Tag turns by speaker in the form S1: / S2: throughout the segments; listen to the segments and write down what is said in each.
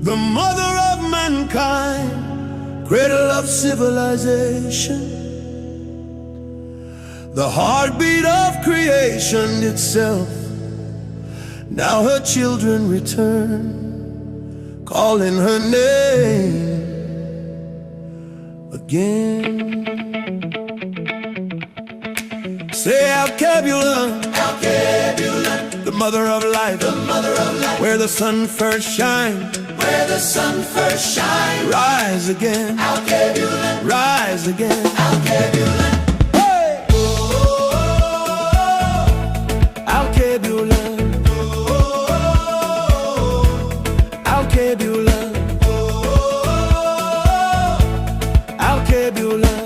S1: the mother of mankind, cradle of civilization, the heartbeat of creation itself. Now her children return, calling her name again. Say Alkebulan, Alkebulan, the mother of life, the mother of life, where the sun first shines, where the sun first shines. Rise again, Alkebulan, rise again, Alkebulan. Hey! Oh, Alkebulan, Alkebulan, Alkebulan.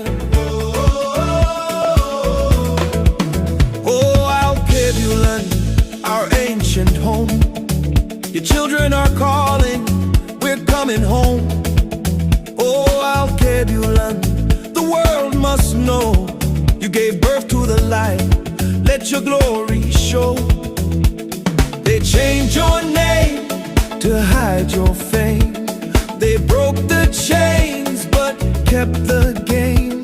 S1: Our ancient home, your children are calling, we're coming home. Oh, Alkebulan, the world must know you gave birth to the light, let your glory show. They changed your name to hide your fame. They broke the chains but kept the game.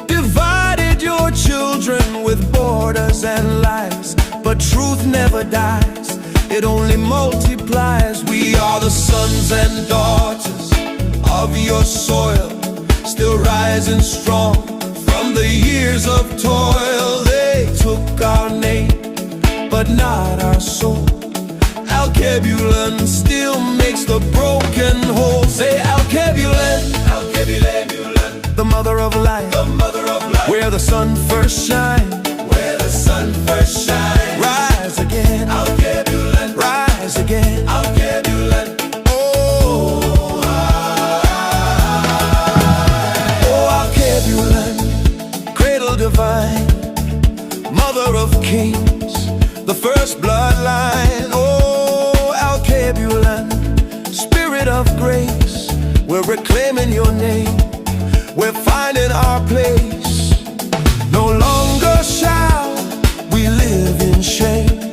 S1: Divided your children with borders and lies, but truth never dies, it only multiplies. We are the sons and daughters of your soil, still rising strong from the years of toil. They took our name, but not our soul. Alkebulan still makes the broken whole. Say Alkebulan, Alkebulan, the mother of life, the mother of life, where the sun first shines, where the sun first shines. Rise again, Alkebulan, rise again, Alkebulan. Oh, Alkebulan, cradle divine, mother of kings, the first bloodline. Oh, Alkebulan, spirit of grace, we're reclaiming your name, we're finding our place. No longer shall we live in shame,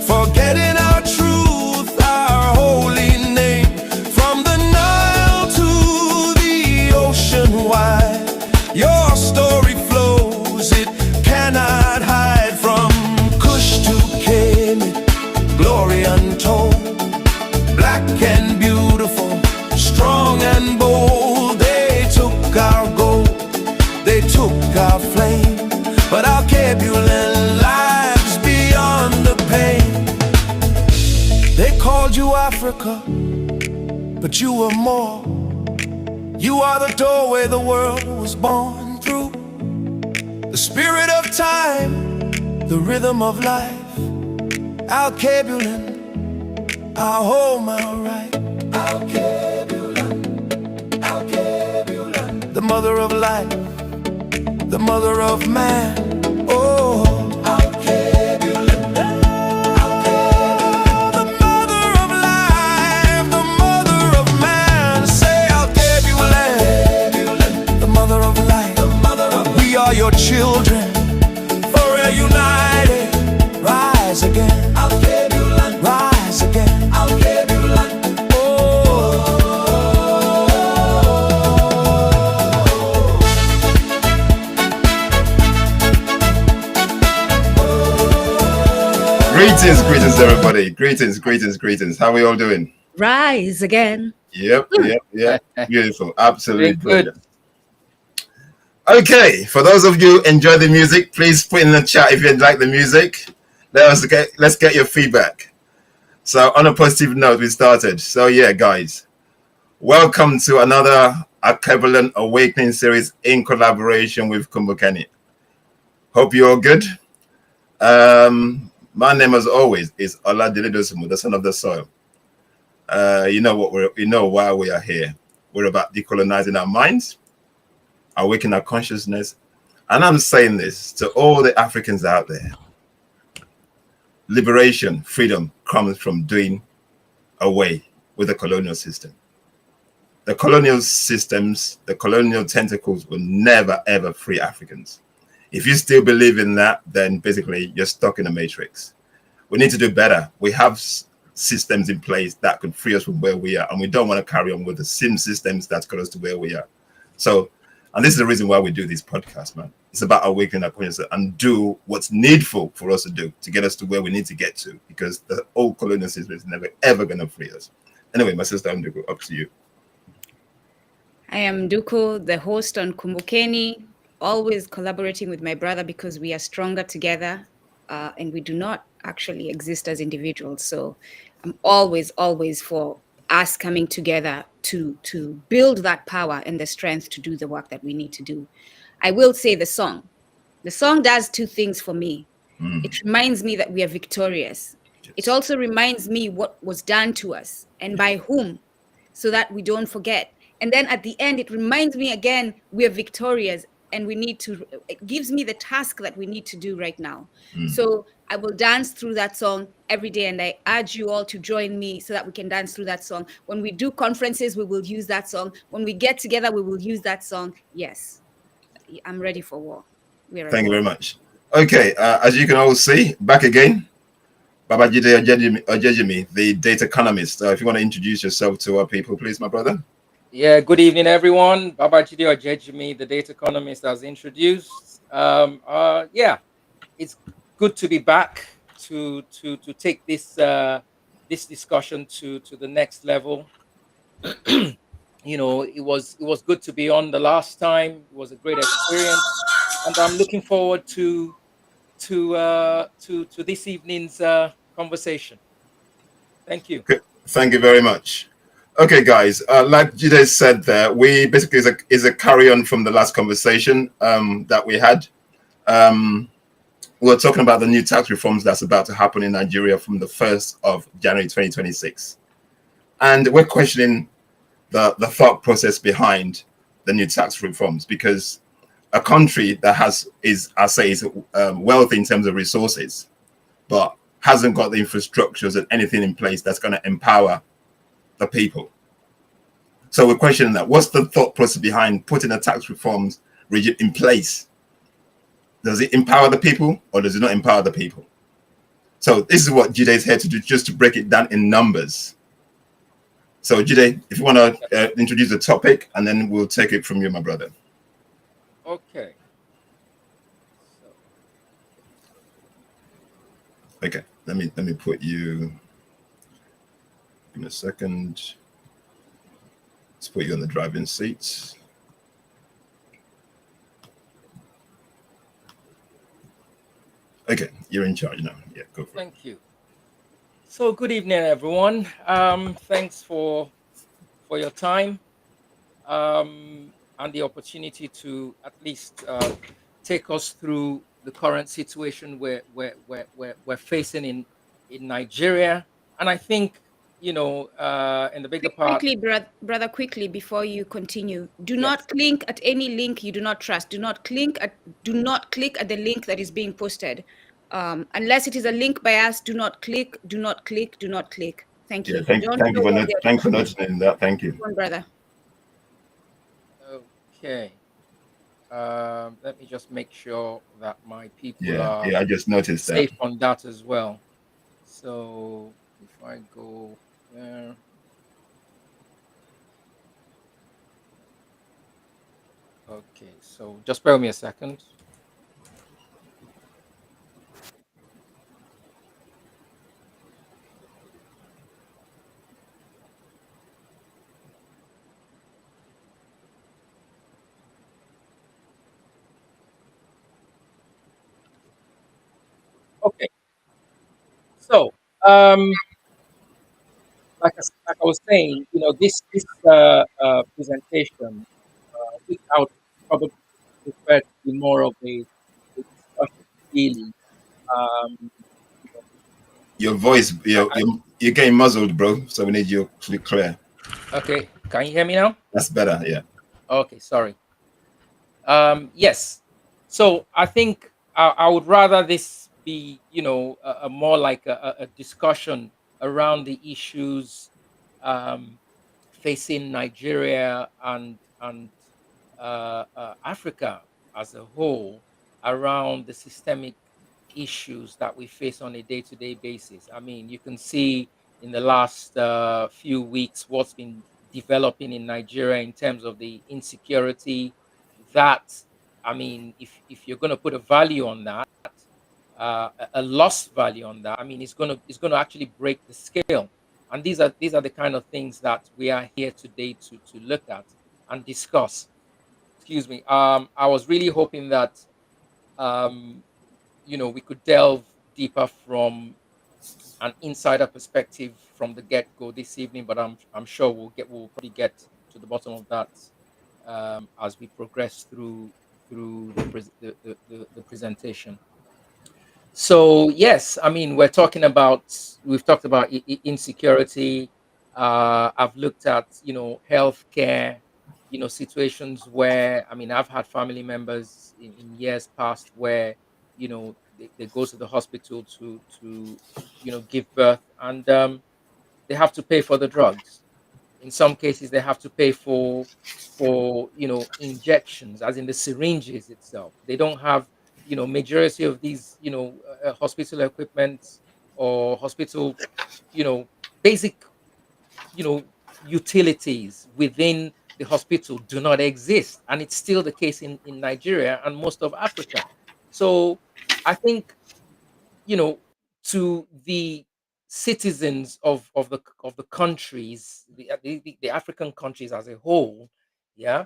S1: forgetting our truth, our holy name. From the Nile to the ocean wide, your story flows, it cannot hide. From Kush to Kemet, glory untold, black and beautiful, strong and bold. They took our gold, they took our flame, but Alkebulan lives beyond the pain. They called you Africa, but you were more. You are the doorway the world was born through. The spirit of time, the rhythm of life. Alkebulan, our home, our right. Alkebulan, Alkebulan, the mother of life, the mother of man. Oh, Alkebulan, Alkebulan, the mother of life, the mother of man. Say Alkebulan, Alkebulan, the mother of life, the mother of life. We are your children, forever united. Rise again, Alkebulan, rise again, Alkebulan.
S2: Greetings, everybody. Greetings. How are we all doing?
S3: Rise again.
S2: Yep. Beautiful. Absolutely good. Okay, for those of you who enjoy the music, please put in the chat if you like the music. Let's get your feedback. So on a positive note, we started. So yeah, guys, welcome to another Alkebulan Awakening series in collaboration with Kumbukeni. Hope you're all good. My name, as always, is Oladile Dosumu, the son of the soil. You know why we are here. We're about decolonizing our minds, awakening our consciousness, and I'm saying this to all the Africans out there. Liberation, freedom comes from doing away with the colonial system. The colonial systems, the colonial tentacles will never, ever free Africans. If you still believe in that, then basically you're stuck in a matrix. We need to do better. We have systems in place that could free us from where we are. And we don't want to carry on with the same systems that got us to where we are. So, and this is the reason why we do this podcast, man. It's about awakening our consciousness and do what's needful for us to do to get us to where we need to get to, because the old colonial system is never, ever going to free us. Anyway, my sister, I'm going to go up to you.
S3: I am Duko, the host on Kumbukeni, always collaborating with my brother because we are stronger together and we do not actually exist as individuals. So I'm always for us coming together to build that power and the strength to do the work that we need to do. I will say the song does two things for me. It reminds me that we are victorious. Yes. It also reminds me what was done to us and by whom, so that we don't forget. And then at the end, it reminds me again, we are victorious and we need to, it gives me the task that we need to do right now. So I will dance through that song every day. And I urge you all to join me so that we can dance through that song. When we do conferences, we will use that song. When we get together, we will use that song. Yes, I'm ready for war.
S2: Thank you very much. Okay, as you can all see, back again, Babajide Ojejinmi, the Dataconomist. If you want to introduce yourself to our people, please, my brother.
S4: Yeah, good evening, everyone. Babajide Ojejinmi, the Dataconomist, as introduced. Yeah, it's good to be back to take this this discussion to the next level. You know, it was good to be on the last time. It was a great experience, and I'm looking forward to this evening's conversation. Thank you.
S2: Okay. Thank you very much. Okay, guys, like Jide said there, we basically is a carry on from the last conversation that we had. We're talking about the new tax reforms that's about to happen in Nigeria from the 1st of January 2026. And we're questioning the thought process behind the new tax reforms, because a country that is wealthy in terms of resources, but hasn't got the infrastructures and anything in place that's going to empower the people. So we're questioning that. What's the thought process behind putting a tax reforms regime in place? Does it empower the people or does it not empower the people? So this is what Jide is here to do, just to break it down in numbers. So Jide, if you want to introduce the topic, and then we'll take it from you, my brother.
S4: Okay.
S2: Okay, let me put you. Give me a second. Let's put you on the driving seat. Okay, you're in charge now. Yeah, go for it.
S4: Thank you. So good evening, everyone. Thanks for your time and the opportunity to at least take us through the current situation we're facing in Nigeria. And I think, you know, in the bigger part.
S3: Quickly, brother, quickly before you continue, do not click at any link you do not trust. Do not click at the link that is being posted. Unless it is a link by us, do not click. Thank you.
S2: Yeah, thank you for noticing that. Thank you.
S3: One brother.
S4: Okay. Let me just make sure that my people
S2: are I just noticed
S4: safe on that as well. So if I go there. Okay, so just bear with me a second. Okay, so like I was saying, you know, this presentation, I would probably prefer to be more of a discussion, really.
S2: Your voice, you're getting muzzled, bro. So we need you to be clear.
S4: Okay, can you hear me now?
S2: That's better, yeah.
S4: Okay, sorry. Yes. So I think I would rather this be, you know, a more like a discussion around the issues facing Nigeria and Africa as a whole, around the systemic issues that we face on a day-to-day basis. I mean, you can see in the last few weeks, what's been developing in Nigeria in terms of the insecurity. That, I mean, if you're going to put a value on that, a loss value on that, I mean, it's going to actually break the scale. And these are the kind of things that we are here today to look at and discuss. Excuse me. I was really hoping that um, we could delve deeper from an insider perspective from the get-go this evening, but I'm sure we'll probably get to the bottom of that as we progress through the presentation. So yes, I mean, we've talked about insecurity. I've looked at healthcare, situations where, I mean, I've had family members in years past where they go to the hospital to give birth, and they have to pay for the drugs. In some cases, they have to pay for injections, as in the syringes itself. They don't have majority of these hospital equipment or hospital you know basic you know utilities within the hospital do not exist, and it's still the case in Nigeria and most of Africa. So I think, you know, to the citizens of the countries, the African countries as a whole, yeah,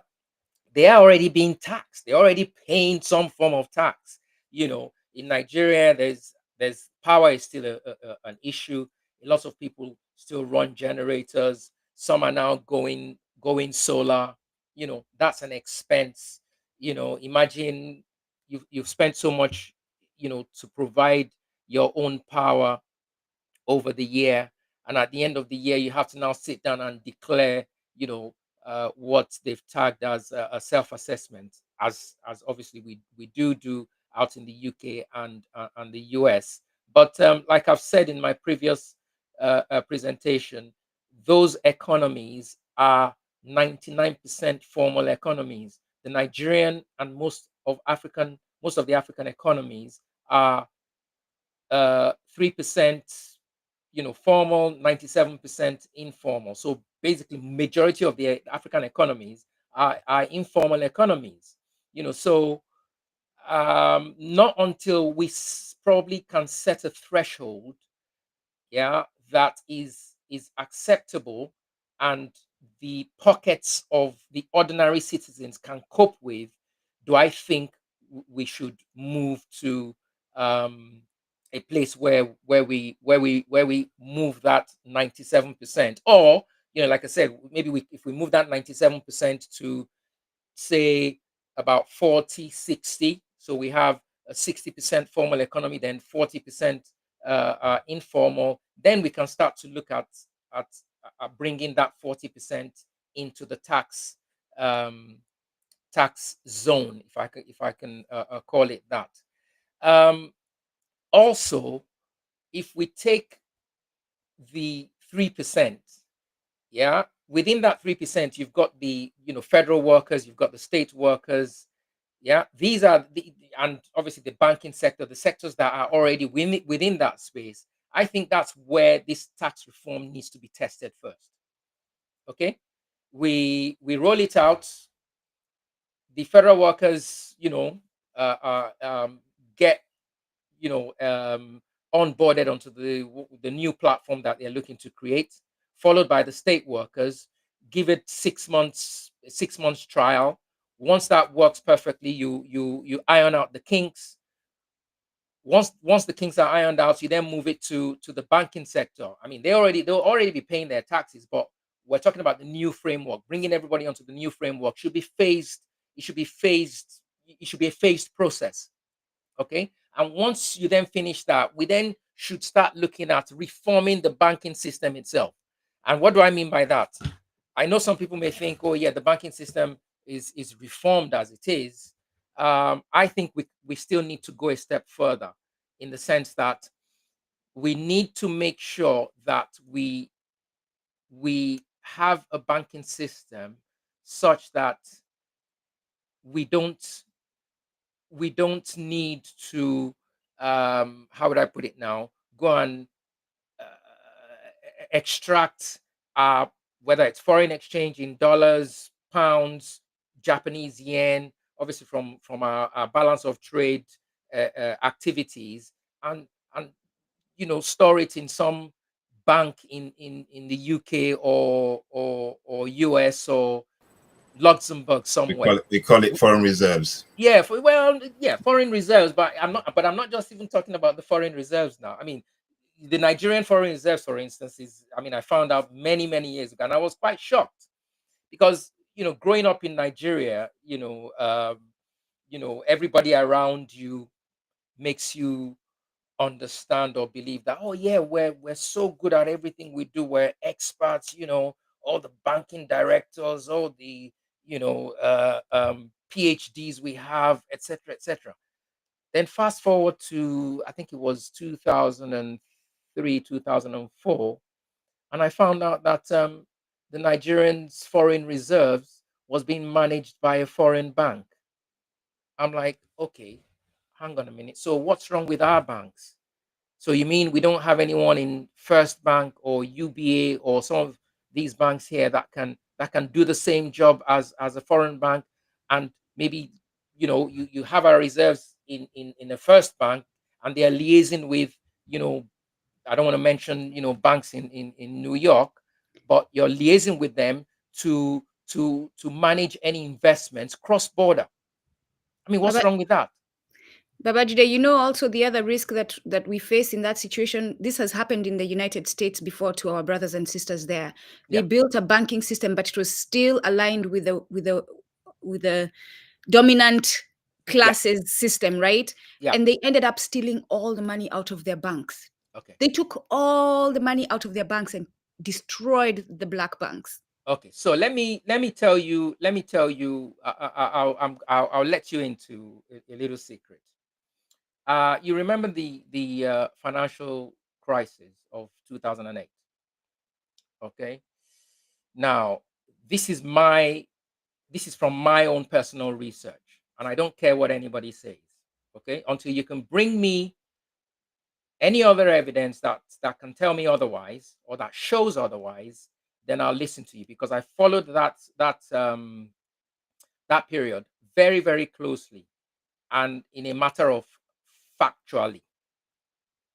S4: they are already being taxed. They're already paying some form of tax. In Nigeria, there's power is still an issue. A lot of people still run generators. Some are now going solar. That's an expense. Imagine you've spent so much, to provide your own power over the year, and at the end of the year you have to now sit down and declare what they've tagged as a self-assessment, as obviously we do out in the UK and the US. But like I've said in my previous presentation, those economies are 99% formal economies. The Nigerian and most of the African economies are 3% formal, 97% informal. So basically majority of the African economies are informal economies. So not until we probably can set a threshold, yeah, that is acceptable, and the pockets of the ordinary citizens can cope with, do I think we should move to a place where we move that 97%, or like I said, maybe if we move that 97% to, say, about 40-60. So we have a 60% formal economy, then 40% informal. Then we can start to look at bringing that 40% into the tax zone, if I can call it that. Also, if we take the 3%, yeah, within that 3%, you've got the federal workers, you've got the state workers, yeah. These are and obviously the banking sector, the sectors that are already within that space. I think that's where this tax reform needs to be tested first. Okay, we roll it out. The federal workers, get onboarded onto the new platform that they're looking to create, followed by the state workers. Give it 6 months trial. Once that works perfectly, you iron out the kinks. Once the kinks are ironed out, you then move it to the banking sector. I mean, they'll already be paying their taxes, but we're talking about the new framework. Bringing everybody onto the new framework should be phased. It should be phased. It should be a phased process. Okay. And once you then finish that, we then should start looking at reforming the banking system itself. And what do I mean by that? I know some people may think, oh yeah, the banking system is reformed as it is. I think we still need to go a step further, in the sense that we need to make sure that we have a banking system such that we don't need to, how would I put it now, go and extract whether it's foreign exchange in dollars, pounds, Japanese yen, obviously from our balance of trade activities, and and store it in some bank in the UK or US or Luxembourg somewhere.
S2: We call it foreign reserves.
S4: Yeah, foreign reserves, but I'm not just even talking about the foreign reserves now. I mean, the Nigerian foreign reserves, for instance, I found out many years ago, and I was quite shocked because growing up in Nigeria, everybody around you makes you understand or believe that, oh yeah, we're so good at everything we do, we're experts, all the banking directors, all the PhDs we have, etc., etc. Then fast forward to, I think it was 2003, 2004, and I found out that the Nigerians foreign reserves was being managed by a foreign bank. I'm like, okay, hang on a minute, so what's wrong with our banks? So you mean we don't have anyone in First Bank or UBA or some of these banks here that can do the same job as a foreign bank, and maybe you have our reserves in the First Bank, and they are liaising with I don't want to mention banks in New York, but you're liaising with them to manage any investments cross border. I mean, what's
S3: Baba,
S4: wrong with that?
S3: Babajide, also the other risk that we face in that situation. This has happened in the United States before to our brothers and sisters there. They
S4: Yeah,
S3: built a banking system, but it was still aligned with the dominant
S4: yeah,
S3: classes system, right?
S4: yeah.
S3: And they ended up stealing all the money out of their banks.
S4: Okay.
S3: They took all the money out of their banks and destroyed the black banks.
S4: Okay, so let me tell you. I'll let you into a little secret. You remember the financial crisis of 2008? Okay. Now, this is my this is from my own personal research, and I don't care what anybody says. Okay, until you can bring me any other evidence that can tell me otherwise or that shows otherwise, then I'll listen to you, because I followed that period very closely and in a matter of factually.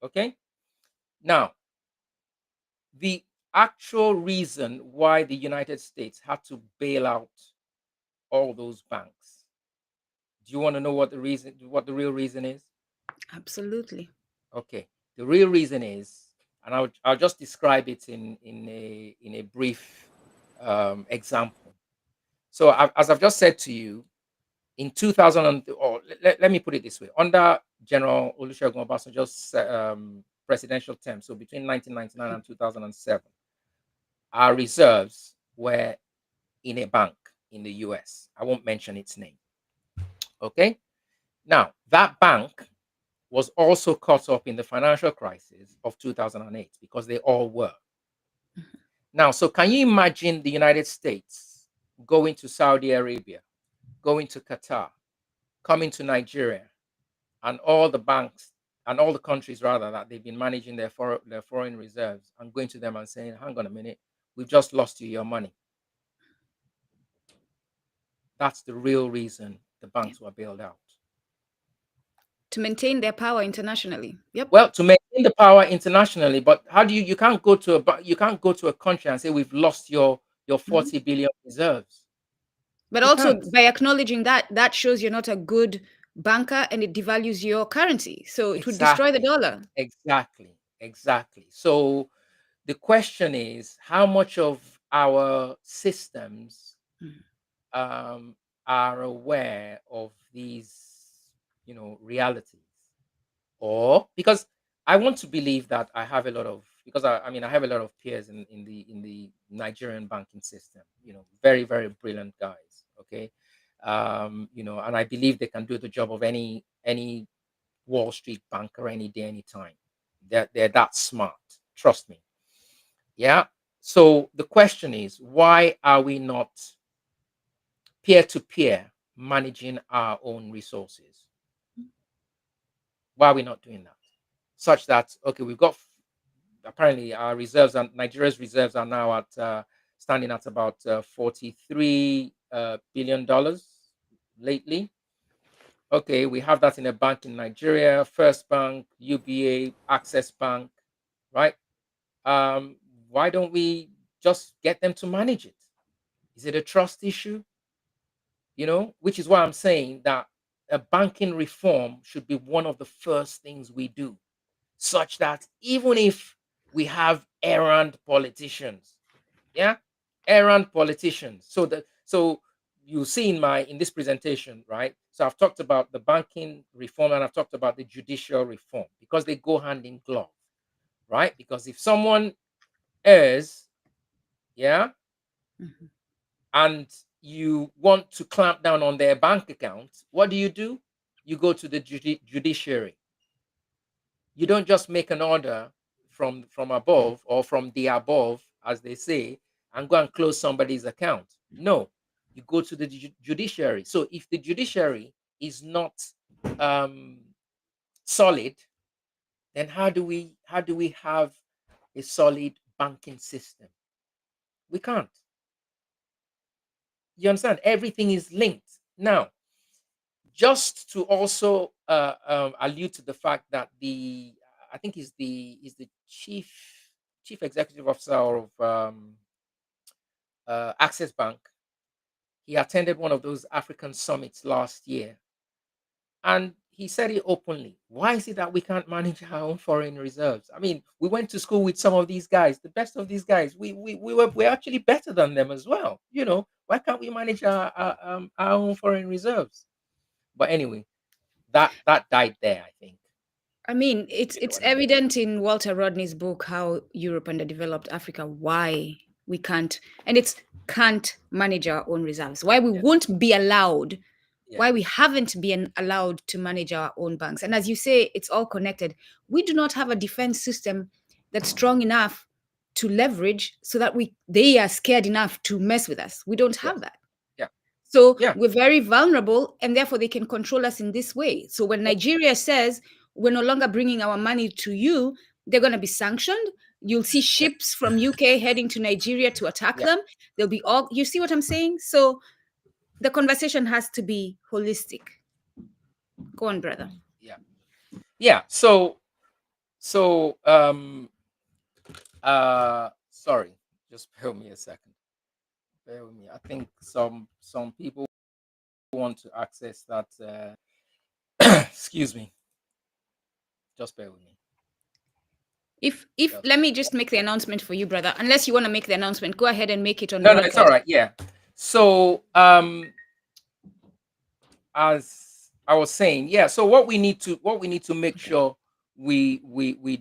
S4: Okay. Now, the actual reason why the United States had to bail out all those banks. Do you want to know what the real reason is?
S3: Absolutely.
S4: Okay. The real reason is, and I'll just describe it in a brief example. So as I've just said to you, in 2000, or let me put it this way, under General Olusegun Obasanjo's presidential term, so between 1999 and 2007, our reserves were in a bank in the US. I won't mention its name. Okay. Now, that bank was also caught up in the financial crisis of 2008, because they all were. Now, so can you imagine the United States going to Saudi Arabia, going to Qatar, coming to Nigeria, and all the banks and all the countries rather that they've been managing their foreign reserves, and going to them and saying, hang on a minute, we've just lost you your money. That's the real reason the banks were bailed out.
S3: To maintain their power internationally. Yep.
S4: Well, to maintain the power internationally, but how do you can't go to a country and say we've lost your
S3: Mhm.
S4: 40 billion reserves.
S3: But
S4: You
S3: also
S4: can't.
S3: by acknowledging that shows you're not a good banker and it devalues your currency. So it would destroy the
S4: Exactly.
S3: dollar.
S4: Exactly. So the question is, how much of our systems
S3: Mhm.
S4: um, are aware of these, realities? Or because I want to believe that I have a lot of, because I have a lot of peers in the Nigerian banking system, very brilliant guys. Okay. And I believe they can do the job of any Wall Street banker any day, anytime. They're that smart. Trust me. Yeah. So the question is, why are we not peer to peer managing our own resources? Why are we not doing that? Such that, okay, we've got apparently our reserves and Nigeria's reserves are now at standing at about $43 billion lately. Okay, we have that in a bank in Nigeria, First Bank, UBA, Access Bank, right? Um, why don't we just get them to manage it? Is it a trust issue? Which is why I'm saying that a banking reform should be one of the first things we do, such that even if we have errant politicians, yeah, errant politicians. So you see in this presentation, right? So I've talked about the banking reform and I've talked about the judicial reform because they go hand in glove, right? Because if someone errs, yeah,
S3: Mhm.
S4: and you want to clamp down on their bank account, what do? You go to the judiciary. You don't just make an order from above or from the above, as they say, and go and close somebody's account. No, you go to the judiciary. So if the judiciary is not um, solid, then how do we have a solid banking system? We can't. You understand? Everything is linked. Now, just to also allude to the fact that I think is the chief executive officer of Access Bank. He attended one of those African summits last year, and he said it openly. Why is it that we can't manage our own foreign reserves? I mean, we went to school with some of these guys, the best of these guys. We're actually better than them as well. Why can't we manage our own foreign reserves? But anyway, that died there, I think.
S3: I mean,
S4: If
S3: it's
S4: you know
S3: it's
S4: what I mean.
S3: evident in Walter Rodney's book how Europe underdeveloped Africa, why we can't, and it's can't manage our own reserves, why we
S4: Yeah,
S3: won't be allowed,
S4: yeah,
S3: why we haven't been allowed to manage our own banks. And as you say, it's all connected. We do not have a defense system that's strong enough to leverage so that they are scared enough to mess with us. We don't
S4: yeah,
S3: have that.
S4: yeah,
S3: So
S4: yeah,
S3: we're very vulnerable, and therefore they can control us in this way. So when
S4: yeah,
S3: Nigeria says we're no longer bringing our money to you, they're going to be sanctioned. You'll see
S4: yeah,
S3: ships from UK heading to Nigeria to attack
S4: yeah,
S3: them. They'll be all. You see what I'm saying? So the conversation has to be holistic. Go on, brother.
S4: yeah, yeah. Sorry, just bear with me a second. Bear with me. I think some people want to access that. Excuse me. Just bear with me.
S3: If
S4: Just
S3: let me just make the announcement for you, brother. Unless you want to make the announcement, go ahead and make it on
S4: no, it's all
S3: broadcast.
S4: right. Yeah. So as I was saying, yeah. So what we need to make sure we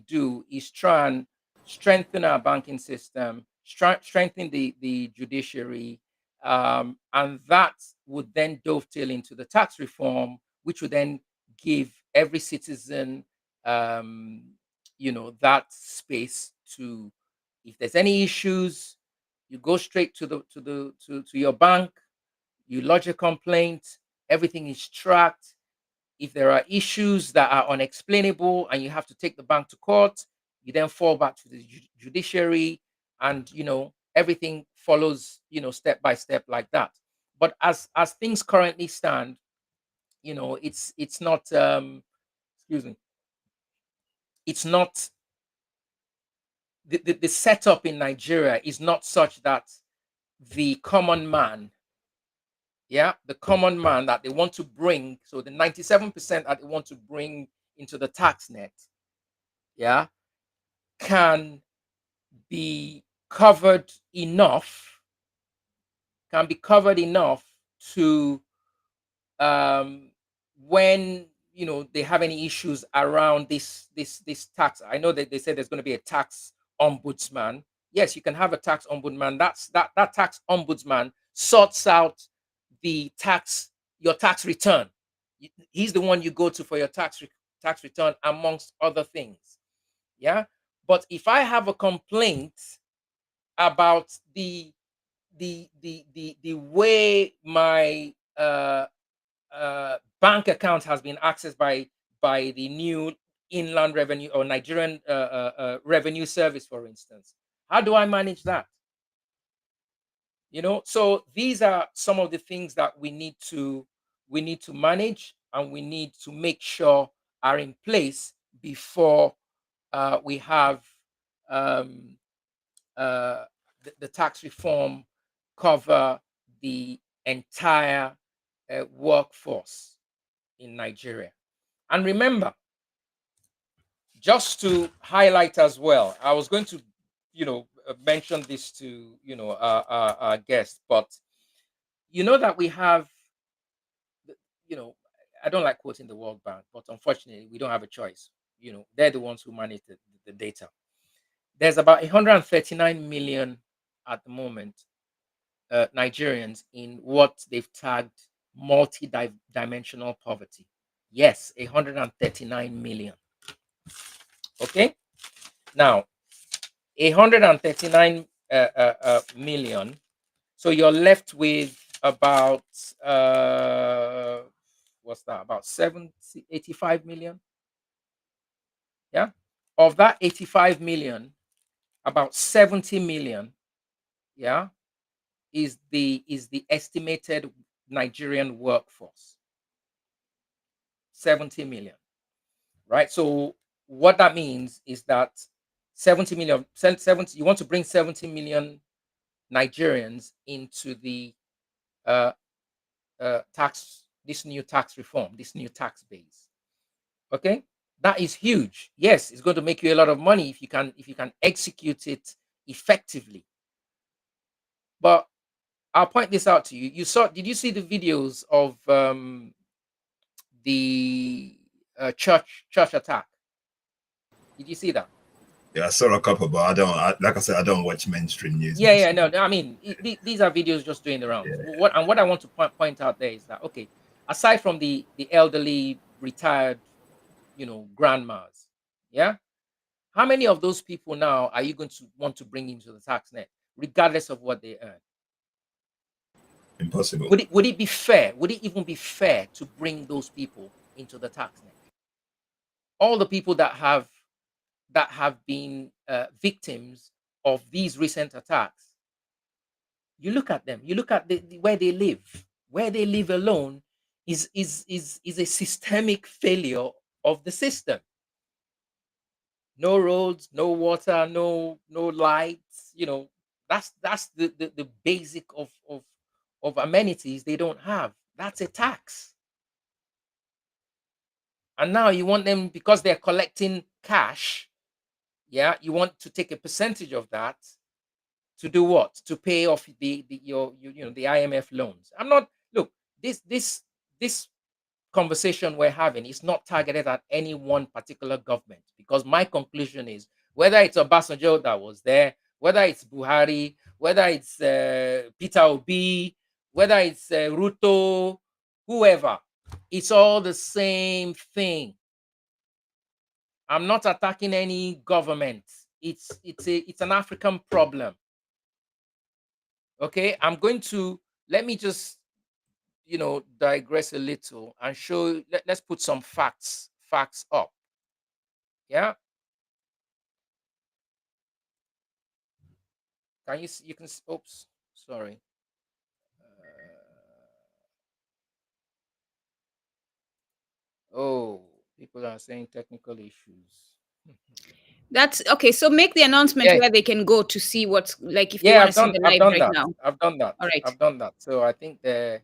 S4: do is try and strengthen our banking system, strengthen the judiciary, and that would then dovetail into the tax reform, which would then give every citizen, um, that space to, if there's any issues, you go straight to your bank, you lodge a complaint, everything is tracked. If there are issues that are unexplainable and you have to take the bank to court, you then fall back to the judiciary, and everything follows, step by step like that. But as things currently stand, it's not excuse me, it's not the setup in Nigeria is not such that the common man, yeah, the common man that they want to bring, so the 97% that they want to bring into the tax net, yeah, can be covered enough, to um when they have any issues around this tax. I know that they said there's going to be a tax ombudsman. Yes, you can have a tax ombudsman. That tax ombudsman sorts out your tax return. He's the one you go to for your tax return, amongst other things. Yeah. But if I have a complaint about the way my bank account has been accessed by the new inland revenue or Nigerian revenue service, for instance. How do I manage that? So these are some of the things that we need to manage, and we need to make sure are in place before we have um, the tax reform cover the entire workforce in Nigeria. And remember, just to highlight as well, I was going to, mention this to, our guest, but that we have, I don't like quoting the World Bank, but unfortunately, we don't have a choice. They're the ones who manage the data. There's about 139 million at the moment Nigerians in what they've tagged multi-dimensional poverty. Yes, 139 million. Okay. Now, 139 million. So you're left with about what's that? About 85 million. Yeah. Of that 85 million, about 70 million, yeah, is the estimated Nigerian workforce. 70 million. Right? So what that means is that 70 million, 70, you want to bring 70 million Nigerians into the this new tax reform, this new tax base. Okay, that is huge. Yes, it's going to make you a lot of money if you can execute it effectively. But I'll point this out to you. Did you see the videos of the church attack? Did you see that?
S2: Yeah, I saw a couple, but like I said, I don't watch mainstream news.
S4: Yeah, no. I mean, these are videos just doing the rounds.
S2: Yeah.
S4: What I want to point out there is that, okay, aside from the elderly, retired, grandmas, yeah, how many of those people now are you going to want to bring into the tax net, regardless of what they earn?
S2: Impossible.
S4: Would it be fair? Would it even be fair to bring those people into the tax net? All the people that have been victims of these recent attacks, you look at them, you look at where they live alone is a systemic failure of the system. No roads, no water, no lights. That's the basic of amenities they don't have. That's a tax. And now you want them, because they're collecting cash, yeah, you want to take a percentage of that to do what? To pay off the IMF loans. This conversation we're having is not targeted at any one particular government, because my conclusion is, whether it's Obasanjo that was there, whether it's Buhari, whether it's Peter Obi, whether it's Ruto, whoever, it's all the same thing. I'm not attacking any government. It's an African problem. Okay, let me just digress a little and show. Let's put some facts up. Yeah, you can, oops, sorry. Oh, people are saying technical issues.
S3: That's okay. So make the announcement
S4: Yeah,
S3: where they can go to see what's like, if they want to see the
S4: I've
S3: live
S4: done
S3: right
S4: that.
S3: now.
S4: I've done that.
S3: All right.
S4: I've done that. So I think
S3: So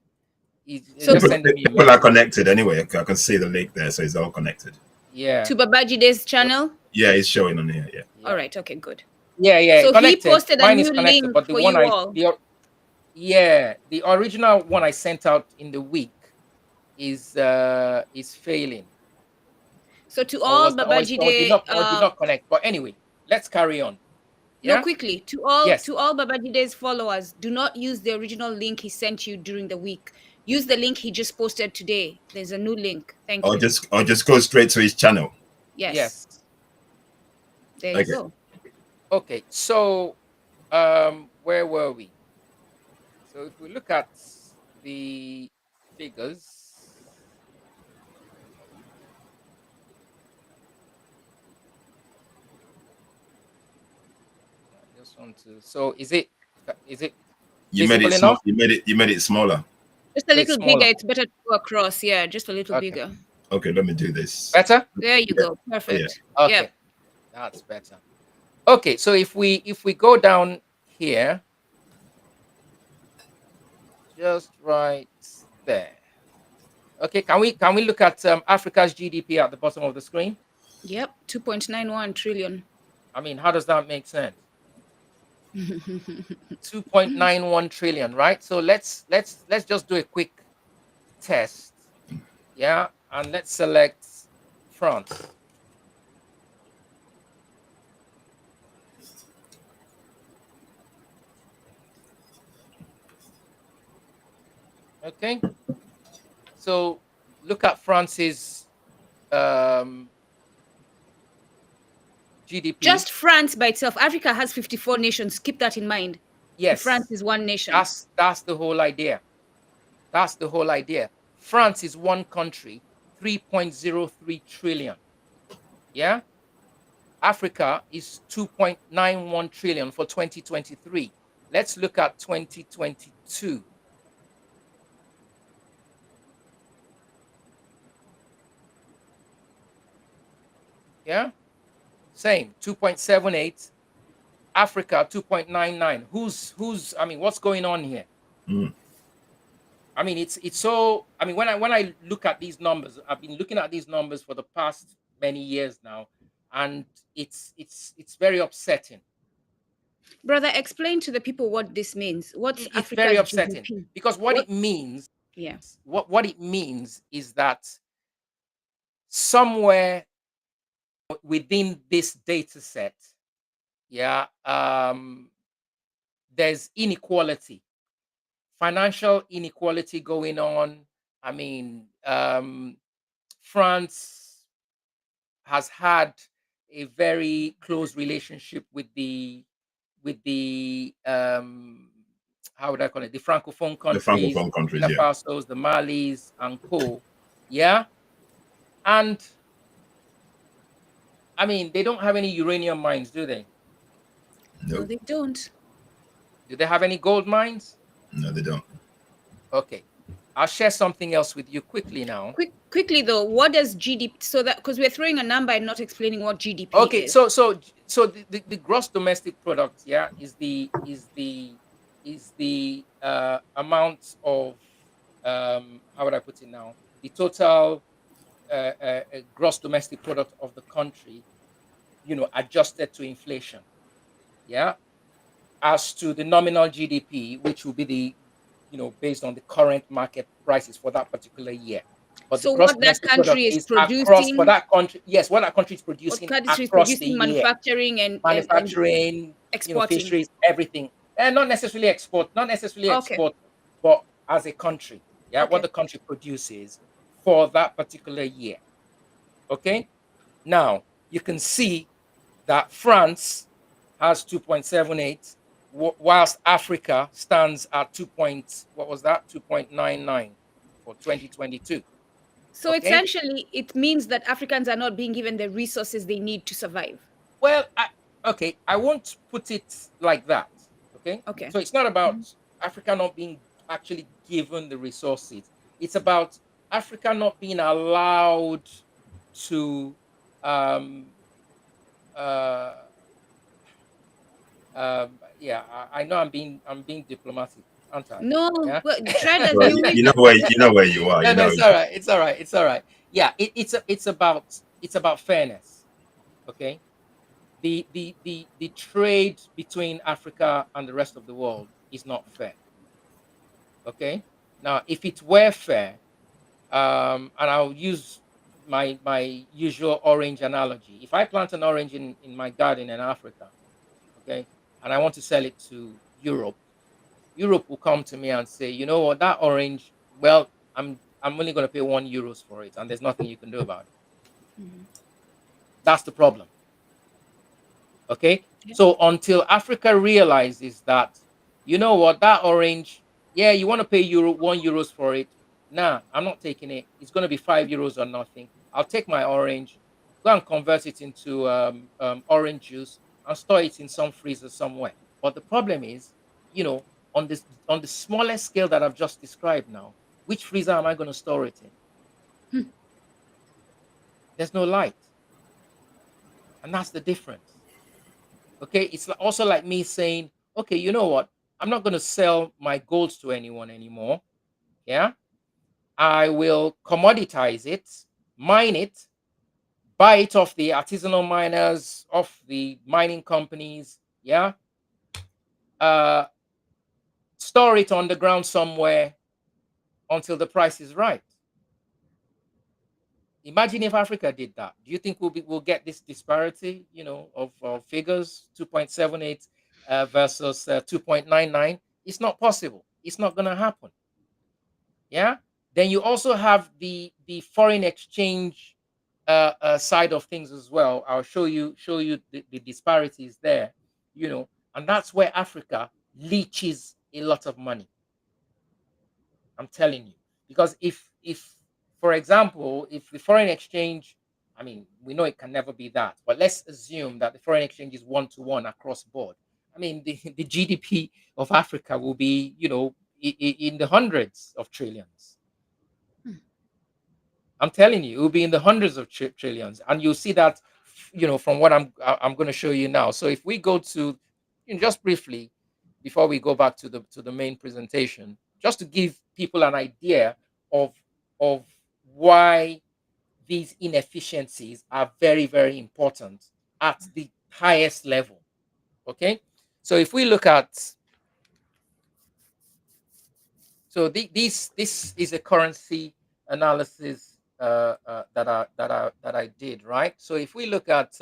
S4: just sending me a
S2: People are
S4: message.
S2: connected anyway. I can see the link there, so it's all connected.
S4: Yeah.
S3: to Babajide's channel.
S2: Yeah, it's showing on here. Yeah.
S3: All right. Okay. Good.
S4: Yeah.
S3: So he
S4: Connected.
S3: posted a
S4: Mine is
S3: new
S4: connected,
S3: link
S4: but the
S3: for
S4: one
S3: you all.
S4: the original one I sent out in the week is failing.
S3: So to all
S4: Or did
S3: Babajide,
S4: not connect. But anyway, let's carry on.
S3: no,
S4: Yeah.
S3: quickly, to
S4: Yes.
S3: all Babajide's followers, do not use the original link he sent you during the week. Use the link he just posted today. There's a new link. Thank
S2: Or
S3: you.
S2: just go straight to his channel.
S3: Yes.
S4: Yes.
S3: There you go.
S4: Okay. So, where were we? So if we look at the figures, 612. So is it
S2: You made
S4: visible
S2: it small.
S4: enough?
S2: You made it smaller.
S3: Just a
S4: So it's
S3: little bigger.
S4: smaller.
S3: It's better to go across. Yeah, just a little
S4: Okay.
S3: bigger.
S2: Okay, let me do this.
S4: Better?
S3: There you
S2: Yeah.
S3: go. Perfect.
S4: Okay.
S3: Yep.
S4: That's better. Okay, so if we go down here, just right there. Okay, can we look at Africa's GDP at the bottom of the screen?
S3: Yep. 2.91 trillion.
S4: I mean, how does that make sense? 2.91 trillion, right? So let's just do a quick test. Yeah, and let's select France. Okay, so look at France's GDP.
S3: Just France by itself. Africa has 54 nations. Keep that in mind.
S4: Yes,
S3: France is one nation.
S4: That's the whole idea. That's the whole idea. France is one country, 3.03 trillion. Yeah. Africa is 2.91 trillion for 2023. Let's look at 2022. Yeah. Same, 2.78. Africa, 2.99. I mean, what's going on here? I mean, it's so, I mean, when I look at these numbers, I've been looking at these numbers for the past many years now, and it's very upsetting.
S3: Brother, explain to the people what this means. What's
S4: It's
S3: Africa's
S4: very upsetting
S3: GDP?
S4: because what it means,
S3: Yeah,
S4: what it means is that somewhere within this data set, yeah, there's inequality, financial inequality going on. I mean, France has had a very close relationship with the how would I call it, the francophone countries,
S2: The francophone countries,
S4: the
S2: yeah.
S4: Fasos, the Malis, and co. Yeah, and I mean, they don't have any uranium mines, do they?
S3: no,
S2: Nope.
S3: they don't.
S4: Do they have any gold mines?
S2: No, they don't.
S4: Okay, I'll share something else with you quickly now.
S3: Quickly though, what does GDP? So that, because we're throwing a number and not explaining what GDP
S4: Okay,
S3: is.
S4: so the gross domestic product, yeah, is the amount of how would I put it now? The total gross domestic product of the country, you know, adjusted to inflation. Yeah, as to the nominal GDP, which will be the, you know, based on the current market prices for that particular year. But
S3: so
S4: the gross
S3: what that
S4: domestic
S3: country
S4: product
S3: is
S4: across
S3: producing
S4: for that country. Yes, what that country is
S3: what
S4: producing
S3: country is
S4: across the
S3: producing,
S4: year.
S3: manufacturing and
S4: Manufacturing, you know,
S3: exporting.
S4: fisheries, everything. And not necessarily export,
S3: Okay.
S4: but as a country, yeah,
S3: Okay.
S4: what the country produces for that particular year. Okay. Now you can see that France has 2.78, whilst Africa stands at 2.99 for 2022.
S3: So
S4: Okay.
S3: essentially, it means that Africans are not being given the resources they need to survive.
S4: Well, I won't put it like that. Okay.
S3: Okay.
S4: So it's not about Africa not being actually given the resources. It's about Africa not being allowed to uh, yeah, I know I'm being diplomatic, aren't I?
S3: No,
S4: Yeah.
S3: well, try as
S2: Well,
S3: you wish.
S2: you know where you are.
S4: No,
S2: You
S4: no,
S2: know.
S4: it's all right. It's all right. It's all right. Yeah, it's about fairness. Okay. The trade between Africa and the rest of the world is not fair. Okay. Now, if it were fair, and I'll use my usual orange analogy. If I plant an orange in my garden in Africa, okay, and I want to sell it to Europe, Europe will come to me and say, you know what, that orange, well, I'm only going to pay €1 for it, and there's nothing you can do about it. That's the problem. Okay.
S3: Yeah.
S4: So until Africa realizes that, you know what, that orange, yeah, you want to pay €1 for it. Nah, I'm not taking it. It's going to be €5 or nothing. I'll take my orange, go and convert it into orange juice and store it in some freezer somewhere. But the problem is, on the smallest scale that I've just described now, which freezer am I going to store it in? There's no light. And that's the difference. Okay. It's also like me saying, okay, you know what? I'm not going to sell my gold to anyone anymore. Yeah. I will commoditize it, mine it, buy it off the artisanal miners, off the mining companies. Yeah. Uh, Store it on the ground somewhere until the price is right. Imagine if Africa did that. Do you think we'll get this disparity, of figures, 2.78 versus 2.99? It's not possible. It's not going to happen. Yeah. Then you also have the foreign exchange side of things as well. I'll show you the disparities there. And that's where Africa leeches a lot of money. I'm telling you, because if for example, if the foreign exchange, I mean, we know it can never be that, but let's assume that the foreign exchange is 1-to-1 across board. I mean, the GDP of Africa will be, in the hundreds of trillions. I'm telling you, it will be in the hundreds of trillions, and you'll see that, from what I'm going to show you now. So if we go to, just briefly, before we go back to the main presentation, just to give people an idea of why these inefficiencies are very, very important at the highest level. Okay, so if we look at, so this is a currency analysis that I did, right? So if we look at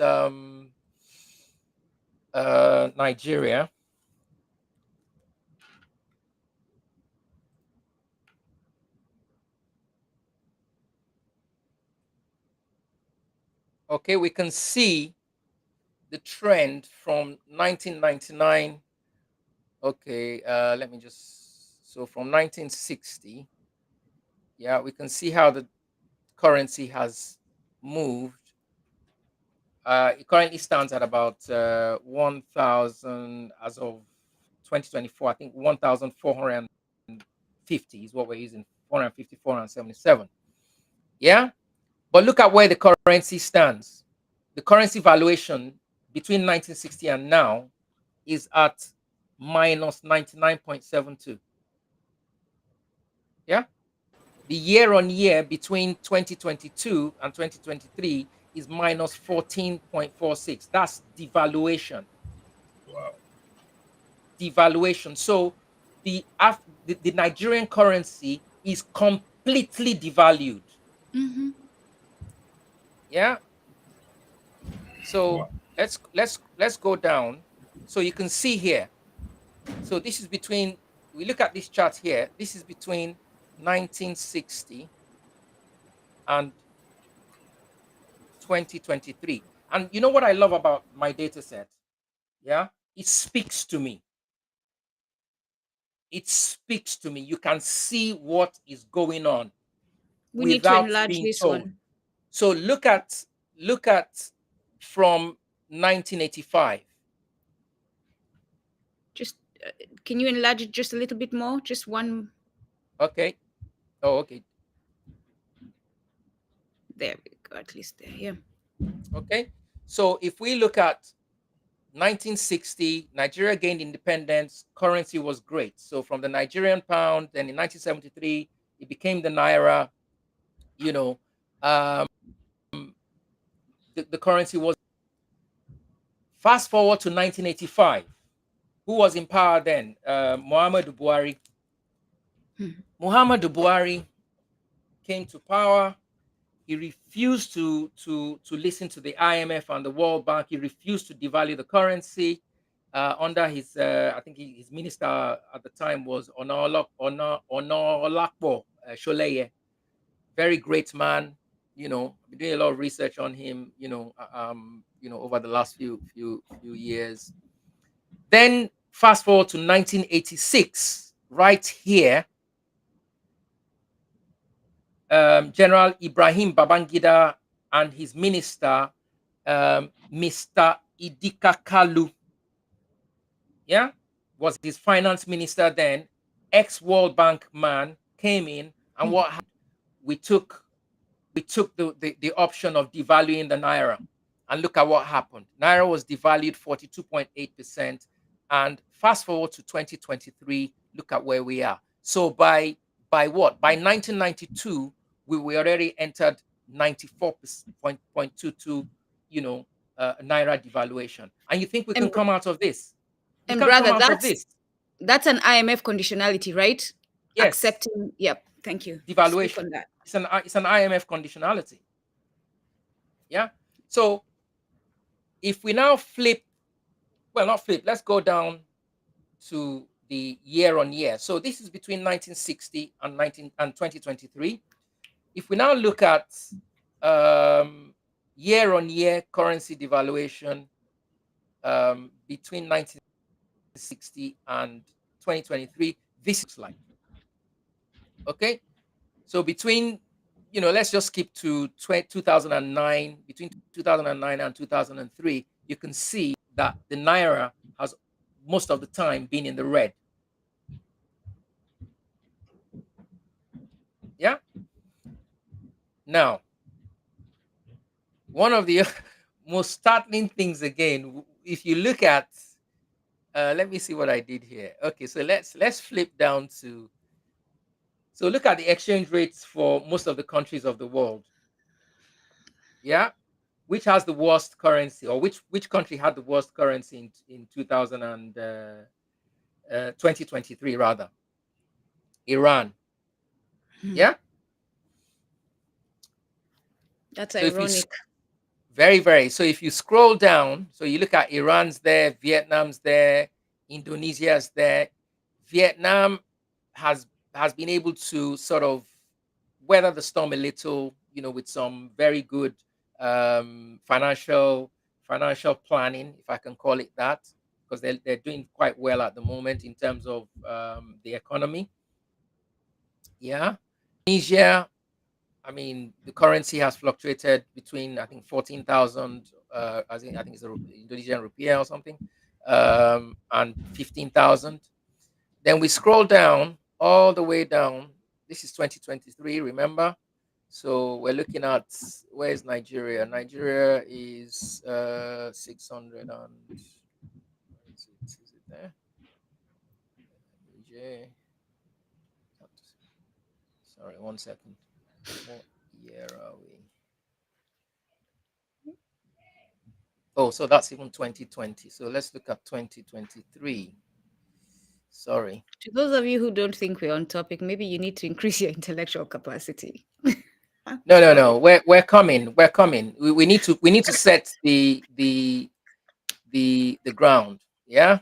S4: Nigeria, okay, we can see the trend from 1999. Okay, let me just, so from 1960, yeah, we can see how the currency has moved. It currently stands at about 1,000 as of 2024. I think 1,450 is what we're using. 450, 477. Yeah. But look at where the currency stands. The currency valuation between 1960 and now is at minus 99.72. Yeah. The year on year between 2022 and 2023 is minus 14.46. That's devaluation.
S2: Wow.
S4: Devaluation. So the Nigerian currency is completely devalued.
S3: Mm-hmm.
S4: Yeah. So
S2: Wow.
S4: let's go down. So you can see here. So this is between, we look at this chart here. This is between 1960 and 2023. And you know what I love about my data set? Yeah. It speaks to me. It speaks to me. You can see what is going on
S3: We need to
S4: without
S3: enlarge
S4: being
S3: this
S4: told.
S3: one.
S4: So look at from 1985.
S3: Just can you enlarge it just a little bit more? Just one.
S4: Okay. Oh, okay.
S3: There we go. At least there. Yeah.
S4: Okay. So if we look at 1960, Nigeria gained independence. Currency was great. So from the Nigerian pound, then in 1973, it became the naira. Um, the currency was. Fast forward to 1985. Who was in power then? Muhammadu Buhari. Muhammadu Buhari came to power. He refused to listen to the IMF and the World Bank. He refused to devalue the currency. Under his, I think his minister at the time was Onorolakpo Sholeye. Very great man. I've been doing a lot of research on him. Over the last few years. Then fast forward to 1986, right here. General Ibrahim Babangida and his minister, Mr. Idika Kalu. yeah, was his finance minister then, ex-World Bank man, came in, and what happened? We took the option of devaluing the naira, and look at what happened. Naira was devalued 42.8%, and fast forward to 2023, look at where we are. So by what? By 1992, we already entered 94.22, naira devaluation. And you think we can
S3: And
S4: come out of this? We
S3: and
S4: can come
S3: brother,
S4: out of this.
S3: that's an IMF conditionality, right?
S4: Yes,
S3: Accepting. Yep. Thank you. Speak
S4: devaluation.
S3: on that.
S4: It's an IMF conditionality. Yeah. So if we now flip, well, not flip, let's go down to the year on year. So this is between 1960 and 2023. If we now look at year on year currency devaluation between 1960 and 2023, this looks like. Okay. So between, let's just skip to 2009. Between 2009 and 2003, you can see that the naira has most of the time been in the red. Yeah. Now, one of the most startling things again, if you look at, let me see what I did here. Okay, so let's flip down to. So look at the exchange rates for most of the countries of the world. Yeah, which has the worst currency, or which country had the worst currency in 2023 rather? Iran.
S3: Hmm.
S4: Yeah.
S3: That's
S4: So if you
S3: ironic.
S4: very very, so if you scroll down, so you look at Iran's there, Vietnam's there, Indonesia's there. Vietnam has been able to sort of weather the storm a little, with some very good financial planning, if I can call it that, because they're doing quite well at the moment in terms of the economy. Yeah. Indonesia, I mean, the currency has fluctuated between, I think, 14,000, I think it's the Indonesian rupiah or something, and 15,000. Then we scroll down all the way down. This is 2023, remember? So we're looking at, where is Nigeria? Nigeria is 600 and, is it there? Sorry, 1 second. What year are we? Oh, so that's even 2020. So let's look at 2023. Sorry.
S3: To those of you who don't think we're on topic, maybe you need to increase your intellectual capacity.
S4: No, no,
S3: Sorry.
S4: no. We're coming. We're coming. We need to set the ground. Yeah.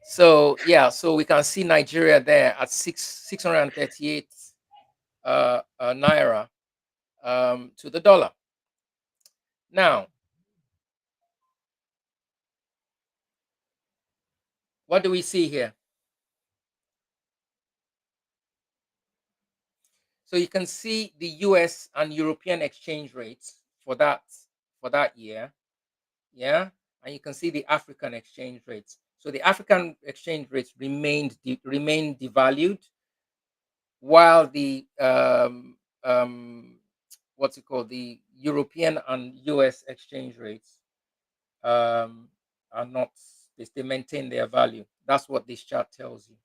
S4: So yeah, so we can see Nigeria there at 638 naira to the dollar. Now, what do we see here? So you can see the US and European exchange rates for that year. Yeah. And you can see the African exchange rates. So the African exchange rates remained devalued, while the what's it called, the European and US exchange rates are not, they maintain their value. That's what this chart tells you.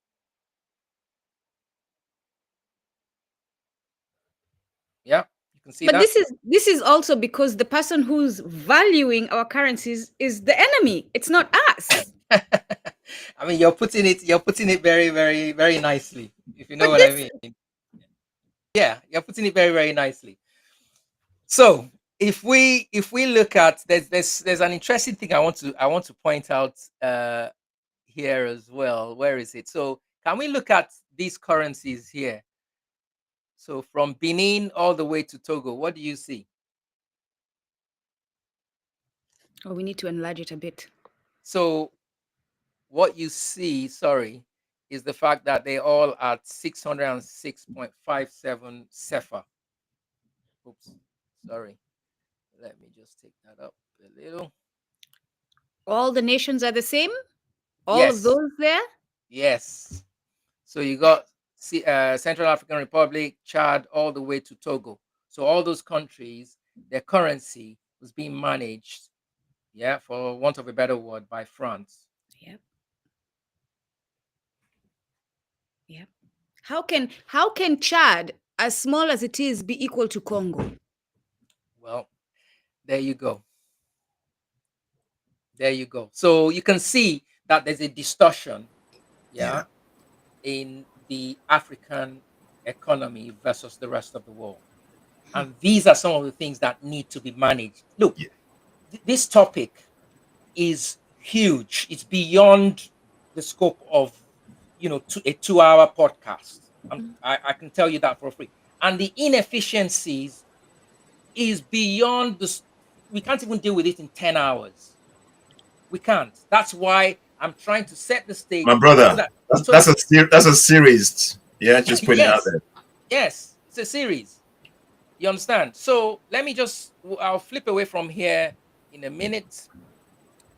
S4: Yeah, you can see
S3: But
S4: that.
S3: this is also because the person who's valuing our currencies is the enemy. It's not us.
S4: I mean, you're putting it very, very, very nicely, if you know
S3: But
S4: what I
S3: this
S4: mean. Yeah, you're putting it very, very nicely. So if we look at, there's an interesting thing I want to point out here as well. Where is it? So can we look at these currencies here? So from Benin all the way to Togo, what do you see?
S3: we need to enlarge it a bit.
S4: So what you see, sorry, is the fact that they're all at 606.57 CFA. Oops, sorry. Let me just take that up a little.
S3: All the nations are the same? All of
S4: Yes,
S3: those there?
S4: yes. So you got Central African Republic, Chad, all the way to Togo. So all those countries, their currency was being managed, yeah, for want of a better word, by France.
S3: Yep. Yep. How can Chad, as small as it is, be equal to Congo?
S4: Well, there you go. There you go. So you can see that there's a distortion,
S2: Yeah.
S4: yeah, in the African economy versus the rest of the world. And these are some of the things that need to be managed. Look,
S2: Yeah.
S4: this topic is huge. It's beyond the scope of a 2 hour podcast. I can tell you that for free. And the inefficiencies is beyond this. We can't even deal with it in 10 hours. We can't. That's why I'm trying to set the
S2: My
S4: stage so
S2: brother,
S4: that
S2: that's,
S4: so
S2: that's
S4: that
S2: a that's a series. Yeah, just putting it out
S4: yes,
S2: there.
S4: yes, it's a series. You understand? So let me I'll flip away from here in a minute.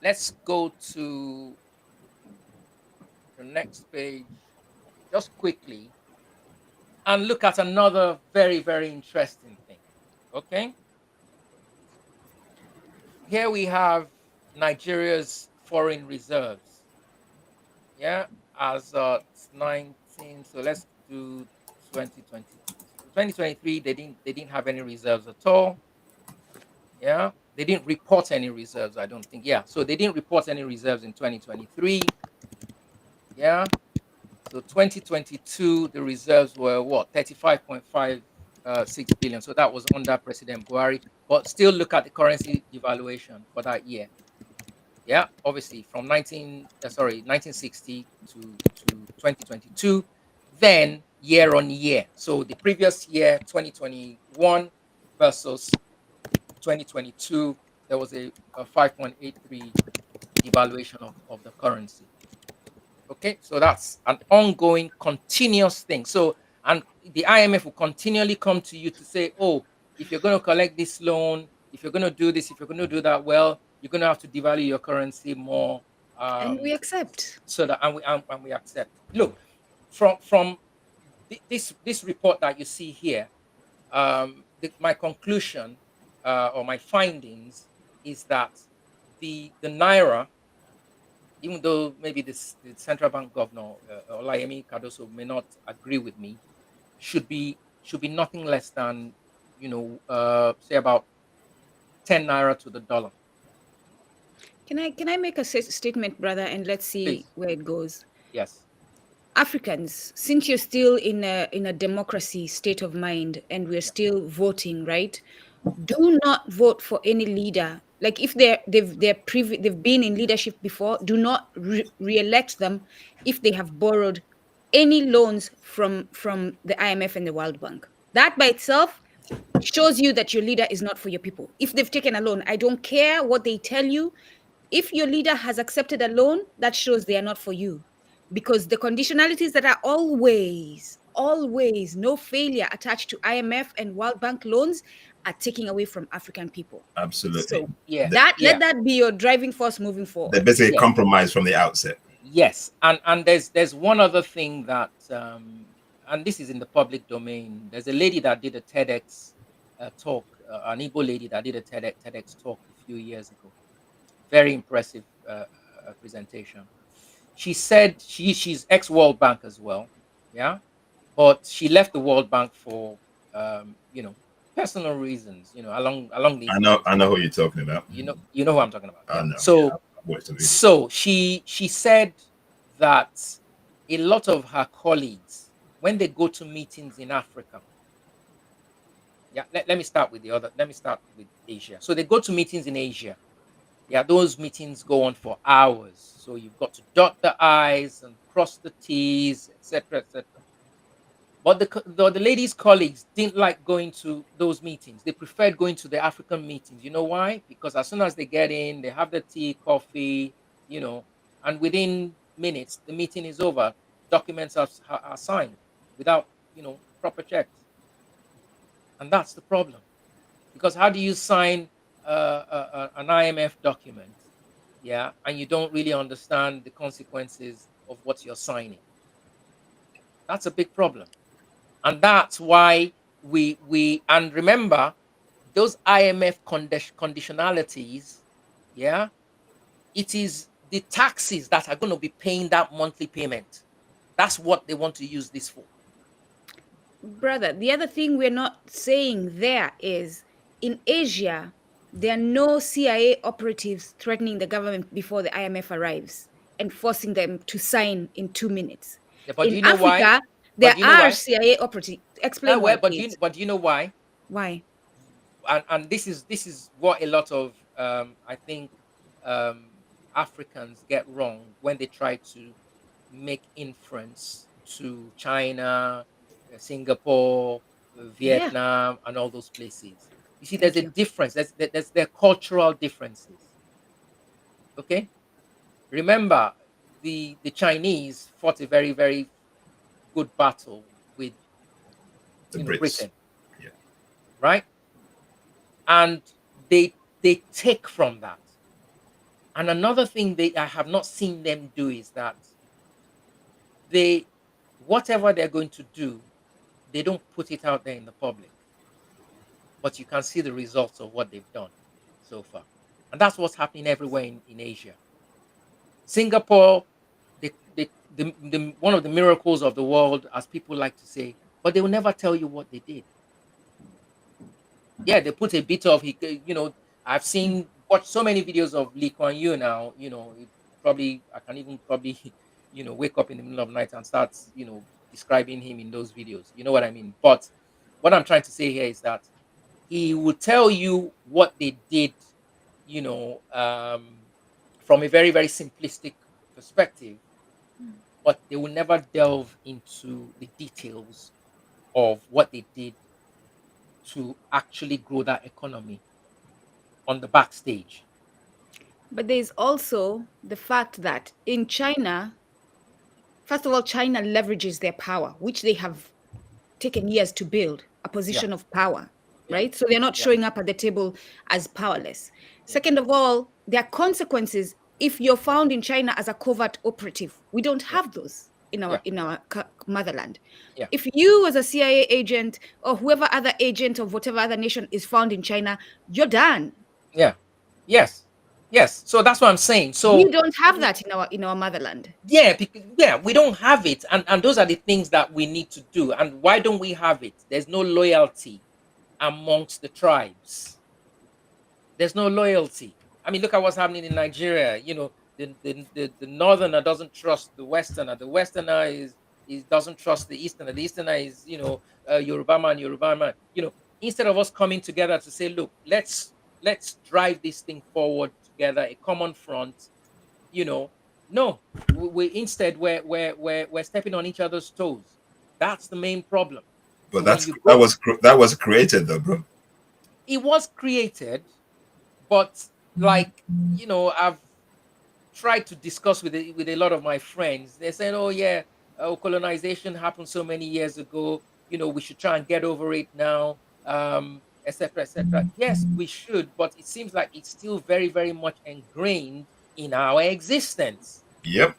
S4: Let's go to the next page just quickly and look at another very, very interesting thing. Okay. Here we have Nigeria's foreign reserves. Yeah. As 19. So let's do 2020. So 2023, they didn't have any reserves at all. Yeah. They didn't report any reserves, I don't think. Yeah. So they didn't report any reserves in 2023. Yeah. So 2022, the reserves were what? 35.56 billion. So that was under President Buhari. But still look at the currency devaluation for that year. Yeah, obviously from 1960 to 2022, then year on year. So the previous year, 2021 versus 2022, there was a 5.83 devaluation of the currency. Okay, so that's an ongoing, continuous thing. So, and the IMF will continually come to you to say, oh, if you're going to collect this loan, if you're going to do this, if you're going to do that, well, you're going to have to devalue your currency more.
S3: And we
S4: Um,
S3: accept.
S4: so that and we accept. Look, from this report that you see here, my conclusion or my findings is that the naira, even though maybe the central bank governor Olayemi Cardoso may not agree with me, should be nothing less than say about 10 naira to the dollar.
S3: Can I make a statement, brother, and let's see
S4: Please,
S3: where it goes?
S4: yes,
S3: Africans, since you're still in a democracy state of mind and we're
S4: yeah,
S3: still voting, right? Do not vote for any leader. Like if they've been in leadership before, do not re-elect them if they have borrowed any loans from the IMF and the World Bank. That by itself shows you that your leader is not for your people. If they've taken a loan, I don't care what they tell you. If your leader has accepted a loan, that shows they are not for you. Because the conditionalities that are always no failure attached to IMF and World Bank loans are taking away from African people.
S2: Absolutely.
S3: So
S4: yeah,
S2: They,
S3: let
S4: yeah,
S3: that be your driving force moving
S2: they
S3: forward.
S2: basically
S4: yeah.
S2: compromise from the outset.
S4: Yes, and there's one other thing that and this is in the public domain. There's a lady that did a TEDx talk, an Igbo lady that did a TEDx talk a few years ago. Very impressive presentation. She said she's ex World Bank as well, yeah, but she left the World Bank for personal reasons, along these lines.
S2: I know who you're talking about.
S4: You know who I'm talking about,
S2: I
S4: yeah.
S2: know. Yeah,
S4: So
S2: I've watched the video.
S4: so she said that a lot of her colleagues, when they go to meetings in Africa, yeah, let me start with let me start with Asia. So they go to meetings in Asia. Yeah, those meetings go on for hours. So you've got to dot the I's and cross the T's, etc., etc. But the ladies' colleagues didn't like going to those meetings. They preferred going to the African meetings. You know why? Because as soon as they get in, they have the tea, coffee, and within minutes, the meeting is over. Documents are signed without, proper checks. And that's the problem. Because how do you sign an IMF document, yeah, and you don't really understand the consequences of what you're signing. That's a big problem. And that's why we and remember those IMF conditionalities, yeah, it is the taxes that are going to be paying that monthly payment. That's what they want to use this for.
S3: Brother, the other thing we're not saying there is in Asia, there are no CIA operatives threatening the government before the IMF arrives and forcing them to sign in 2 minutes.
S4: Yeah, but do
S3: In
S4: you know why?
S3: Africa,
S4: But
S3: there
S4: do you know
S3: are
S4: why?
S3: CIA operatives. Explain
S4: Well,
S3: why,
S4: but do you
S3: please.
S4: but do you know why?
S3: Why?
S4: And this is what a lot of I think um, Africans get wrong when they try to make inference to China, Singapore,
S3: Yeah,
S4: Vietnam, and all those places. You see, there's
S3: thank
S4: a
S3: you.
S4: difference. There are cultural differences. Okay, remember the Chinese fought a very very good battle with
S2: The Brits.
S4: Britain,
S2: Yeah.
S4: right? And they take from that. And another thing I have not seen them do is that they, whatever they're going to do, they don't put it out there in the public, but you can see the results of what they've done so far. And that's what's happening everywhere in Asia. Singapore, one of the miracles of the world, as people like to say, but they will never tell you what they did. Yeah, they put a bit of I've seen watched so many videos of Lee Kuan Yew now. Probably I can even probably wake up in the middle of the night and start describing him in those videos. You know what I mean? But what I'm trying to say here is that he will tell you what they did, you know, um, from a very very simplistic perspective, but they will never delve into the details of what they did to actually grow that economy on the backstage.
S3: But there's also the fact that in China, first of all, China leverages their power, which they have taken years to build a
S4: Yeah,
S3: position of power,
S4: yeah,
S3: right? So they're not
S4: yeah,
S3: showing up at the table as powerless.
S4: yeah,
S3: Second of all, there are consequences if you're found in China as a covert operative. We don't
S4: yeah,
S3: have those in
S4: yeah,
S3: our motherland.
S4: yeah,
S3: If you as a CIA agent or whoever other agent of whatever other nation is found in China, you're done.
S4: yeah. Yes, yes. So that's what I'm saying.
S3: We
S4: So
S3: don't have that in our motherland.
S4: yeah, because yeah, we don't have it, and those are the things that we need to do. And why don't we have it? There's no loyalty amongst the tribes. There's no loyalty. I mean, look at what's happening in Nigeria. The northerner doesn't trust the westerner. The westerner is doesn't trust the easterner. The easterner is Yoruba man, Yoruba man. Instead of us coming together to say, look, let's drive this thing forward together, a common front. You know, no, we instead we're stepping on each other's toes. That's the main problem.
S2: But
S4: So when
S2: that's
S4: you go,
S2: that was created though, bro.
S4: it was created, but like I've tried to discuss with a lot of my friends. They're saying, "Oh yeah, colonization happened so many years ago. We should try and get over it now, etc., etc." Yes, we should, but it seems like it's still very, very much ingrained in our existence.
S2: Yep.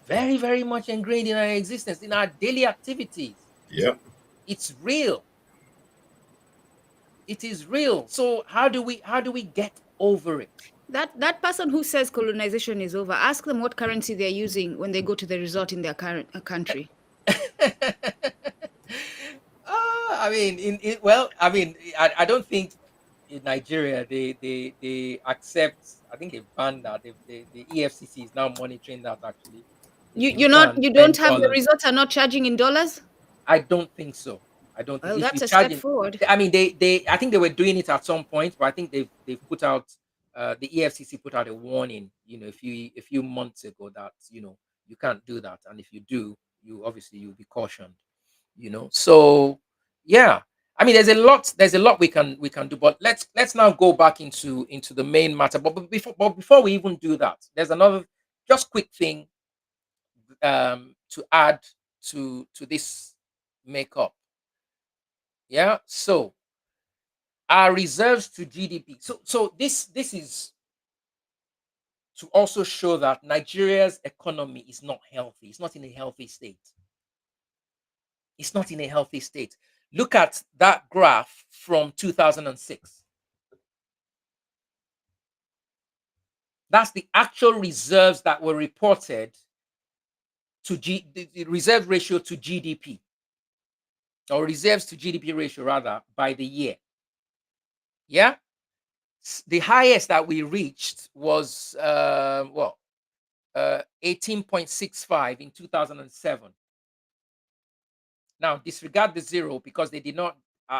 S4: Very, very much ingrained in our existence, in our daily activities.
S2: Yep.
S4: It's real. It is real. So how do we get over it?
S3: That person who says colonization is over, ask them what currency they're using when they go to the resort in their current country.
S4: I mean, well, I mean, I don't think in Nigeria they accept. I think they banned that. The EFCC is now monitoring that. Actually, you can
S3: You don't
S4: spend
S3: have the
S4: dollars.
S3: resorts are not charging in dollars?
S4: I don't think so. I don't think
S3: Well,
S4: if you
S3: that's a
S4: charge
S3: step
S4: in.
S3: forward.
S4: I mean, they I think they were doing it at some point, but I think they've put out the EFCC put out a warning, a few months ago that you can't do that, and if you do, you'll be cautioned. So yeah, I mean, there's a lot we can do, but let's now go back into the main matter. But before we even do that, there's another just quick thing to add to this makeup. Yeah. So our reserves to GDP. So this is to also show that Nigeria's economy is not healthy. It's not in a healthy state. It's not in a healthy state. Look at that graph from 2006. That's the actual reserves that were reported to the reserve ratio to GDP, or reserves to GDP ratio rather, by the year. Yeah, the highest that we reached was 18.65 in 2007. Now disregard the zero because they did not,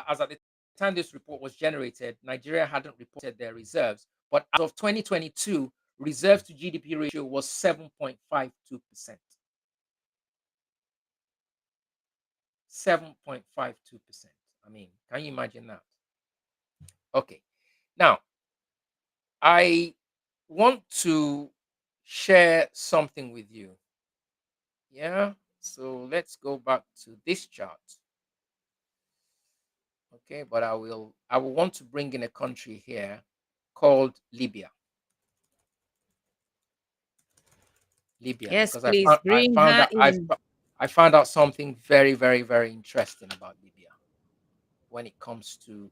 S4: as at the time this report was generated, Nigeria hadn't reported their reserves. But as of 2022, reserves to GDP ratio was 7.52%. 7.52%. I mean, can you imagine that? Okay. Now, I want to share something with you. Yeah. So let's go back to this chart. Okay, but I will want to bring in a country here called Libya.
S3: Yes,
S4: Because
S3: please bring her in.
S4: I found out something very, very, very interesting about Libya when it comes to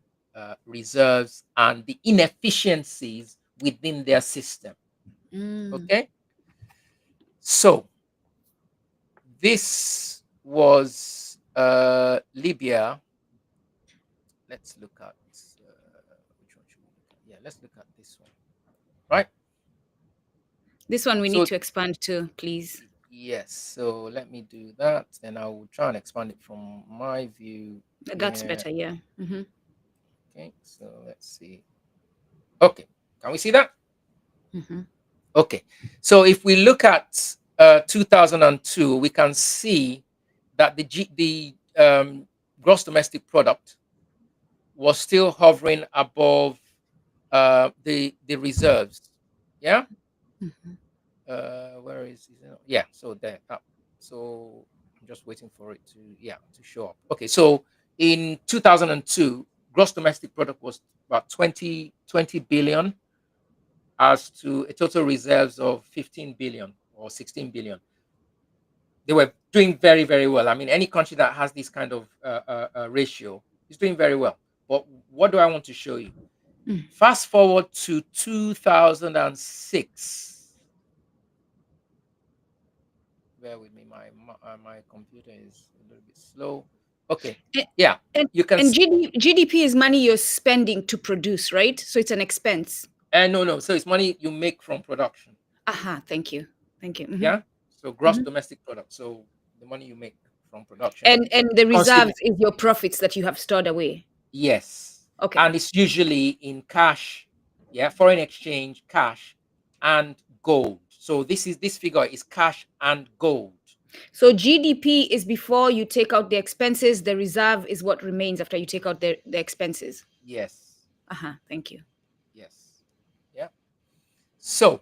S4: reserves and the inefficiencies within their system. Okay, so this was Libya. Let's look at which one should we look at? Yeah, let's look at this one. Right.
S3: This one we
S4: So
S3: need to expand to, please.
S4: yes, so let me do that. Then I will try and expand it from my view.
S3: That's
S4: here.
S3: better, yeah.
S4: Okay, so let's see. Okay, can we see that? Okay, so if we look at 2002, we can see that the gross domestic product was still hovering above the reserves. Yeah. Where is it? Yeah, so there. So I'm just waiting for it to show up. Okay, so in 2002, gross domestic product was about 20 billion, as to a total reserves of 15 billion or 16 billion. They were doing very, very well. I mean, any country that has this kind of ratio is doing very well. But what do I want to show you? Fast forward to 2006. Bear with me, my computer is a little bit slow. Okay, yeah, you can.
S3: And GDP is money you're spending to produce, right? So it's an expense.
S4: No, so it's money you make from production.
S3: Thank you.
S4: Yeah, so gross domestic product. So the money you make from production.
S3: And the reserves is your profits that you have stored away.
S4: Yes.
S3: Okay.
S4: And it's usually in cash, yeah, foreign exchange, cash, and gold. So this figure is cash and gold.
S3: So GDP is before you take out the expenses. The reserve is what remains after you take out the expenses.
S4: Yes.
S3: Thank you.
S4: Yes. Yeah. So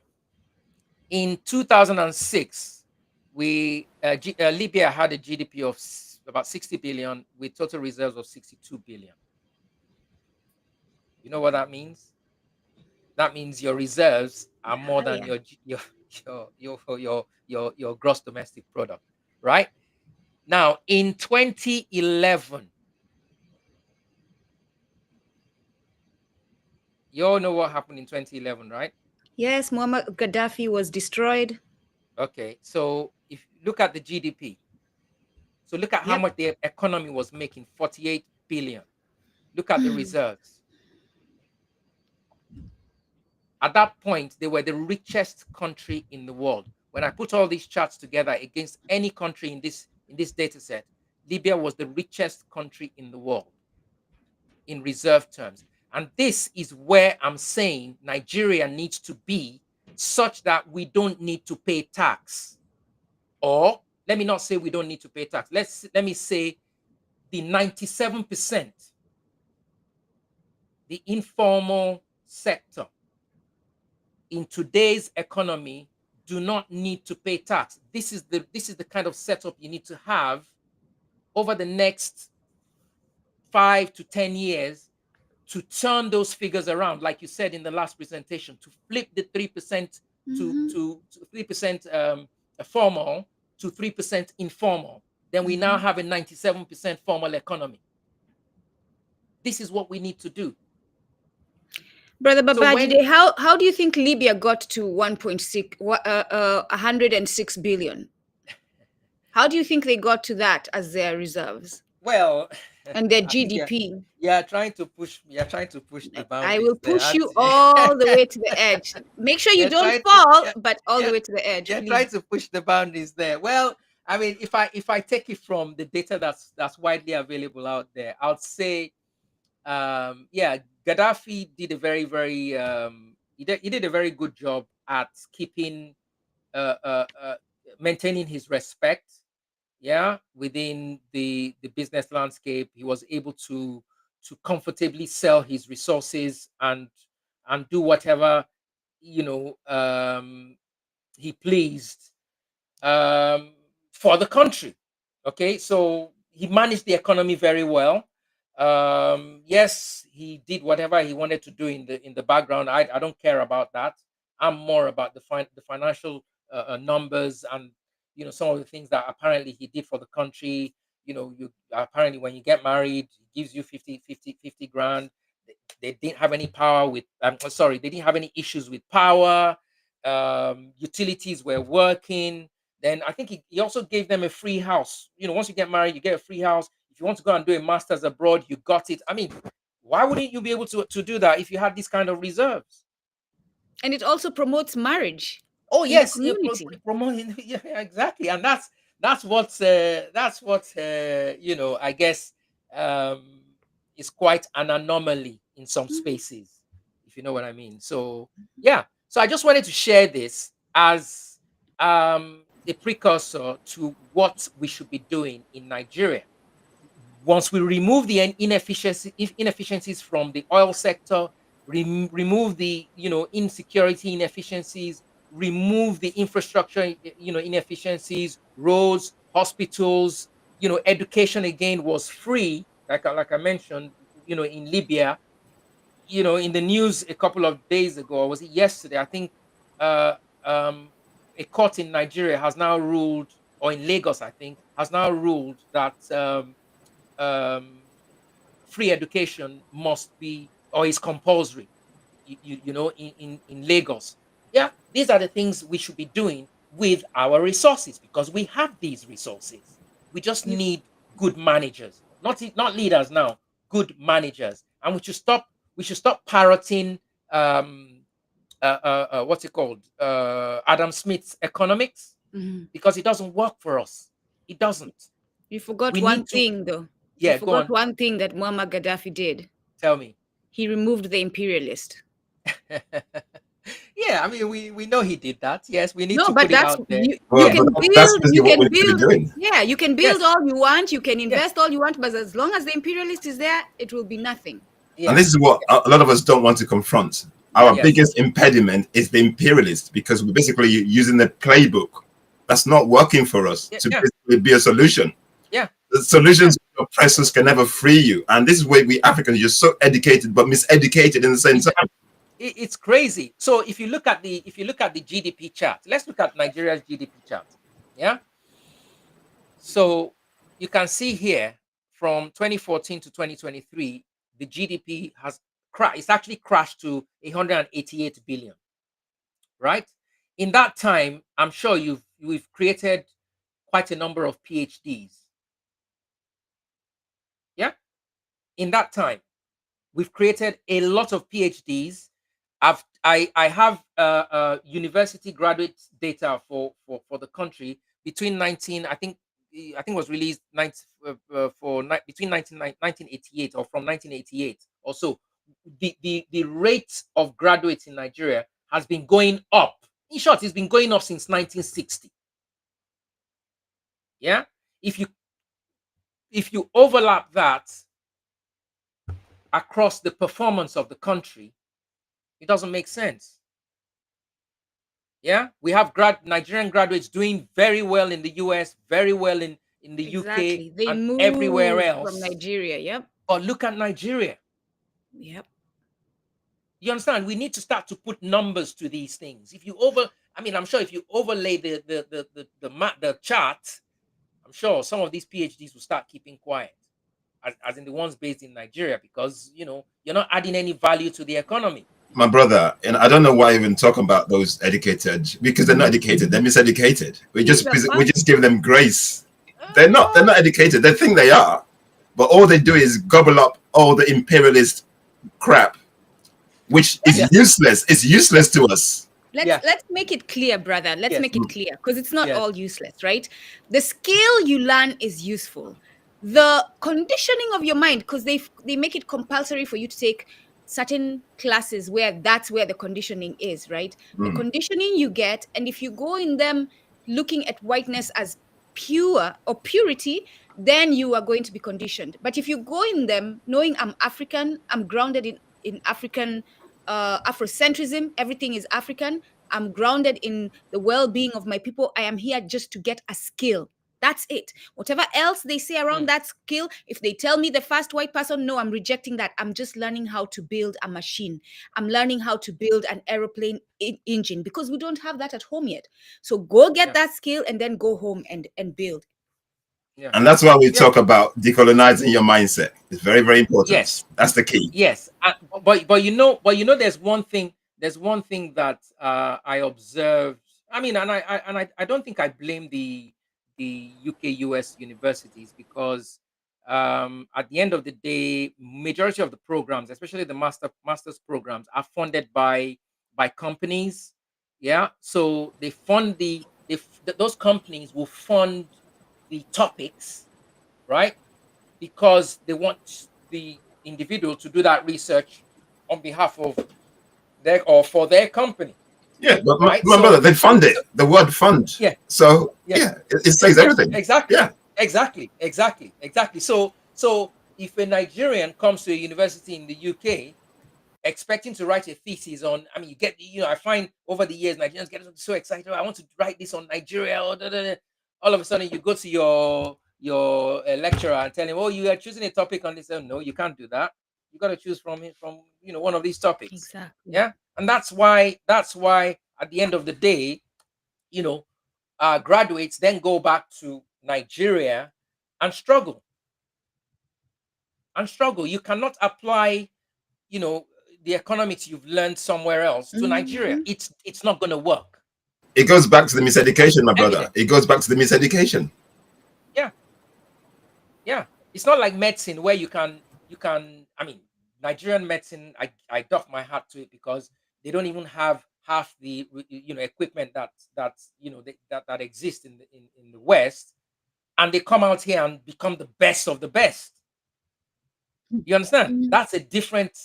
S4: in 2006, Libya had a GDP of about 60 billion with total reserves of 62 billion. You know what that means? That means your reserves are more than your gross domestic product, right? Now, in 2011, you all know what happened in 2011, right?
S3: Yes, Muammar Gaddafi was destroyed.
S4: Okay, so if you look at the GDP, so look at how much the economy was making, 48 billion. Look at the reserves. At that point, they were the richest country in the world. When I put all these charts together against any country in this data set, Libya was the richest country in the world in reserve terms. And this is where I'm saying Nigeria needs to be, such that we don't need to pay tax. Or let me not say we don't need to pay tax. Let me say the 97%, the informal sector in today's economy do not need to pay tax. This is the kind of setup you need to have over the next 5 to 10 years to turn those figures around, like you said in the last presentation, to flip the 3% to 3% formal to 3% informal. Then we now have a 97% formal economy. This is what we need to do.
S3: Brother
S4: So
S3: Babajide, how do you think Libya got to 106 billion? How do you think they got to that as their reserves?
S4: Well,
S3: And their
S4: I think
S3: GDP?
S4: you're trying to push the
S3: I
S4: boundaries
S3: will
S4: there,
S3: push
S4: aren't
S3: you
S4: you?
S3: all the way to the edge. Make sure you
S4: You're
S3: don't
S4: trying to
S3: fall,
S4: yeah,
S3: but all the
S4: yeah,
S3: way to the edge,
S4: you're
S3: please.
S4: trying to push the boundaries there. Well, I mean, if I take it from the data that's widely available out there, I would say yeah, Gaddafi did a very he did a very good job at keeping uh, uh, uh, maintaining his respect, yeah, within the business landscape. He was able to comfortably sell his resources and do whatever, you know, he pleased, um, for the country. Okay, so he managed the economy very well. Yes, he did whatever he wanted to do in the background. I don't care about that. I'm more about the financial numbers and, you know, some of the things that apparently he did for the country. You know, you apparently when you get married, he gives you 50 grand. They didn't have any power with. Sorry, they didn't have any issues with power. Utilities were working. Then I think he also gave them a free house. You know, once you get married, you get a free house. If you want to go and do a master's abroad, you got it. I mean, why wouldn't you be able to do that if you had these kind of reserves?
S3: And it also promotes marriage
S4: Oh
S3: in the
S4: yes,
S3: community.
S4: promoting. Yeah, exactly, and that's what you know. I guess um, is quite an anomaly in some spaces, if you know what I mean. So yeah, so I just wanted to share this as a precursor to what we should be doing in Nigeria. Once we remove the inefficiencies from the oil sector, remove the, you know, insecurity inefficiencies, remove the infrastructure, you know, inefficiencies, roads, hospitals, you know, education again was free, like I mentioned, you know, in Libya. You know, in the news a couple of days ago, or was it yesterday? I think uh, um, a court in Nigeria has now ruled, or in Lagos, I think, has now ruled that um, free education must be or is compulsory. You know, in Lagos. Yeah, these are the things we should be doing with our resources because we have these resources. We just
S3: You,
S4: need good managers, not leaders now, good managers, and we should stop parroting what's it called, Adam Smith's economics, because it doesn't work for us. It doesn't.
S3: you forgot
S4: We
S3: one
S4: need to.
S3: thing, though. You
S4: Yeah, go
S3: forgot
S4: on.
S3: one thing that Muammar Gaddafi did.
S4: Tell me.
S3: He removed the imperialist.
S4: Yeah, I mean, we know he did that. Yes, we need
S3: No,
S4: to
S3: but
S4: put it
S3: that's
S4: out there.
S3: you
S2: Well,
S3: can
S2: but that's
S3: build,
S2: basically
S3: you
S2: what we
S3: can
S2: need to be
S3: build,
S2: doing.
S3: yeah, you can build
S4: Yes,
S3: all you want, you can
S4: yes,
S3: invest all you want, but as long as the imperialist is there, it will be nothing.
S2: And
S4: yeah,
S2: this is what a lot of us don't want to confront. Our
S4: yes,
S2: biggest impediment is the imperialist because we're basically using the playbook that's not working for us
S4: yeah,
S2: to
S4: yeah,
S2: basically be a solution.
S4: yeah,
S2: The
S4: yeah.
S2: solutions of oppressors can never free you. And this is where we Africans are just so educated but miseducated in the same time.
S4: It's crazy. So if you look at the GDP chart, let's look at Nigeria's GDP chart. Yeah. So you can see here from 2014 to 2023, the GDP has crashed. It's actually crashed to 188 billion. Right. In that time, I'm sure we've created quite a number of PhDs. Yeah. In that time, we've created a lot of PhDs. I have university graduate data for the country between 19, I think was released between 1988 or from 1988 or so. The rate of graduates in Nigeria has been going up. In short, it's been going up since 1960. Yeah. If you overlap that across the performance of the country, it doesn't make sense. Yeah, we have Nigerian graduates doing very well in the US, very well in the UK,
S3: Exactly. They
S4: and everywhere
S3: moved from
S4: else.
S3: Nigeria. Yep.
S4: But look at Nigeria.
S3: Yep.
S4: You understand? We need to start to put numbers to these things. If you I'm sure if you overlay the chart, I'm sure some of these PhDs will start keeping quiet, as in the ones based in Nigeria, because you're not adding any value to the economy.
S2: My brother, and I don't know why I even talk about those educated, because they're not educated, they're miseducated. We just give them grace. They're not educated. They think they are, but all they do is gobble up all the imperialist crap, which is useless. It's useless to us.
S3: Let's make it clear, brother. Let's make it clear, because it's not all useless, right? The skill you learn is useful. The conditioning of your mind, because they make it compulsory for you to take certain classes where that's where the conditioning is, right? The conditioning you get, and if you go in them looking at whiteness as pure or purity, then you are going to be conditioned. But if you go in them knowing I'm African, I'm grounded in African Afrocentrism, everything is African, I'm grounded in the well-being of my people, I am here just to get a skill. That's it. Whatever else they say around that skill, if they tell me the first white person, no, I'm rejecting that. I'm just learning how to build a machine. I'm learning how to build an aeroplane engine, because we don't have that at home yet. So go get that skill and then go home and build.
S2: Yeah. And that's why we talk about decolonizing your mindset. It's very, very important.
S4: Yes,
S2: that's the key.
S4: Yes, but there's one thing. There's one thing that I observed. I mean, and I don't think I blame the UK US universities, because at the end of the day, majority of the programs, especially the master's programs, are funded by companies. Yeah, so they fund those companies will fund the topics, right? Because they want the individual to do that research on behalf of for their company.
S2: Yeah, but my brother, they fund it. The word fund.
S4: Yeah.
S2: So it says everything.
S4: Exactly.
S2: Yeah.
S4: Exactly. So if a Nigerian comes to a university in the UK expecting to write a thesis on, I find over the years Nigerians get so excited. I want to write this on Nigeria. All of a sudden, you go to your lecturer and tell him, "Oh, you are choosing a topic on this." Oh, no, you can't do that. You got to choose from one of these topics.
S3: Exactly.
S4: Yeah, and that's why at the end of the day, graduates then go back to Nigeria and struggle. You cannot apply, the economics you've learned somewhere else to Nigeria. It's not going to work.
S2: It goes back to the miseducation, my brother. It goes back to the miseducation.
S4: Yeah. It's not like medicine where you can. Nigerian medicine, I doff my hat to it, because they don't even have half the equipment that exists in the West, and they come out here and become the best of the best. You understand? That's a different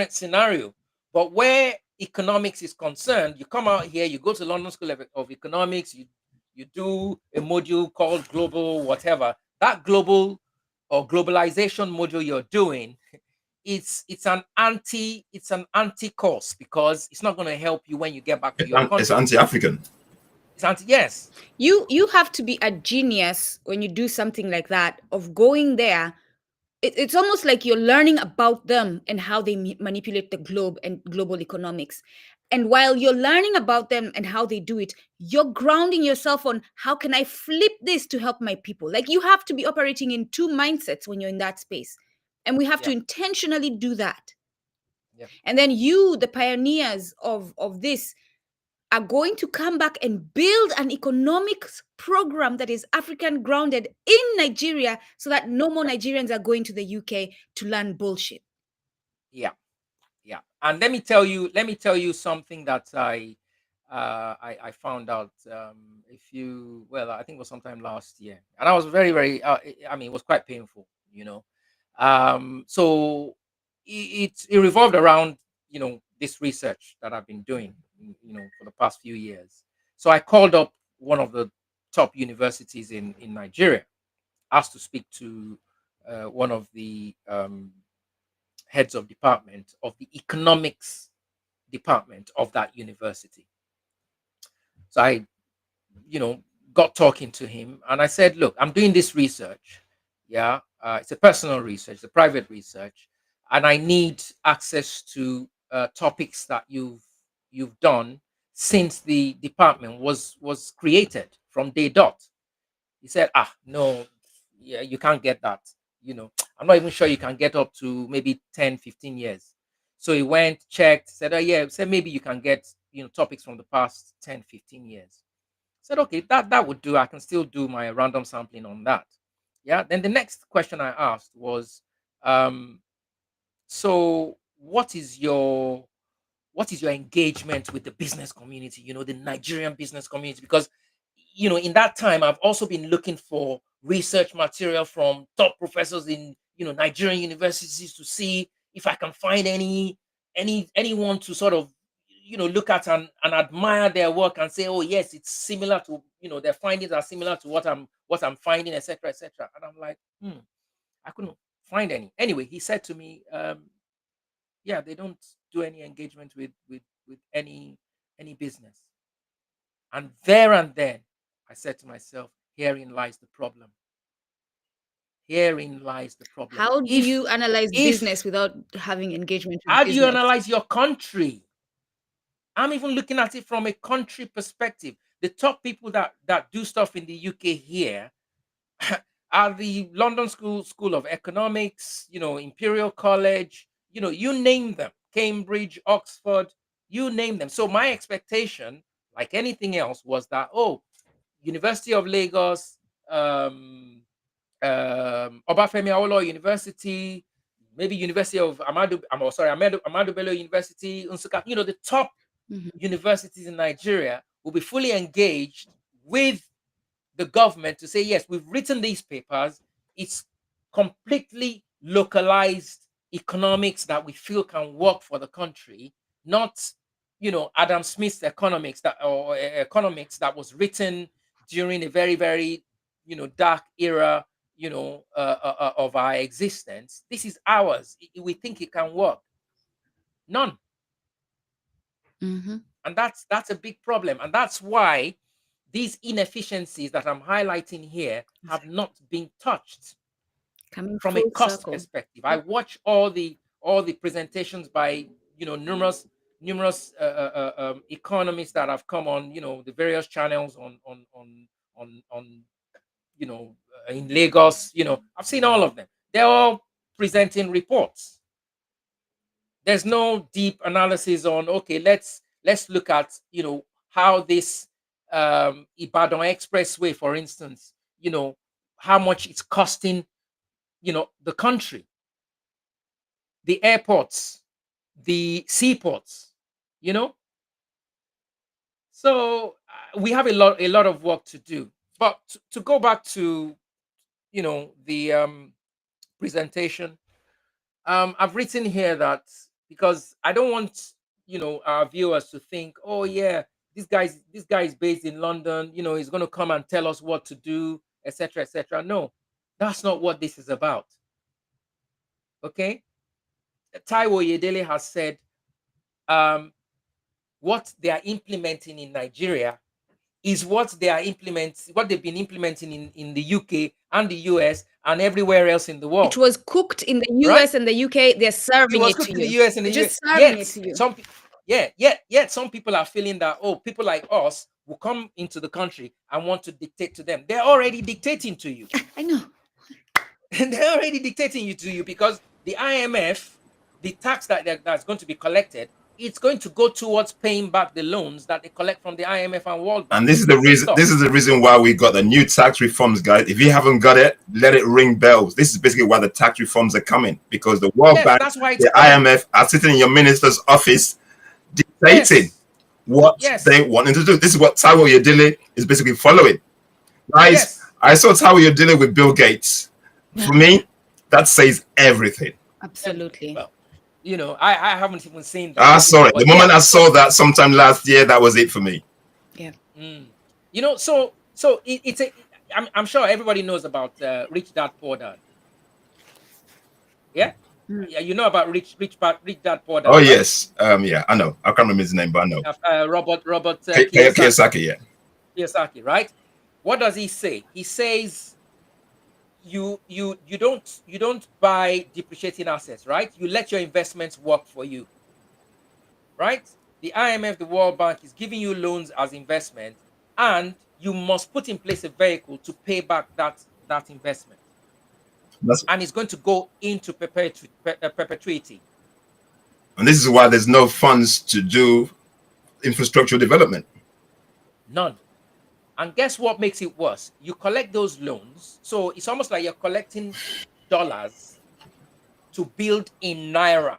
S4: scenario. But where economics is concerned, you come out here, you go to London School of Economics, you do a module called global whatever. That global or globalization module you're doing, it's an anti course, because it's not going to help you when you get back to your country.
S2: It's anti-African.
S4: Yes.
S3: You have to be a genius when you do something like that, of going there. It's almost like you're learning about them and how they manipulate the globe and global economics. And while you're learning about them and how they do it, you're grounding yourself on, how can I flip this to help my people? Like, you have to be operating in two mindsets when you're in that space. And we have to intentionally do that.
S4: Yeah.
S3: And then you, the pioneers of this, are going to come back and build an economics program that is African grounded in Nigeria, so that no more Nigerians are going to the UK to learn bullshit.
S4: Yeah. And let me tell you something that I found out I think it was sometime last year, and I was very, very it was quite painful, so it revolved around this research that I've been doing for the past few years. So I called up one of the top universities in Nigeria, asked to speak to one of the heads of department of the economics department of that university. So I got talking to him, and I said, look, I'm doing this research. It's a personal research, it's a private research, and I need access to topics that you've done since the department was created from day dot. He said, no, yeah, you can't get that. I'm not even sure you can get up to maybe 10, 15 years. So he went, checked, said, oh yeah, said maybe you can get, topics from the past 10, 15 years. Said, okay, that would do. I can still do my random sampling on that. Yeah. Then the next question I asked was, so what is your engagement with the business community, the Nigerian business community? Because, in that time, I've also been looking for research material from top professors in, Nigerian universities to see if I can find anyone to sort of, look at and admire their work and say, oh yes, it's similar to, their findings are similar to what I'm finding, etc., etc. And I'm like, I couldn't find any. Anyway, he said to me, yeah, they don't do any engagement with any business. And there and then I said to myself, herein lies the problem. Herein lies the problem.
S3: How do you analyze business without having engagement with
S4: how
S3: business?
S4: do you analyze your country? I'm even looking at it from a country perspective. The top people that do stuff in the UK here are the London School of Economics, Imperial College, you name them, Cambridge, Oxford, you name them. So my expectation, like anything else, was that, University of Lagos, Obafemi Awolowo University, maybe University of Ahmadu Bello University, Nsukka, the top universities in Nigeria will be fully engaged with the government to say, yes, we've written these papers. It's completely localized economics that we feel can work for the country, not, Adam Smith's economics that was written during a very, very, dark era, of our existence. This is ours. We think it can work. None. And that's a big problem. And that's why these inefficiencies that I'm highlighting here have not been touched. From a cost perspective. I watch all the presentations by numerous economists that have come on the various channels on in Lagos. I've seen all of them. They're all presenting reports. There's no deep analysis on, okay, let's look at how this Ibadan Expressway, for instance, how much it's costing the country, the airports, the seaports, so we have a lot of work to do. But to go back to the presentation, I've written here that, because I don't want our viewers to think, oh yeah, this guy is based in London, he's going to come and tell us what to do, etc., etc. No, that's not what this is about. Okay, Taiwo Yedele has said, what they are implementing in Nigeria is what they've been implementing in the UK and the US and everywhere else in the world.
S3: It was cooked in the US and the UK. They're serving it to you.
S4: In the US and the
S3: just
S4: UK.
S3: serving it to you.
S4: Yet some people are feeling that, people like us will come into the country and want to dictate to them. They're already dictating to you.
S3: I know.
S4: They're already dictating to you because the IMF, the tax that's going to be collected, it's going to go towards paying back the loans that they collect from the IMF and World Bank.
S2: And this is the reason. This is the reason why we got the new tax reforms, guys. If you haven't got it, let it ring bells. This is basically why the tax reforms are coming, because the World Bank, the IMF are sitting in your minister's office, dictating what they wanting to do. This is what Taiwo Yedele is basically following. Guys, I saw Taiwo Yedele with Bill Gates. For me, that says everything.
S3: Absolutely.
S4: Well, I haven't even seen that.
S2: Sorry. The moment I saw that sometime last year, that was it for me.
S3: Yeah.
S4: So it's I'm sure everybody knows about Rich Dad Poor Dad. Yeah? Yeah, you know about Rich Dad Poor Dad.
S2: Oh, right? Yes. Yeah, I know. I can't remember his name, but I know.
S4: Robert
S2: Kiyosaki, yeah.
S4: Kiyosaki, right? What does he say? He says you don't buy depreciating assets, right? You let your investments work for you. right? The IMF, the World Bank is giving you loans as investment, and you must put in place a vehicle to pay back that investment.
S2: That's,
S4: And it's going to go into perpetuity.
S2: and this is why there's no funds to do infrastructural development.
S4: None. And guess what makes it worse? You collect those loans. So it's almost like you're collecting dollars to build in Naira,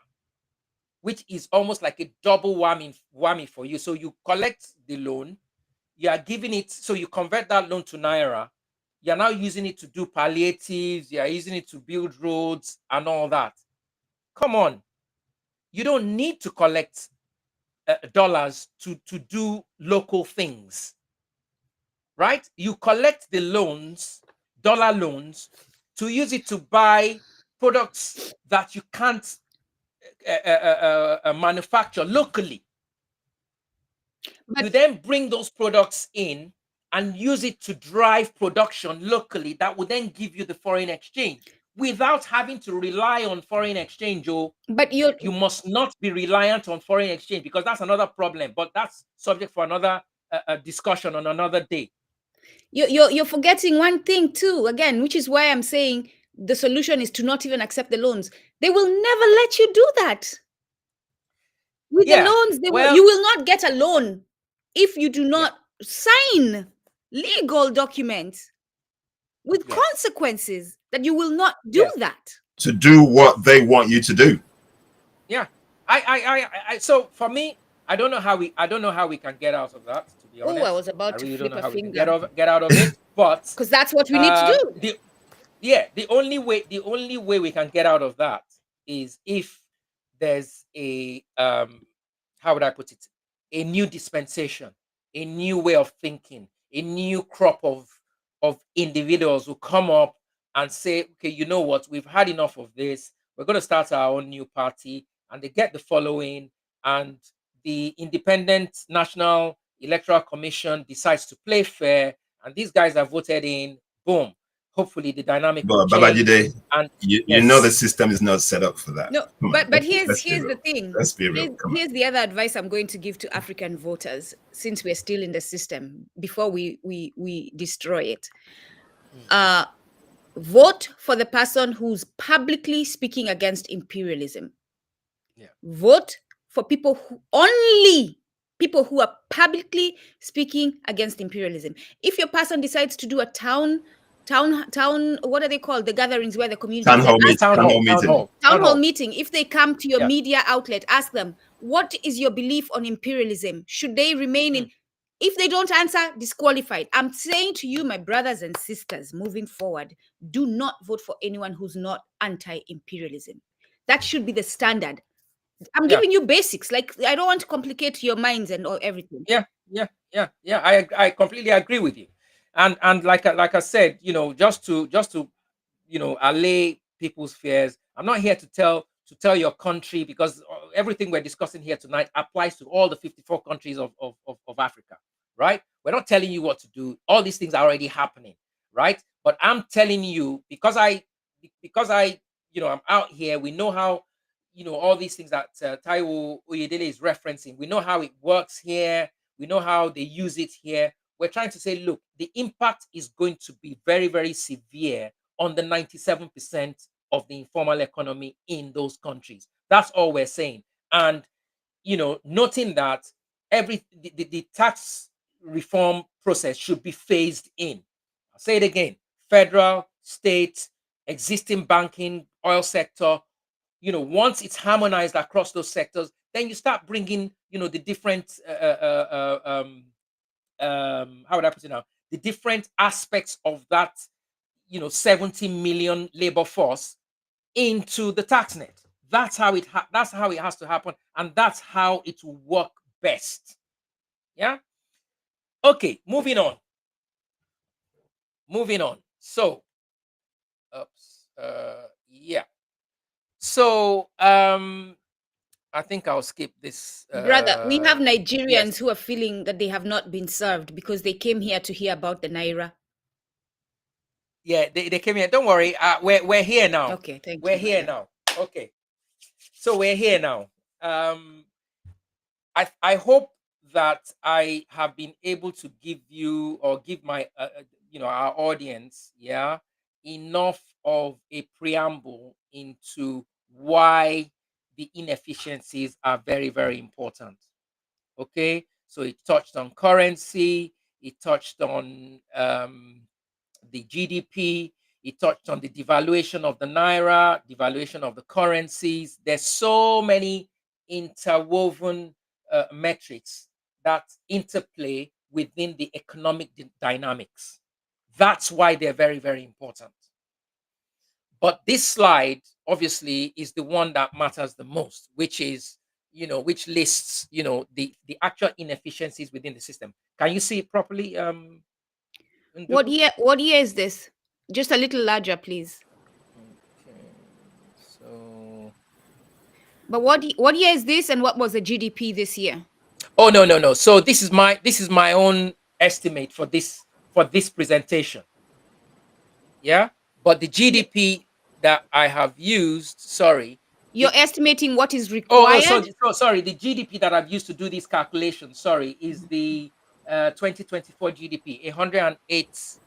S4: which is almost like a double whammy for you. So you collect the loan, you are giving it, so you convert that loan to Naira. You're now using it to do palliatives, you're using it to build roads and all that. Come on. You don't need to collect dollars to do local things, right? You collect the loans, dollar loans, to use it to buy products that you can't manufacture locally.
S3: But
S4: You then bring those products in and use it to drive production locally that will then give you the foreign exchange without having to rely on foreign exchange. Oh,
S3: but you're
S4: you must not be reliant on foreign exchange, because that's another problem, but that's subject for another discussion on another day.
S3: you're forgetting one thing too, again, which is why I'm saying the solution is to not even accept the loans. They will never let you do that. With the
S4: Yeah,
S3: loans,
S4: well,
S3: you will not get a loan if you do
S4: yeah,
S3: not sign legal documents with
S4: yes,
S3: consequences that you will not do
S4: yes,
S3: that.
S2: To do what they want you to do.
S4: yeah. So for me, I don't know how we can get out of that. To be
S3: Oh, I
S4: honest,
S3: was
S4: I
S3: about to
S4: really don't
S3: flip
S4: know
S3: a
S4: how we can
S3: finger,
S4: get out of it. But
S3: because that's what we need to do.
S4: the only way we can get out of that is if there's a how would I put it, a new dispensation, a new way of thinking, a new crop of individuals who come up and say, okay, you know what, we've had enough of this, we're going to start our own new party, and they get the following, and the Independent National Electoral Commission decides to play fair, and these guys are voted in, boom, hopefully the dynamic will
S2: But
S4: change.
S2: Babajide,
S4: And
S2: you know the
S4: yes,
S2: system is not set up for that.
S3: No,
S2: Come on,
S3: but
S2: let's be
S3: here's the
S2: real.
S3: thing.
S2: Let's be real. Come on.
S3: Here's the other advice I'm going to give to African voters, since we're still in the system, before we destroy it.
S4: mm,
S3: Vote for the person who's publicly speaking against imperialism.
S4: yeah,
S3: Vote for only people who are publicly speaking against imperialism. If your person decides to do a town, what are they called? The gatherings where the community
S2: Town
S3: is there.
S2: hall meeting.
S4: town
S2: Town
S4: hall,
S2: hall
S4: town
S2: meeting.
S4: hall,
S3: Town
S4: town
S3: hall
S4: hall,
S3: meeting, if they come to your
S4: yeah,
S3: media outlet, ask them, what is your belief on imperialism? Should they remain in?
S4: mm,
S3: If they don't answer, disqualified. I'm saying to you, my brothers and sisters, moving forward, do not vote for anyone who's not anti-imperialism. That should be the standard. I'm
S4: yeah,
S3: giving you basics. Like, I don't want to complicate your minds and all everything.
S4: yeah. I completely agree with you. And like I said, just to allay people's fears. I'm not here to tell your country, because everything we're discussing here tonight applies to all the 54 countries of Africa, right? We're not telling you what to do. All these things are already happening, right? But I'm telling you, because I I'm out here. We know how, all these things that Taiwo Oyedele is referencing. We know how it works here. We know how they use it here. We're trying to say, look, the impact is going to be very, very severe on the 97% of the informal economy in those countries. That's all we're saying. And noting that the tax reform process should be phased in. I'll say it again: federal, state, existing banking, oil sector. Once it's harmonized across those sectors, then you start bringing, the different how would I put it now? The different aspects of that, 70 million labor force into the tax net. That's how it has to happen, and that's how it will work best. Yeah. Okay. Moving on. So, oops. Yeah. So, I think I'll skip this.
S3: Brother, we have
S4: Yes.
S3: Nigerians who are feeling that they have not been served because they came here to hear about the Naira.
S4: Yeah, they came here. Don't worry. We're here now.
S3: Okay, thank
S4: We're
S3: you.
S4: here
S3: Brother.
S4: now. Okay. So we're here now. I hope that I have been able to give you or give my our audience enough of a preamble into why the inefficiencies are very, very important. Okay, so it touched on currency, it touched on the GDP, it touched on the devaluation of the naira, devaluation of the currencies. There's so many interwoven metrics that interplay within the economic dynamics. That's why they're very, very important. But this slide obviously is the one that matters the most, which is, which lists, the actual inefficiencies within the system. Can you see it properly?
S3: What
S4: Nduku?
S3: year? What year is this? Just a little larger, please.
S4: Okay. So,
S3: But what year is this, and what was the GDP this year?
S4: oh, no. So this is my own estimate for this presentation. Yeah. But the GDP that I have used, sorry,
S3: You're estimating what is
S4: oh,
S3: required.
S4: sorry. The GDP that I've used to do this calculation, sorry, is the 2024 GDP, 108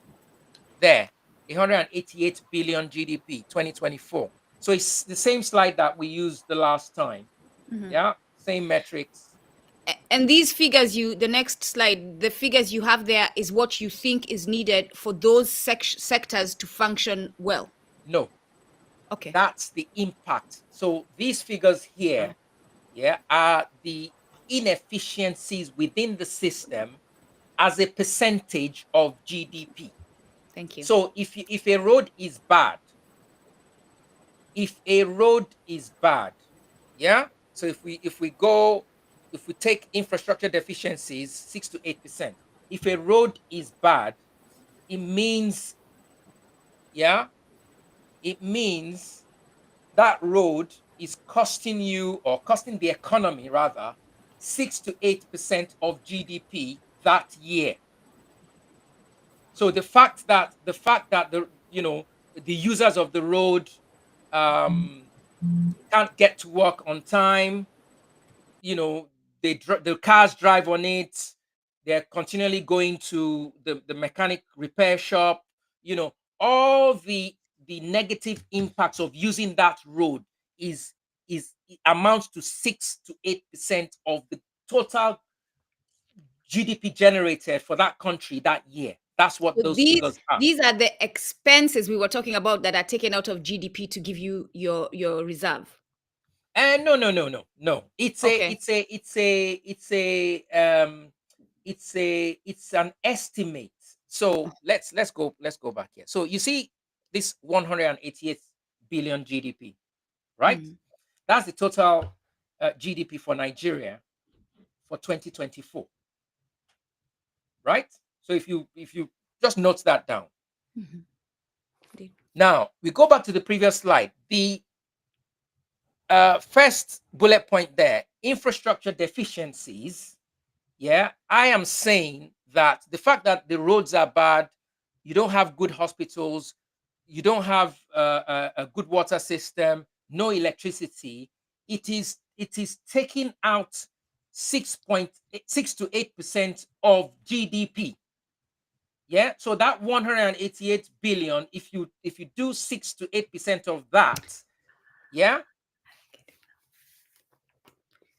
S4: there, 188 billion GDP, 2024. So it's the same slide that we used the last time. Yeah, same metrics.
S3: And these figures, the next slide, the figures you have there is what you think is needed for those sectors to function well.
S4: No,
S3: Okay.
S4: that's the impact. So these figures here, are the inefficiencies within the system as a percentage of GDP.
S3: Thank you.
S4: So if a road is bad, yeah. So if we take infrastructure deficiencies 6 to 8%, if a road is bad, it means that road is costing you, or costing the economy rather, 6 to 8% of GDP that year. So the fact that the users of the road can't get to work on time, the cars drive on it, they're continually going to the mechanic repair shop, all the negative impacts of using that road is it amounts to 6 to 8% of the total GDP generated for that country that year. That's what
S3: So
S4: those figures are.
S3: these are the expenses we were talking about that are taken out of GDP to give you your reserve.
S4: And no. It's
S3: Okay.
S4: it's an estimate. So let's go back here. So you see this 188 billion GDP, right? That's the total GDP for Nigeria for 2024, right? So if you just note that down. Now we go back to the previous slide. The first bullet point there, infrastructure deficiencies. Yeah, I am saying that the fact that the roads are bad, you don't have good hospitals, you don't have a good water system, no electricity, it is taking out 6.6 to 8% of GDP. Yeah, so that 188 billion, if you do 6 to 8% of that, yeah.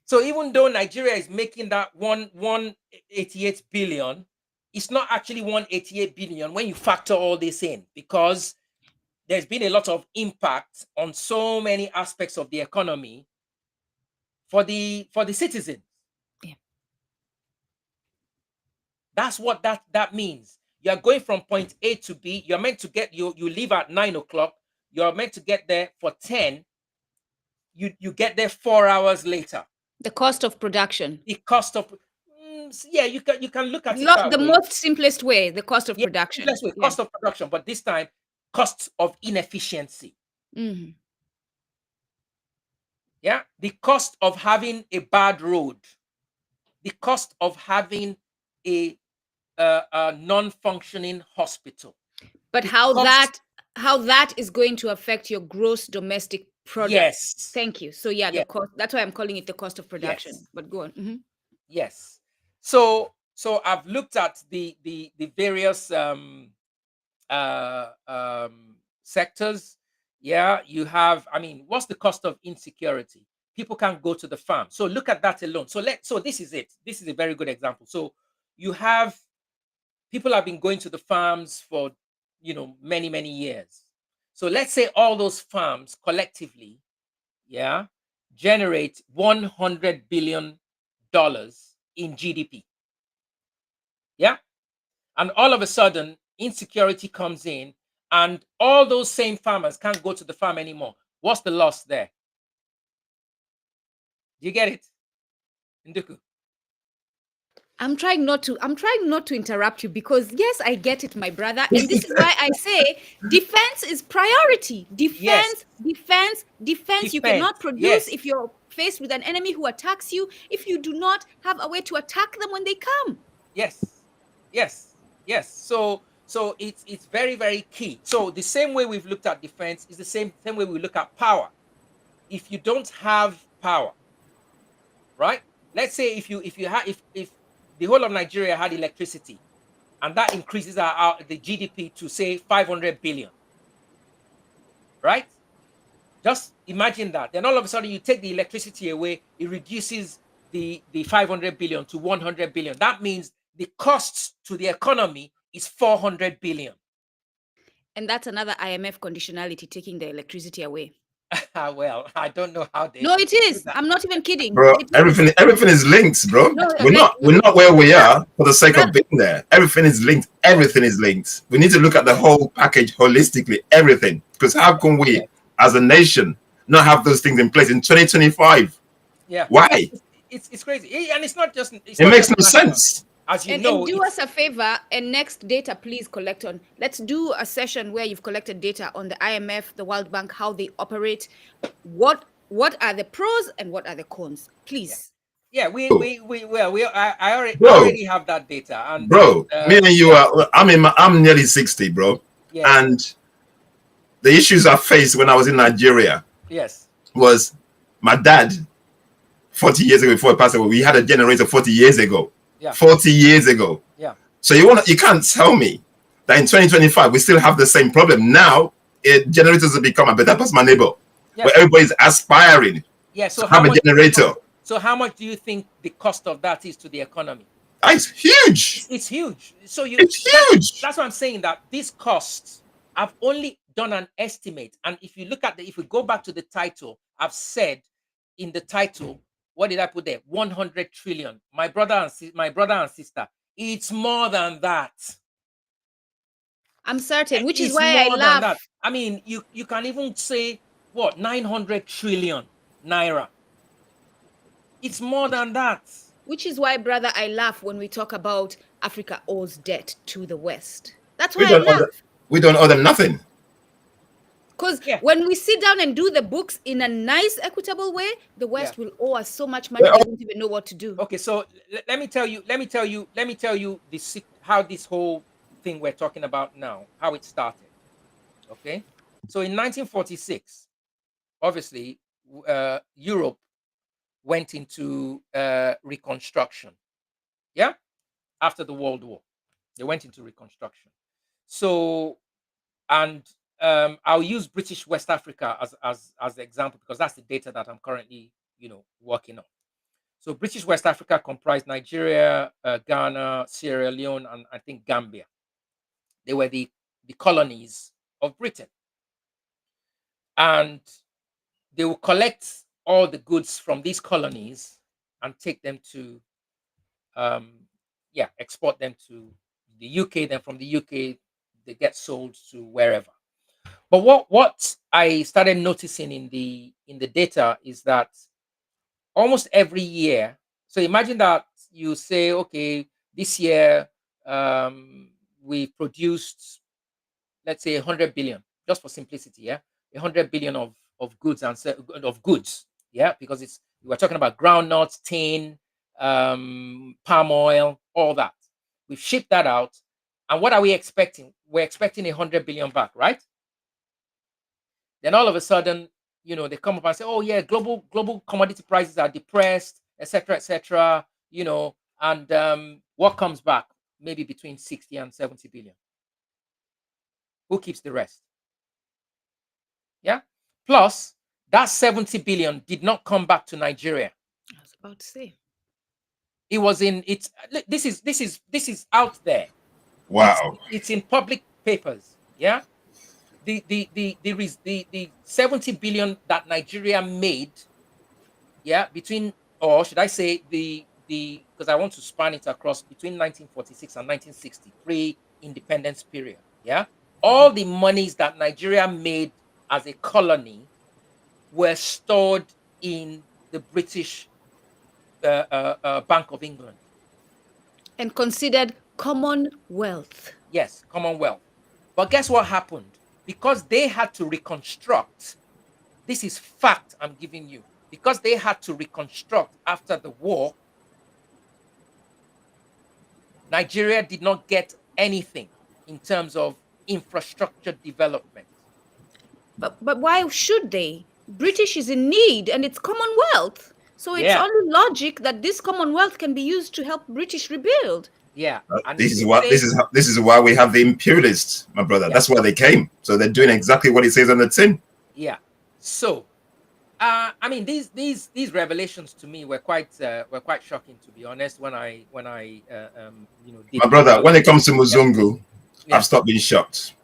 S4: So even though Nigeria is making that 188 billion, it's not actually 188 billion when you factor all this in, because there's been a lot of impact on so many aspects of the economy for the citizens.
S3: Yeah.
S4: That's what that means. You're going from point A to B. You're meant to get you leave at 9 o'clock. You're meant to get there for 10. You get there 4 hours later.
S3: The cost of production.
S4: The cost of you can look at it that
S3: the
S4: way.
S3: most simplest way, the cost of production.
S4: Simplest way, cost of production, but this time cost of inefficiency. Yeah, the cost of having a bad road, the cost of having a non-functioning hospital.
S3: But how that is going to affect your gross domestic product.
S4: Yes.
S3: Thank you. So the cost, that's why I'm calling it the cost of production.
S4: Yes.
S3: But go on.
S4: Yes. So I've looked at the various sectors. Yeah, you have, I mean, what's the cost of insecurity? People can't go to the farm. So look at that alone. So this is it. This is a very good example. So you have people have been going to the farms for, many, many years. So let's say all those farms collectively, yeah, generate $100 billion in GDP. Yeah. And all of a sudden, insecurity comes in, and all those same farmers can't go to the farm anymore. What's the loss there? Do you get it, Nduku?
S3: I'm trying not to interrupt you, because yes, I get it, my brother. And this is why I say defense is priority.
S4: Yes.
S3: Defense. You cannot produce
S4: Yes.
S3: if you're faced with an enemy who attacks you, if you do not have a way to attack them when they come.
S4: Yes. So it's very, very key. So the same way we've looked at defense is the same way we look at power. If you don't have power, right? Let's say if the whole of Nigeria had electricity, and that increases the GDP to say 500 billion, right? Just imagine that. Then all of a sudden you take the electricity away, it reduces the 500 billion to 100 billion. That means the costs to the economy is 400 billion.
S3: And that's another IMF conditionality, taking the electricity away.
S4: Well, I don't know how they.
S3: No, it is. I'm not even kidding,
S2: bro. Everything is linked, bro.
S3: No,
S2: we're not where we are for the sake of being there. Everything is linked. Everything is linked. We need to look at the whole package holistically. Everything, because how can we, as a nation, not have those things in place in 2025?
S4: Yeah.
S2: Why?
S4: It's crazy, and it's not just.
S2: It makes no sense.
S4: As you
S3: and
S4: know,
S3: do us a favor, and next data, please collect on. Let's do a session where you've collected data on the IMF, the World Bank, how they operate. What are the pros and what are the cons? Please.
S4: Yeah, I already have that data. And
S2: bro, me and you are. I'm nearly 60, bro.
S4: Yeah.
S2: And the issues I faced when I was in Nigeria.
S4: Yes.
S2: Was my dad 40 years ago, before he passed away, we had a generator 40 years ago.
S4: Yeah.
S2: 40 years ago.
S4: Yeah.
S2: So you can't tell me that in 2025 we still have the same problem. Now generators have become a better person, my neighbor. Yeah. Where everybody's aspiring to have a generator.
S4: So how much do you think the cost of that is to the economy?
S2: It's huge.
S4: It's huge. So
S2: it's huge.
S4: That's why I'm saying that these costs, I've only done an estimate. And if you look at if we go back to the title, I've said in the title, what did I put there? 100 trillion. My brother and sister, it's more than that.
S3: I'm certain, which is why I laugh.
S4: I mean, you can even say, what, 900 trillion naira. It's more than that.
S3: Which is why, brother, I laugh when we talk about Africa owes debt to the West. That's why I laugh.
S2: We don't owe them nothing.
S3: Because when we sit down and do the books in a nice, equitable way, the West will owe us so much money they don't even know what to do.
S4: Okay, so let me tell you this, how this whole thing we're talking about now, how it started. Okay, so in 1946, obviously, Europe went into reconstruction. Yeah, after the World War, they went into reconstruction. So, and I'll use British West Africa as the example, because that's the data that I'm currently, working on. So British West Africa comprised Nigeria, Ghana, Sierra Leone, and I think Gambia. They were the colonies of Britain. And they will collect all the goods from these colonies and take them to, export them to the UK. Then from the UK, they get sold to wherever. But what I started noticing in the data is that almost every year, so imagine that you say, okay, this year we produced, let's say 100 billion, just for simplicity, 100 billion of goods and of goods, because we're talking about groundnuts, tin, palm oil, all that. We've shipped that out, and what are we expecting? We're expecting 100 billion back, right? Then all of a sudden, they come up and say, oh yeah, global commodity prices are depressed, etc., etc. you know, and what comes back? Maybe between 60 and 70 billion. Who keeps the rest? Yeah. Plus, that 70 billion did not come back to Nigeria.
S3: I was about to say.
S4: It was in it's this is out there.
S2: Wow.
S4: It's in public papers. Yeah. The 70 billion that Nigeria made, yeah, between, or should I say the because I want to span it across between 1946 and 1960, pre-independence period. Yeah. All the monies that Nigeria made as a colony were stored in the British Bank of England.
S3: And considered Commonwealth.
S4: Yes, Commonwealth. But guess what happened? Because they had to reconstruct, this is fact I'm giving you, because they had to reconstruct after the war, Nigeria did not get anything in terms of infrastructure development.
S3: But why should they? British is in need and it's Commonwealth. So it's
S4: Yeah.
S3: only logic that this Commonwealth can be used to help British rebuild.
S4: Yeah. And
S2: This
S4: if
S2: is
S4: you
S2: what
S4: say-
S2: this is why we have the imperialists, my brother.
S4: Yeah.
S2: That's why they came. So they're doing exactly what it says on the tin.
S4: Yeah. So, I mean, these revelations to me were quite shocking, to be honest. When I did
S2: My brother, when it comes to Muzungu,
S4: Yeah.
S2: I've stopped being shocked.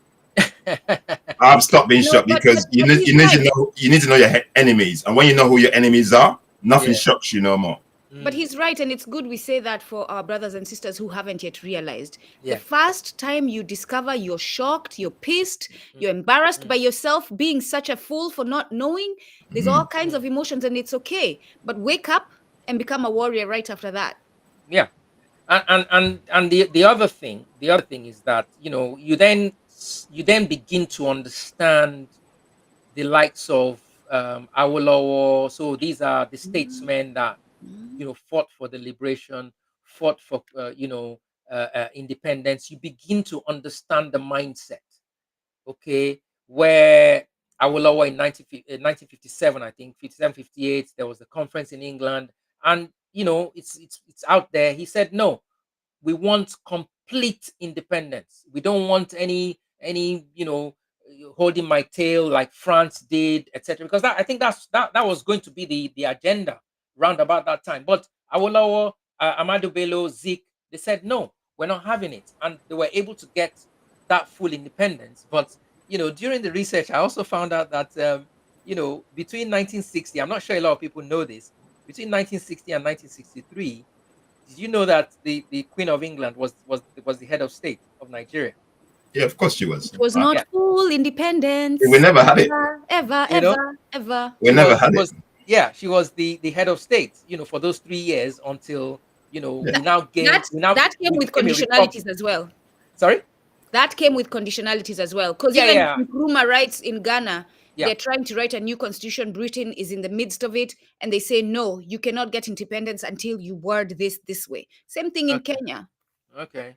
S2: I've stopped being
S3: No,
S2: shocked
S3: but-
S2: because
S3: but
S2: you
S3: he's
S2: need
S3: right.
S2: to know your enemies, and when you know who your enemies are, nothing
S4: Yeah.
S2: shocks you no more.
S3: But he's right, and it's good we say that for our brothers and sisters who haven't yet realized.
S4: Yeah.
S3: The first time you discover you're shocked, you're pissed, you're embarrassed by yourself being such a fool for not knowing, there's all kinds of emotions, and it's okay. But wake up and become a warrior right after that.
S4: Yeah. And the other thing is that, you know, you then begin to understand the likes of Awolowo. So these are the statesmen that, you know, fought for the liberation, fought for independence. You begin to understand the mindset, okay, where Awolowo in 1957, I think 57, 58, there was a conference in England, and you know, it's out there. He said, no, we want complete independence. We don't want any you know, holding my tail like France did, etc. Because I think that was going to be the agenda round about that time. But Awolowo, Amadu Bello, Zik, they said no, we're not having it, and they were able to get that full independence. But you know, during the research, I also found out that you know, between 1960, I'm not sure a lot of people know this, between 1960 and 1963. Did you know that the Queen of England was the head of state of Nigeria?
S2: Yeah, of course she was.
S3: It was not
S4: Yeah.
S3: full independence.
S2: We never had it.
S3: Ever,
S4: You know?
S3: ever.
S2: We never had it.
S4: Yeah, she was the head of state, you know, for those 3 years until, you know,
S2: Yeah.
S4: we now gained.
S3: That came
S4: we
S3: with
S4: became a
S3: conditionalities
S4: republic.
S3: as well.
S4: Sorry?
S3: That came with conditionalities as well. Because
S4: Yeah,
S3: even
S4: yeah.
S3: Nkrumah writes in Ghana,
S4: Yeah.
S3: they're trying to write a new constitution. Britain is in the midst of it. And they say, no, you cannot get independence until you word this way. Same thing in
S4: Okay.
S3: Kenya.
S4: Okay.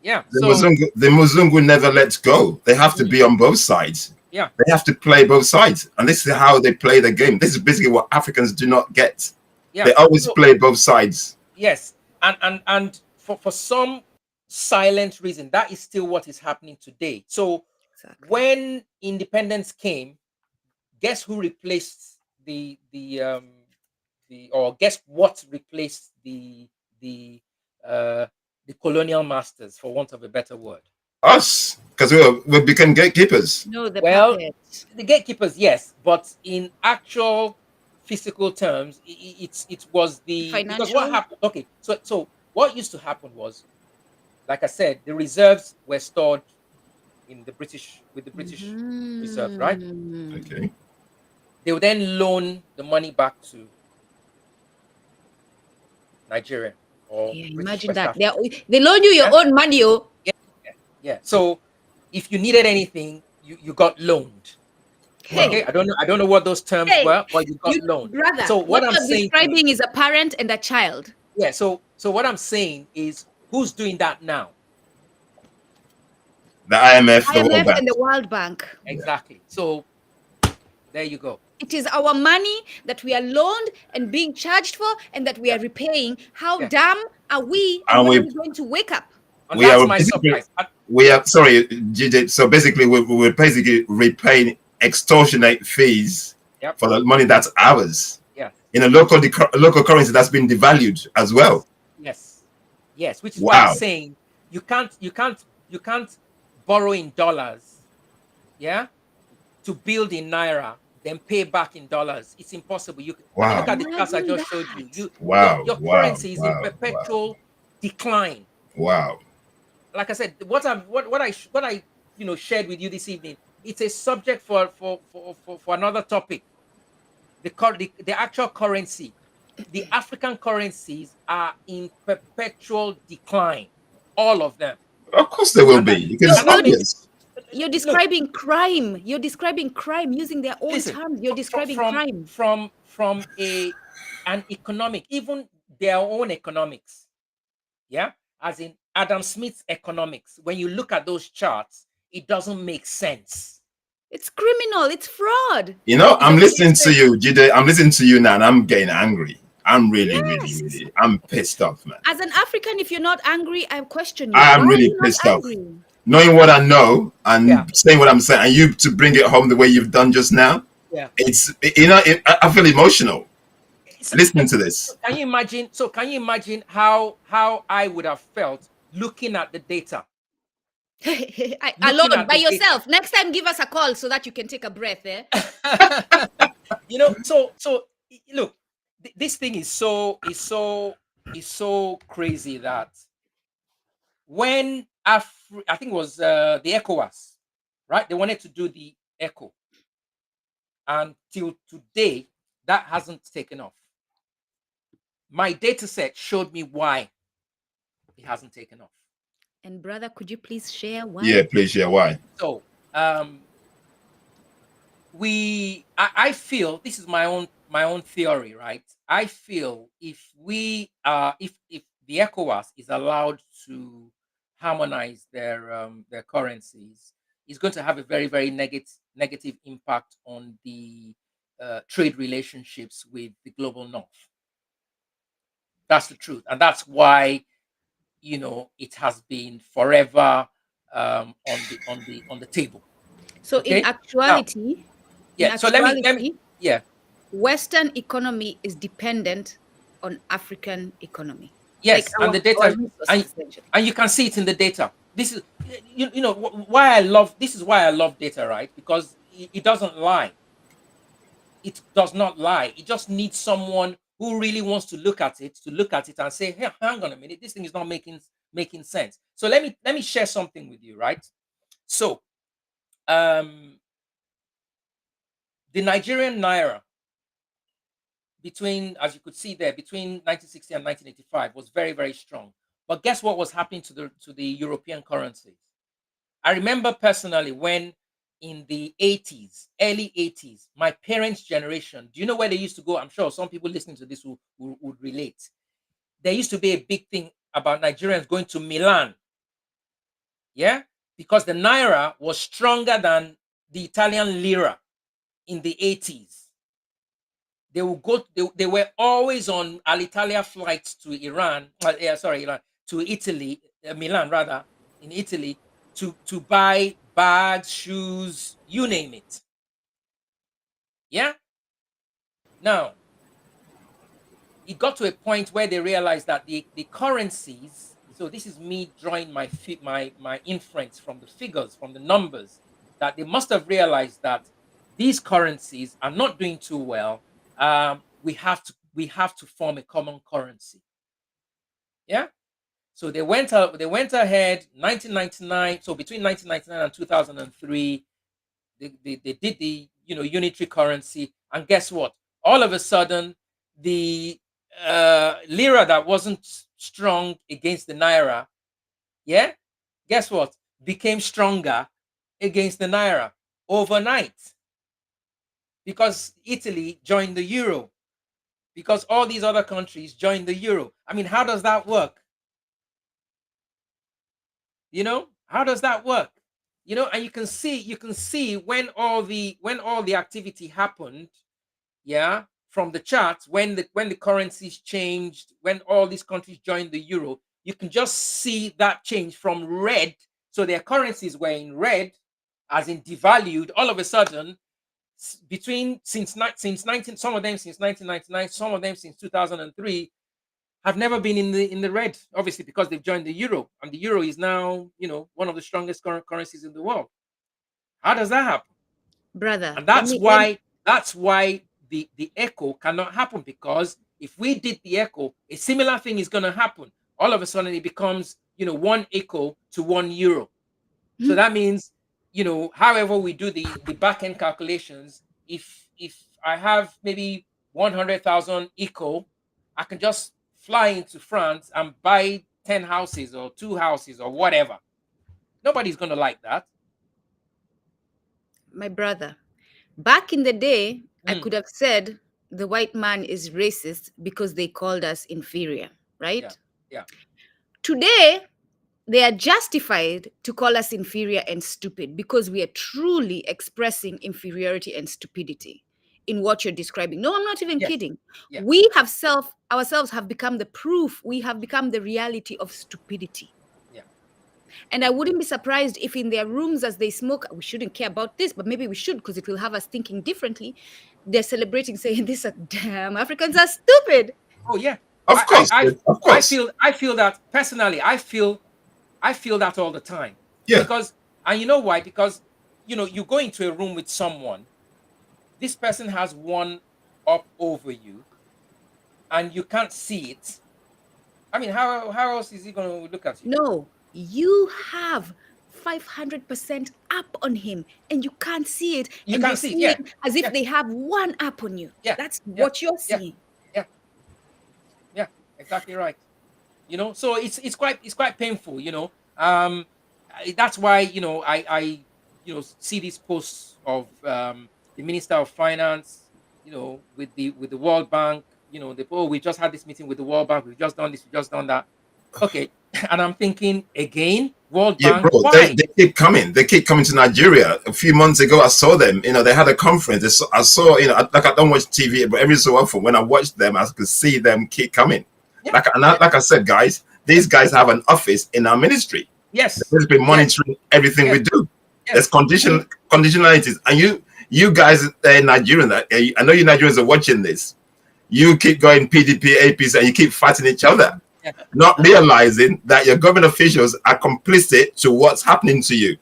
S4: Yeah.
S2: The Muzungu never lets go. They have to be on both sides.
S4: Yeah.
S2: They have to play both sides. And this is how they play the game. This is basically what Africans do not get.
S4: Yeah.
S2: They always play both sides.
S4: Yes. And for some silent reason, that is still what is happening today. So
S3: Exactly.
S4: when independence came, guess who replaced or guess what replaced the colonial masters, for want of a better word?
S2: Us, because we became gatekeepers.
S3: No, the
S4: Well,
S3: puppet.
S4: the gatekeepers, yes, but in actual physical terms, it was because what
S3: Financial?
S4: happened? Okay, so what used to happen was, like I said, the reserves were stored in the British reserve, right?
S2: Okay.
S4: They would then loan the money back to Nigeria or
S3: Yeah,
S4: British
S3: imagine
S4: West
S3: that.
S4: Africa.
S3: They loan you your own money, oh.
S4: Yeah. So if you needed anything, you got loaned.
S3: Hey,
S4: Okay, I don't know what those terms
S3: Hey,
S4: were, but you got loaned.
S3: brother,
S4: So what I'm
S3: you're
S4: saying,
S3: describing is a parent and a child.
S4: yeah. So what I'm saying is, who's doing that now?
S2: The IMF, the World
S3: IMF
S2: Bank.
S3: and the World Bank.
S4: Exactly. So there you go.
S3: It is our money that we are loaned and being charged for and that we are repaying. How
S4: Yeah.
S3: dumb are we, and
S2: And
S3: when are
S2: we
S3: we going to wake up?
S4: And
S2: we
S4: that's
S2: are
S4: my
S2: basically
S4: surprise.
S2: we are sorry, GJ. So basically, we're basically repaying extortionate fees
S4: Yep.
S2: for the money that's ours
S4: Yeah.
S2: in a local currency that's been devalued as well.
S4: Yes. Yes. Yes. Which is why I'm
S2: Wow.
S4: saying you can't borrow in dollars, yeah, to build in naira, then pay back in dollars. It's impossible. I mean, look
S2: Wow.
S4: at the charts I
S3: Imagine
S4: just showed you.
S3: that.
S2: Wow.
S4: Your
S2: Wow.
S4: currency is in
S2: Wow. Wow.
S4: perpetual decline.
S2: Wow.
S4: Like I said, what I shared with you this evening. It's a subject for another topic. The actual currency, the African currencies are in perpetual decline, all of them.
S2: Of course there will
S4: And that,
S2: be, because
S3: You're,
S2: it's
S4: and that
S3: you're,
S4: means,
S2: obvious.
S3: you're
S4: look,
S3: describing crime. You're describing crime using their own
S4: listen,
S3: terms. You're describing
S4: from
S3: crime.
S4: an economic, even their own economics, yeah, as in Adam Smith's economics. When you look at those charts, it doesn't make sense.
S3: It's criminal. It's fraud.
S2: You know,
S4: It
S2: I'm
S4: doesn't make
S2: listening to
S4: sense.
S2: you, Jide. I'm listening to you now, and I'm getting angry. I'm really, really,
S3: Yes.
S2: really, I'm pissed off, man.
S3: As an African, if you're not angry, I question you.
S2: I
S3: Why
S2: am
S3: are
S2: really
S3: you not
S2: pissed off.
S3: angry?
S2: Knowing what I know
S4: Yeah,
S2: and saying what I'm saying, and you to bring it home the way you've done just now,
S4: yeah.
S2: I feel emotional
S4: So,
S2: listening to this.
S4: can you imagine? So can you imagine how I would have felt looking at the data? Looking
S3: Alone,
S4: at
S3: by
S4: the data.
S3: yourself. Next time, give us a call so that you can take a breath, eh?
S4: Look, this thing is so crazy that when I think it was the ECOWAS, right? They wanted to do the ECO, and till today that hasn't taken off. My data set showed me why it hasn't taken off.
S3: And brother, could you please share why?
S2: Yeah, please share why.
S4: So I feel, this is my own theory, right? I feel if the ECOWAS is allowed to harmonize their currencies, it's going to have a very, very negative impact on the trade relationships with the global north. That's the truth, and that's why it has been forever on the table.
S3: So in
S4: Okay, now,
S3: actuality, in
S4: yeah. So let me,
S3: actuality,
S4: yeah.
S3: Western economy is dependent on African economy, like
S4: Yes, and the
S3: our
S4: data,
S3: resources,
S4: and,
S3: essentially.
S4: and you can see it in the data. This is, why I love, this is why I love data, right? Because it doesn't lie. It does not lie. It just needs someone who really wants to look at it and say, hey, hang on a minute, this thing is not making sense. So let me share something with you, right? So the Nigerian naira, as you could see there, between 1960 and 1985 was very, very strong. But guess what was happening to the European currencies? I remember personally when in the 80s, early 80s, my parents' generation, do you know where they used to go? I'm sure some people listening to this would relate. There used to be a big thing about Nigerians going to Milan. Yeah? Because the naira was stronger than the Italian lira in the 80s. They would go. They were always on Alitalia flights to Iran. Iran, to Italy, Milan rather, in Italy, to buy bags, shoes, you name it. Yeah. Now it got to a point where they realized that the currencies. So this is me drawing my inference from the figures, from the numbers, that they must have realized that these currencies are not doing too well. We have to form a common currency. Yeah. So they went ahead 1999. So between 1999 and 2003, they did the unitary currency. And guess what? All of a sudden, the lira that wasn't strong against the naira, yeah, guess what? Became stronger against the naira overnight because Italy joined the euro, because all these other countries joined the euro. I mean, how does that work? How does that work? And you can see when all the activity happened, yeah, from the chart, when the currencies changed, when all these countries joined the euro, you can just see that change from red. So their currencies were in red, as in devalued. All of a sudden, since 19, some of them since 1999, some of them since 2003, have never been in the red, obviously, because they've joined the euro, and the euro is now, one of the strongest currencies in the world. How does that happen?
S3: Brother,
S4: And
S3: let
S4: that's
S3: me let
S4: why the echo cannot happen, because if we did the echo, a similar thing is going to happen. All of a sudden, it becomes, one echo to 1 euro. So that means, however we do the back end calculations, if I have maybe 100,000 echo, I can just fly into France and buy 10 houses or 2 houses or whatever. Nobody's going to like that.
S3: my brother. Back in the day, I
S4: Mm,
S3: could have said the white man is racist because they called us inferior,
S4: yeah,
S3: right?
S4: yeah,
S3: Today, they are justified to call us inferior and stupid because we are truly expressing inferiority and stupidity in what you're describing. No, I'm not even
S4: yes,
S3: kidding.
S4: yeah,
S3: We have ourselves have become the proof, we have become the reality of stupidity.
S4: yeah.
S3: And I wouldn't be surprised if in their rooms as they smoke, we shouldn't care about this, but maybe we should because it will have us thinking differently. They're celebrating, saying, "These are damn Africans are stupid."
S4: Oh yeah.
S2: Of course, of
S4: I
S2: course.
S4: feel that personally. I feel that all the time,
S2: Yeah,
S4: because, and you know why? Because, you go into a room with someone, this person has one up over you, and you can't see it. I mean, how else is he going to look at you?
S3: No, you have 500% up on him and you can't see it.
S4: You
S3: And you're
S4: can't see it.
S3: seeing
S4: Yeah,
S3: as if
S4: yeah,
S3: they have one up on you.
S4: yeah,
S3: That's
S4: yeah,
S3: what you're
S4: yeah,
S3: seeing.
S4: yeah, yeah. Exactly right. So it's quite painful. That's why, I see these posts of, the Minister of Finance, with the World Bank. We just had this meeting with the World Bank, we've just done this, we've just done that. Okay. And I'm thinking, again, World
S2: yeah,
S4: Bank,
S2: bro. They,
S4: why?
S2: they keep coming. They keep coming to Nigeria. A few months ago, I saw them. They had a conference. I saw, like I don't watch TV, but every so often when I watch them, I could see them keep coming.
S4: Yeah, yeah,
S2: Like I said, guys,
S4: yeah,
S2: these guys have an office in our ministry.
S4: yes,
S2: They've been
S4: yes,
S2: monitoring everything
S4: yes,
S2: we do. There's
S4: yes. And
S2: conditionalities, and you guys, Nigerians, I know you Nigerians are watching this. You keep going PDP, APC, and you keep fighting each other,
S4: yeah,
S2: not realizing that your government officials are complicit to what's happening to you.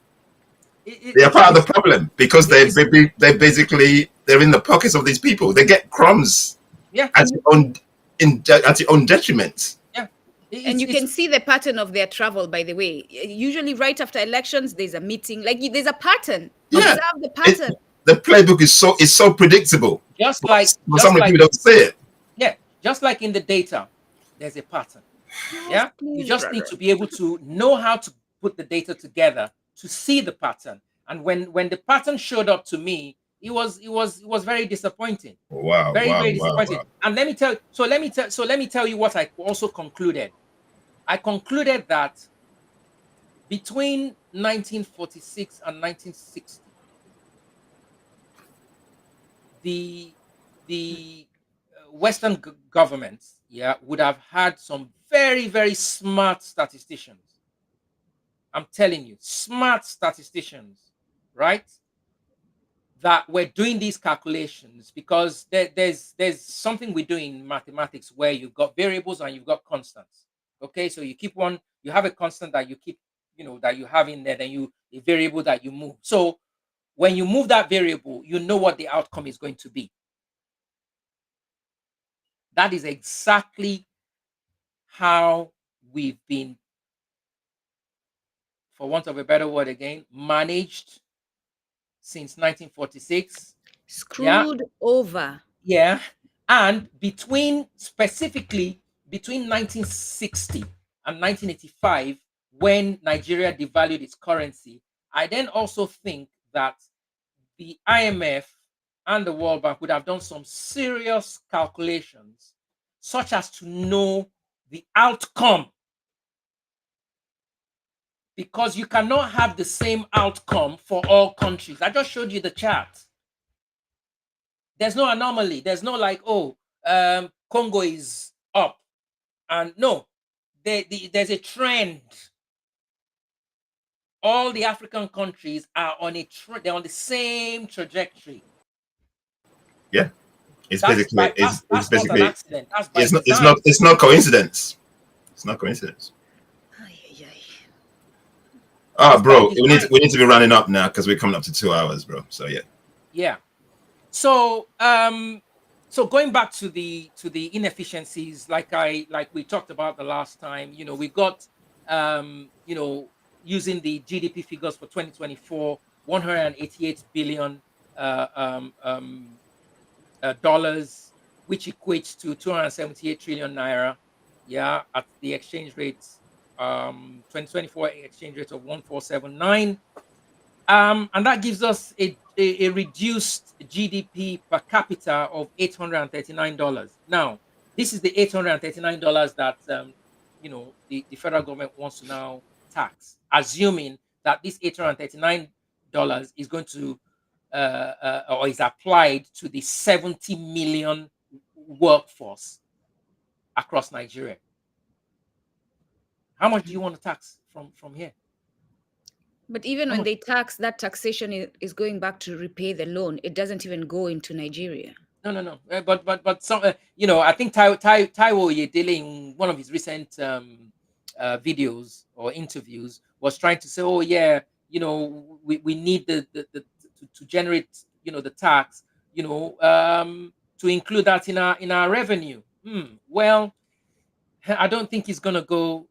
S2: They are part of the problem because
S4: it's
S2: they're in the pockets of these people. They get crumbs
S4: yeah,
S2: at your own detriment.
S4: yeah.
S3: And you
S4: It's
S3: can see the pattern of their travel, by the way. Usually, right after elections, there's a meeting. Like there's a pattern.
S2: Yeah,
S3: Observe the
S2: it,
S3: pattern.
S2: the playbook is so predictable,
S4: just
S2: but
S4: like
S2: some
S4: just
S2: of the
S4: like
S2: people don't say it.
S4: yeah, just like in the data, there's a pattern.
S3: Yes,
S4: Yeah, you
S3: please,
S4: just need
S3: brother.
S4: to be able to know how to put the data together to see the pattern. And when the pattern showed up to me, it was very disappointing,
S2: Wow,
S4: very
S2: wow,
S4: very
S2: wow,
S4: disappointing.
S2: wow.
S4: And let me tell you what I also concluded. I concluded that between 1946 and 1960, the the Western governments, yeah, would have had some very very smart statisticians. I'm telling you, smart statisticians, right? That were doing these calculations, because there's something we do in mathematics where you've got variables and you've got constants. Okay, so you have a constant that you keep, that you have in there, then a variable that you move. So when you move that variable, you know what the outcome is going to be. That is exactly how we've been, for want of a better word again, managed since 1946. Yeah,
S3: Screwed over.
S4: yeah. And specifically between 1960 and 1985, when Nigeria devalued its currency, I then also think that the IMF and the World Bank would have done some serious calculations, such as to know the outcome, because you cannot have the same outcome for all countries. I just showed you the chart. There's no anomaly. There's no like, oh, Congo is up. And no, there's a trend. All the African countries are on they're on the same trajectory.
S2: Yeah, it's
S4: That's
S2: basically
S4: that's not an accident. That's by design.
S2: It's not coincidence. It's not coincidence. Ah, bro, we need to be running up now because we're coming up to 2 hours, bro. So yeah.
S4: Yeah. So so going back to the inefficiencies, like we talked about the last time, you know, we got you know, using the GDP figures for 2024, 188 billion dollars, which equates to 278 trillion naira. Yeah, at the exchange rate 2024 exchange rate of 1479. And that gives us a reduced GDP per capita of $839. Now, this is the $839 that you know, the federal government wants to now tax, assuming that this $839 is going to or is applied to the 70 million workforce across Nigeria. How much do you want to tax from here?
S3: But even when they tax, that taxation is going back to repay the loan. It doesn't even go into Nigeria.
S4: No. But some, you know, I think Taiwo Oyedele in one of his recent videos or interviews was trying to say, oh yeah, you know, we need to generate, you know, the tax, you know, to include that in our revenue. Well, I don't think it's gonna go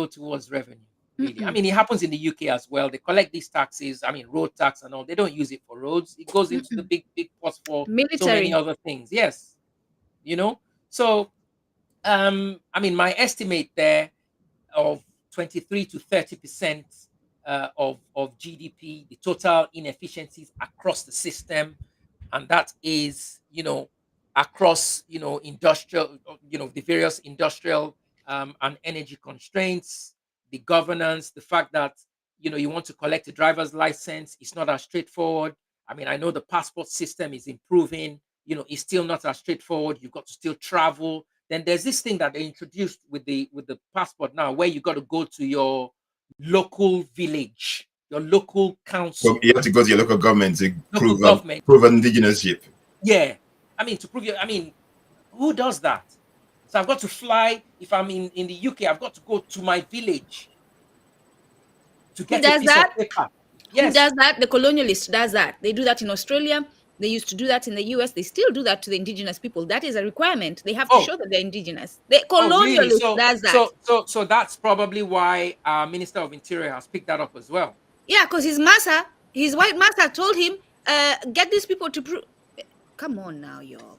S4: towards revenue. Really. I mean, it happens in the UK as well. They collect these taxes. I mean, road tax and all. They don't use it for roads. It goes into the big pots for
S3: military,
S4: so many other things. Yes, you know. So, I mean, my estimate there of 23 to 30% of GDP, the total inefficiencies across the system, and that is, you know, across, you know, industrial, you know, the various industrial and energy constraints, the governance, the fact that, you know, you want to collect a driver's license, it's not as straightforward. I mean, I know the passport system is improving, you know, it's still not as straightforward. You've got to still travel. Then there's this thing that they introduced with the passport now, where you got to go to your local village, your local council.
S2: So you have to go to your local government to prove indigenousship.
S4: Yeah, I mean, to prove I mean, who does that? So I've got to fly. If I'm in the UK, I've got to go to my village to get a piece of paper. Yes.
S3: Who does that? The colonialist does that. They do that in Australia. They used to do that in the US. They still do that to the indigenous people. That is a requirement. They have to show that they're indigenous. The colonialist
S4: really?
S3: does that.
S4: So that's probably why our Minister of Interior has picked that up as well.
S3: Yeah, because his white master told him, get these people to prove. Come on now, y'all.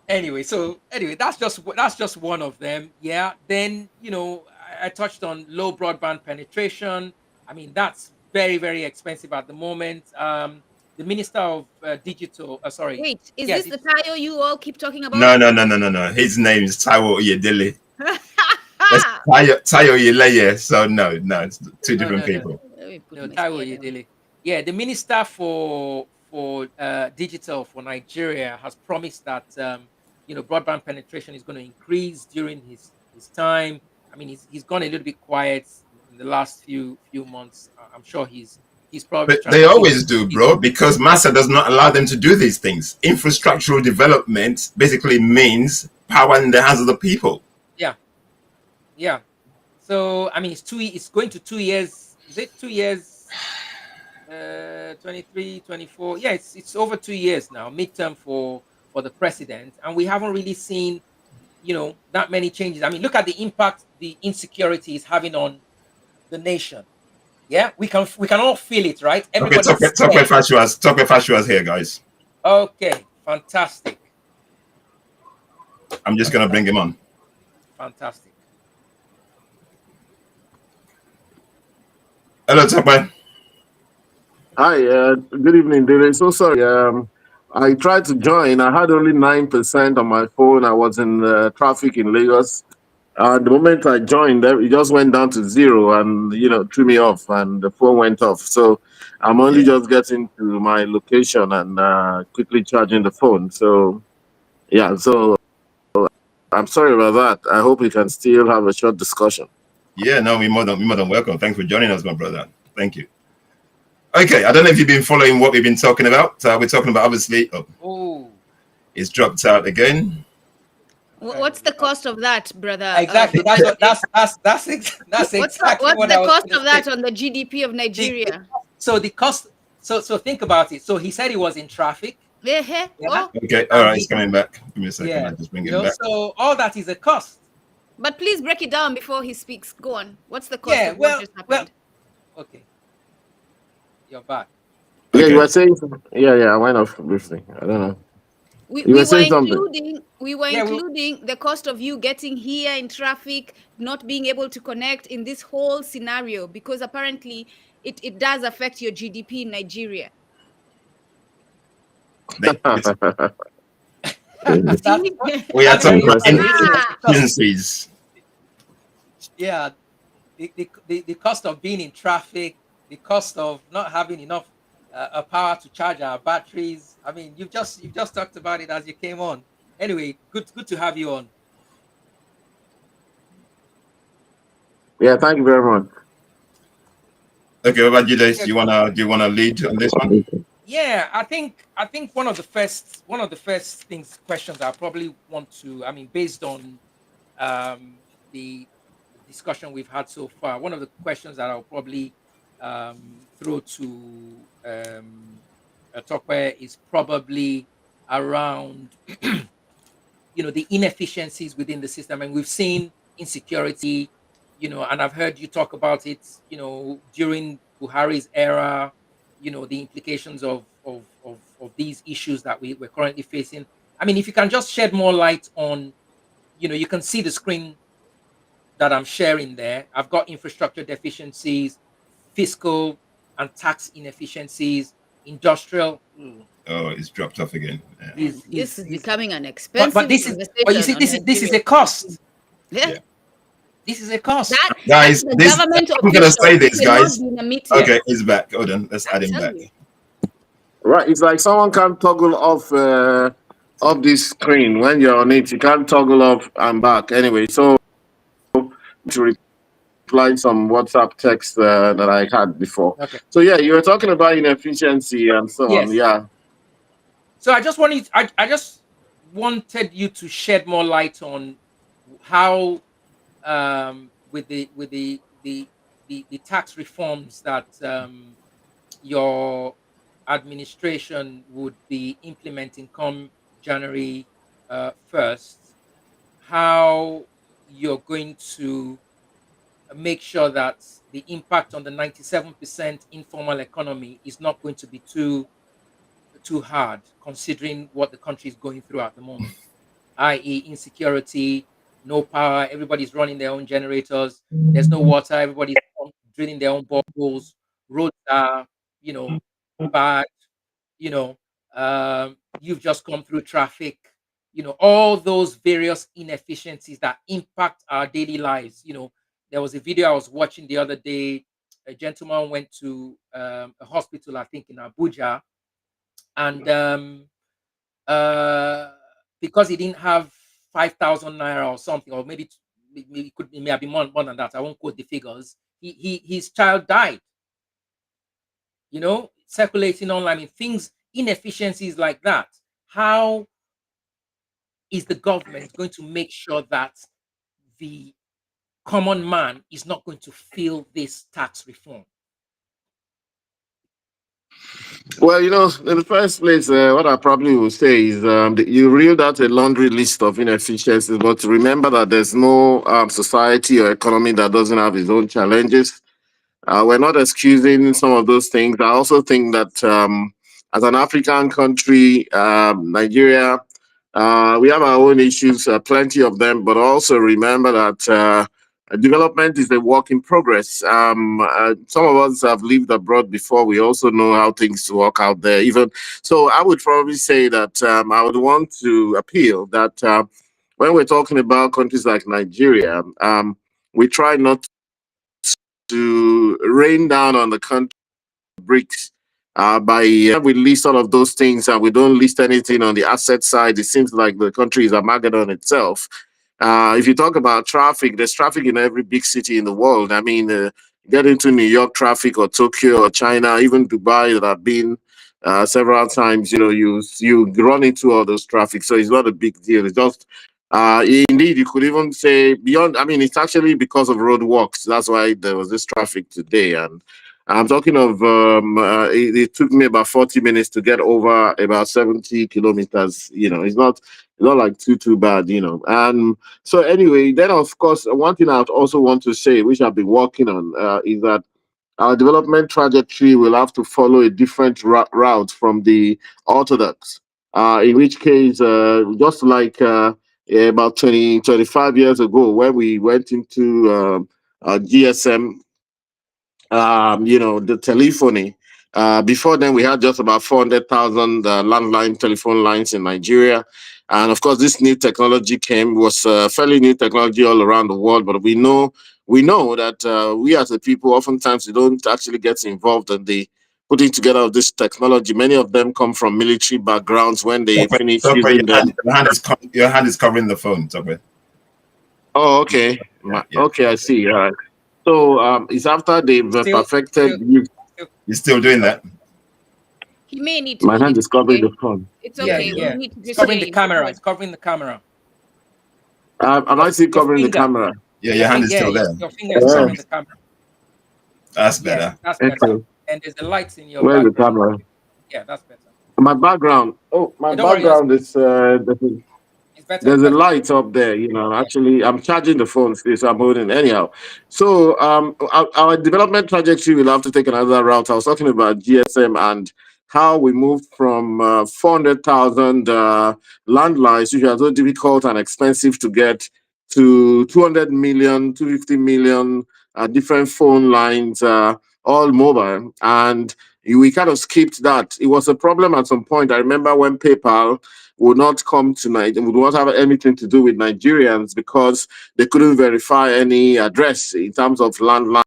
S4: Anyway, that's just one of them. Yeah. Then, you know, I touched on low broadband penetration. I mean, that's very, very expensive at the moment. The Minister of Digital, sorry.
S3: Wait, is this the Tayo you all keep talking about?
S2: No. His name is Taiwo Oyedele. Tayo Oyeleye. So no, it's two different people.
S4: No, Taiwo Oyedele. Yeah, the Minister for Digital for Nigeria has promised that you know, broadband penetration is going to increase during his time. I mean, he's gone a little bit quiet in the last few months. I'm sure he's probably.
S2: But they always do, bro, because MASA does not allow them to do these things. Infrastructural development basically means power in the hands of the people.
S4: Yeah. So I mean, it's going to 2 years. Is it 2 years? 23, 24. Yeah, it's over 2 years now. Midterm for the president, and we haven't really seen, you know, that many changes. I mean, look at the impact the insecurity is having on the nation. Yeah, we can all feel it, right?
S2: Everybody. Tope Fasua's here, guys.
S4: Okay, fantastic.
S2: I'm just gonna bring him on.
S4: Fantastic.
S2: Hello, Tope.
S5: Hi, good evening, Dele. So sorry. I tried to join. I had only 9% on my phone. I was in traffic in Lagos. The moment I joined, it just went down to 0 and, you know, threw me off and the phone went off. So I'm only
S2: Yeah.
S5: just getting to my location and quickly charging the phone. So yeah, so I'm sorry about that. I hope we can still have a short discussion.
S2: Yeah, no, we more than welcome. Thanks for joining us, my brother. Thank you. Okay, I don't know if you've been following what we've been talking about. We're talking about, obviously,
S4: Oh,
S2: it's dropped out again.
S3: What's the cost of that, brother?
S4: exactly.
S3: Babajide?
S4: That's exactly
S3: What's
S4: what I
S3: the
S4: was
S3: cost
S4: going to
S3: of
S4: say.
S3: that on the GDP of
S4: The
S3: Nigeria?
S4: so the cost. So think about it. So he said he was in traffic. Yeah,
S3: Oh,
S2: Okay, all
S4: and
S2: right, it's coming back. Give me a second.
S4: yeah,
S2: I'll just bring it back.
S4: So all that is a cost.
S3: but please break it down before he speaks. Go on. What's the cost
S4: Yeah,
S3: of what just happened?
S4: okay, you're back.
S5: Yeah, you
S2: Okay.
S5: were saying, yeah, I went off briefly. I don't know.
S3: We,
S5: You
S3: we
S5: were
S3: were
S5: saying something.
S3: including we were
S4: Yeah, well,
S3: including the cost of you getting here in traffic, not being able to connect in this whole scenario, because apparently it does affect your GDP in Nigeria.
S2: It's,
S4: that's
S3: See?
S2: we are
S4: that's
S2: talking
S4: very
S2: about
S5: Interesting.
S4: interesting. Yes, because
S2: inefficiencies.
S4: yeah, the cost of being in traffic, the cost of not having enough power to charge our batteries. I mean, you've just talked about it as you came on. Anyway, good to have you on.
S5: Yeah, thank you very much.
S2: Okay, what about you, Dace?
S4: Yeah,
S2: Do you wanna lead on this one?
S4: yeah. I think one of the first things questions I probably want to. I mean, based on the discussion we've had so far, one of the questions that I'll probably throw to Tope is probably around the inefficiencies within the system, and we've seen insecurity, and I've heard you talk about it, during Buhari's era, the implications of these issues that we're currently facing. I mean, if you can just shed more light on, you can see the screen that I'm sharing there. I've got infrastructure deficiencies, fiscal and tax inefficiencies, industrial.
S2: Oh, it's dropped off again. Yeah.
S3: This is
S4: He's
S3: becoming an
S4: but
S3: expensive
S4: but you
S3: conversation
S4: see,
S3: on
S4: this is
S3: Nigeria.
S4: a cost.
S3: Yeah.
S2: Yeah.
S4: This is a cost.
S3: That's
S2: Guys,
S3: the
S2: this
S3: government
S2: I'm gonna
S3: official
S2: say
S3: who
S2: this,
S3: cannot
S2: guys.
S3: be in a meeting.
S2: Okay, it's back. Hold on, let's
S3: I
S2: add him
S3: tell
S2: back.
S3: you.
S5: Right, it's like someone can't toggle off this screen when you're on it. You can't toggle off and back. Anyway, so to reply some WhatsApp text that I had before.
S4: Okay.
S5: So yeah, you were talking about inefficiency and so on.
S4: Yes.
S5: Yeah.
S4: So I just wanted you to shed more light on how, with the tax reforms that your administration would be implementing come January 1st, how you're going to make sure that the impact on the 97% informal economy is not going to be too hard, considering what the country is going through at the moment, i.e., insecurity, no power, everybody's running their own generators, there's no water, everybody's drilling their own boreholes, roads are, bad, you know, you've just come through traffic, all those various inefficiencies that impact our daily lives. There was a video I was watching the other day. A gentleman went to a hospital, I think in Abuja, and uh, because he didn't have 5,000 naira or something, or it may have been more than that. I won't quote the figures. His child died. Circulating online, I mean, things, inefficiencies like that. How is the government going to make sure that the common man is not going to feel this tax reform?
S5: Well, in the first place, what I probably will say is that you reeled out a laundry list of inefficiencies, but remember that there's no society or economy that doesn't have its own challenges. We're not excusing some of those things. I also think that as an African country, Nigeria, we have our own issues, plenty of them, but also remember that development is a work in progress. Some of us have lived abroad before. We also know how things work out there. Even so, I would probably say that I would want to appeal that when we're talking about countries like Nigeria, we try not to rain down on the country bricks. We list all of those things and we don't list anything on the asset side, it seems like the country is Armageddon itself. If you talk about traffic, there's traffic in every big city in the world. I mean, get into New York traffic or Tokyo or China, even Dubai that I've been several times, you run into all those traffic. So it's not a big deal. It's just, indeed, you could even say beyond, I mean, it's actually because of road works. That's why there was this traffic today. And I'm talking of, it took me about 40 minutes to get over about 70 kilometers. It's not like too bad. So anyway, then of course, one thing I would also want to say, which I've been working on, is that our development trajectory will have to follow a different route from the orthodox. In which case, just like about 25 years ago, when we went into GSM, the telephony. Before then, we had just about 400,000 landline telephone lines in Nigeria. And of course, this new technology was fairly new technology all around the world. But we know that we as a people, oftentimes, we don't actually get involved in the putting together of this technology. Many of them come from military backgrounds when they finish using them.
S2: Your hand is covering the phone, Tope.
S5: Oh, okay.
S2: Yeah.
S5: Okay, I see. All right. So it's after they've perfected.
S2: You're still doing that?
S3: He may need to.
S5: My hand is covering the phone.
S3: It's okay.
S4: Yeah.
S3: We need to
S4: It's covering the camera. It's covering the camera.
S5: Am I still covering the camera?
S2: Yeah, your hand is still there.
S4: Your finger is covering the camera.
S2: That's better.
S4: Yes, that's better. Okay. And there's the lights in your
S5: Where's
S4: background.
S5: the camera?
S4: Yeah, that's better.
S5: My background. Oh, my background is there's a light up there, Actually, I'm charging the phone, so I'm holding anyhow. So our development trajectory will have to take another route. I was talking about GSM and how we moved from 400,000 landlines, which are so difficult and expensive to get, to 200 million, 250 million different phone lines, all mobile. And we kind of skipped that. It was a problem at some point. I remember when PayPal would not come to Nigeria, would not have anything to do with Nigerians because they couldn't verify any address in terms of landline.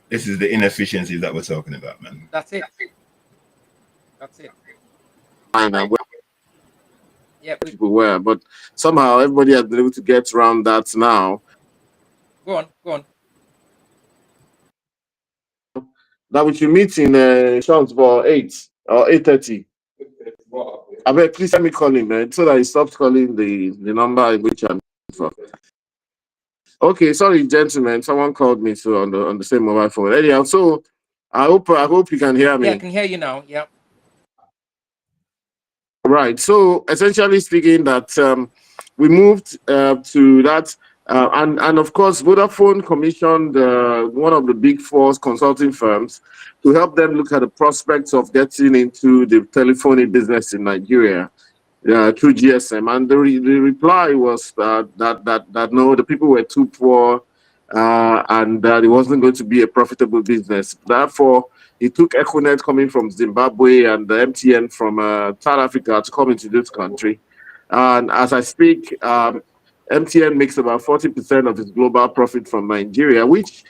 S2: This is the inefficiencies that we're talking about, man.
S4: That's it. Yeah,
S5: people were, but somehow everybody has been able to get around that now.
S4: Go on.
S5: That we should meet in chance for 8 or 8:30. I mean, please let me call him, man, so that he stops calling the number in which I'm from. Okay, sorry, gentlemen. Someone called me on the same mobile phone. Anyhow, so I hope you can hear me.
S4: Yeah, I can hear you now. Yeah.
S5: Right. So essentially speaking, that we moved to that, and of course, Vodafone commissioned one of the big four consulting firms to help them look at the prospects of getting into the telephony business in Nigeria through GSM. And the reply was that no, the people were too poor, and that it wasn't going to be a profitable business. Therefore, it took Econet coming from Zimbabwe and the MTN from South Africa to come into this country. And as I speak, MTN makes about 40% of its global profit from Nigeria, which,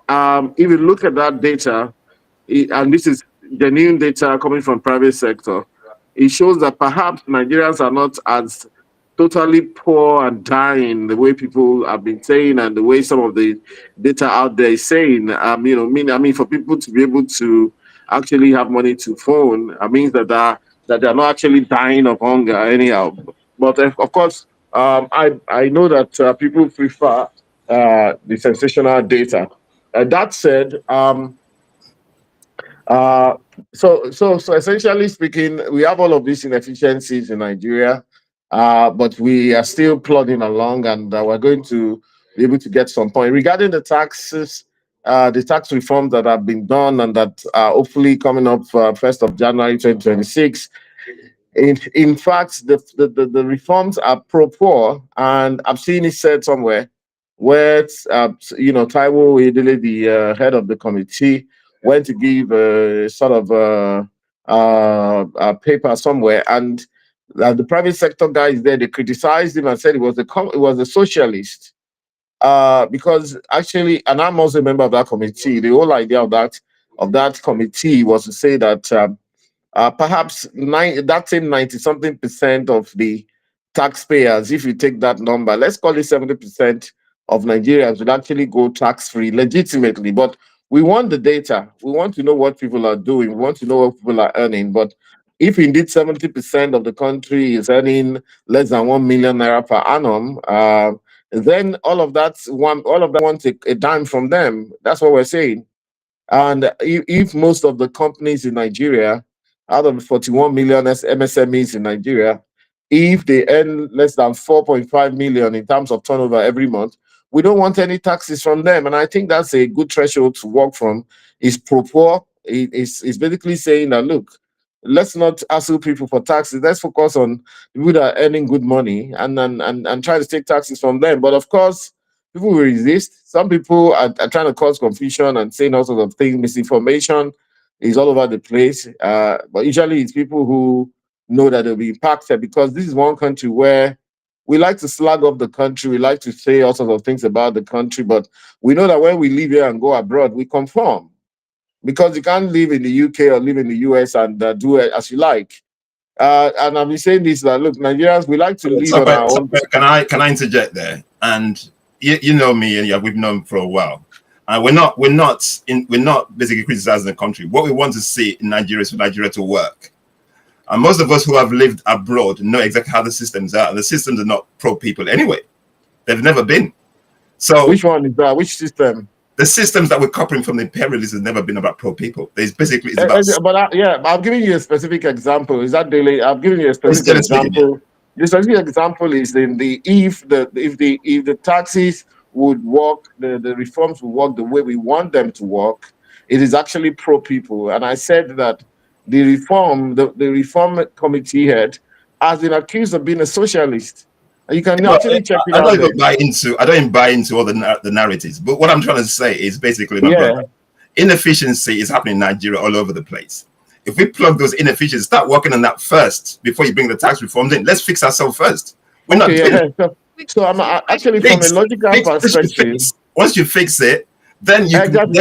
S5: if you look at that data, and this is genuine data coming from private sector, it shows that perhaps Nigerians are not as totally poor and dying the way people have been saying, and the way some of the data out there is saying. I mean, for people to be able to actually have money to phone, it means that they're not actually dying of hunger anyhow. But of course, I know that people prefer the sensational data. That said, so essentially speaking, we have all of these inefficiencies in Nigeria, but we are still plodding along, and we're going to be able to get some point regarding the taxes, the tax reforms that have been done and that are hopefully coming up 1st of January 2026. In fact, the reforms are pro-poor, and I've seen it said somewhere where Taiwo Edele, the head of the committee, went to give a sort of a paper somewhere, and The private sector guys there, they criticized him and said it was a socialist. Because actually, and I'm also a member of that committee. The whole idea of that committee was to say that perhaps that same 90 something percent of the taxpayers, if you take that number, let's call it 70% of Nigerians would actually go tax free legitimately. But we want the data. We want to know what people are doing. We want to know what people are earning. But if indeed 70% of the country is earning less than 1 million naira per annum, then all of that wants a dime from them. That's what we're saying. And if most of the companies in Nigeria, out of the 41 million MSMEs in Nigeria, if they earn less than 4.5 million in terms of turnover every month, we don't want any taxes from them. And I think that's a good threshold to work from. Is pro-poor. It's basically saying that, look, let's not hassle people for taxes. Let's focus on people that are earning good money and try to take taxes from them. But of course, people will resist. Some people are trying to cause confusion and saying all sorts of things. Misinformation is all over the place. But usually it's people who know that they'll be impacted, because this is one country where we like to slag off the country. We like to say all sorts of things about the country. But we know that when we leave here and go abroad, we conform, because you can't live in the UK or live in the US and do it as you like. And I've been saying this, that look, Nigerians, we like to live on our own.
S2: Can I interject there? And you know me, and yeah, we've known for a while. We're not basically criticizing the country. What we want to see in Nigeria is for Nigeria to work. And most of us who have lived abroad know exactly how the systems are. And the systems are not pro people anyway. They've never been. So
S5: which one is that? Which system?
S2: The systems that we're copying from the imperialists has never been about pro people. It's about.
S5: But I'm giving you a specific example. Is that daily? I'm giving you a specific example. The specific example is in if the taxes would work, the reforms would work the way we want them to work, it is actually pro people. And I said that the reform committee head has been accused of being a socialist. You can actually check it out.
S2: I don't buy into all the narratives. But what I'm trying to say is basically, my brother, inefficiency is happening in Nigeria all over the place. If we plug those inefficiencies, start working on that first before you bring the tax reforms in. Let's fix ourselves first. We're not doing it.
S5: So I'm actually from a logical perspective.
S2: Once you fix it, then you can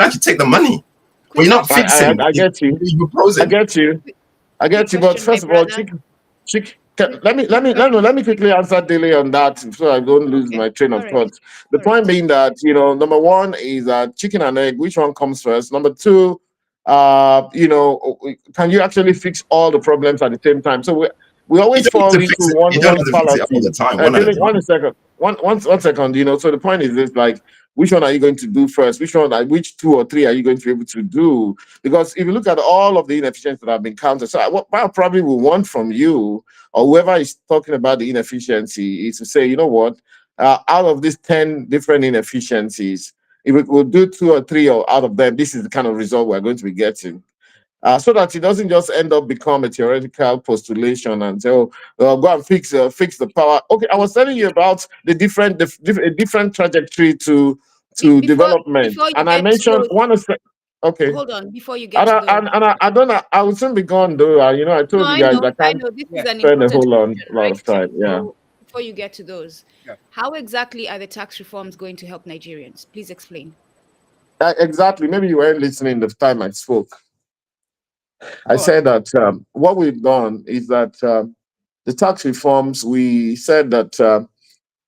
S2: actually take the money. But you're not fixing.
S5: I get you. I get you. But first of all, let me quickly answer Dele on that so I don't lose my train of thought. The point being that, number one is chicken and egg, which one comes first? Number two, can you actually fix all the problems at the same time? So we always fall into one fallacy. One second, so the point is this, like, which one are you going to do first? Which two or three are you going to be able to do? Because if you look at all of the inefficiencies that have been counted, so what I probably will want from you or whoever is talking about the inefficiency is to say, you know what, out of these 10 different inefficiencies, if we will do 2 or 3 out of them, this is the kind of result we're going to be getting. So that it doesn't just end up become a theoretical postulation and say, go and fix the power. Okay, I was telling you about the different trajectory to development, and I mentioned okay.
S3: Hold on, before you get to those.
S5: I don't know. I will soon be gone, though. I told you guys I can't spend a whole lot of time. Yeah.
S3: Before you get to those, how exactly are the tax reforms going to help Nigerians? Please explain.
S5: Exactly. Maybe you weren't listening the time I spoke. I said that what we've done is that the tax reforms, we said that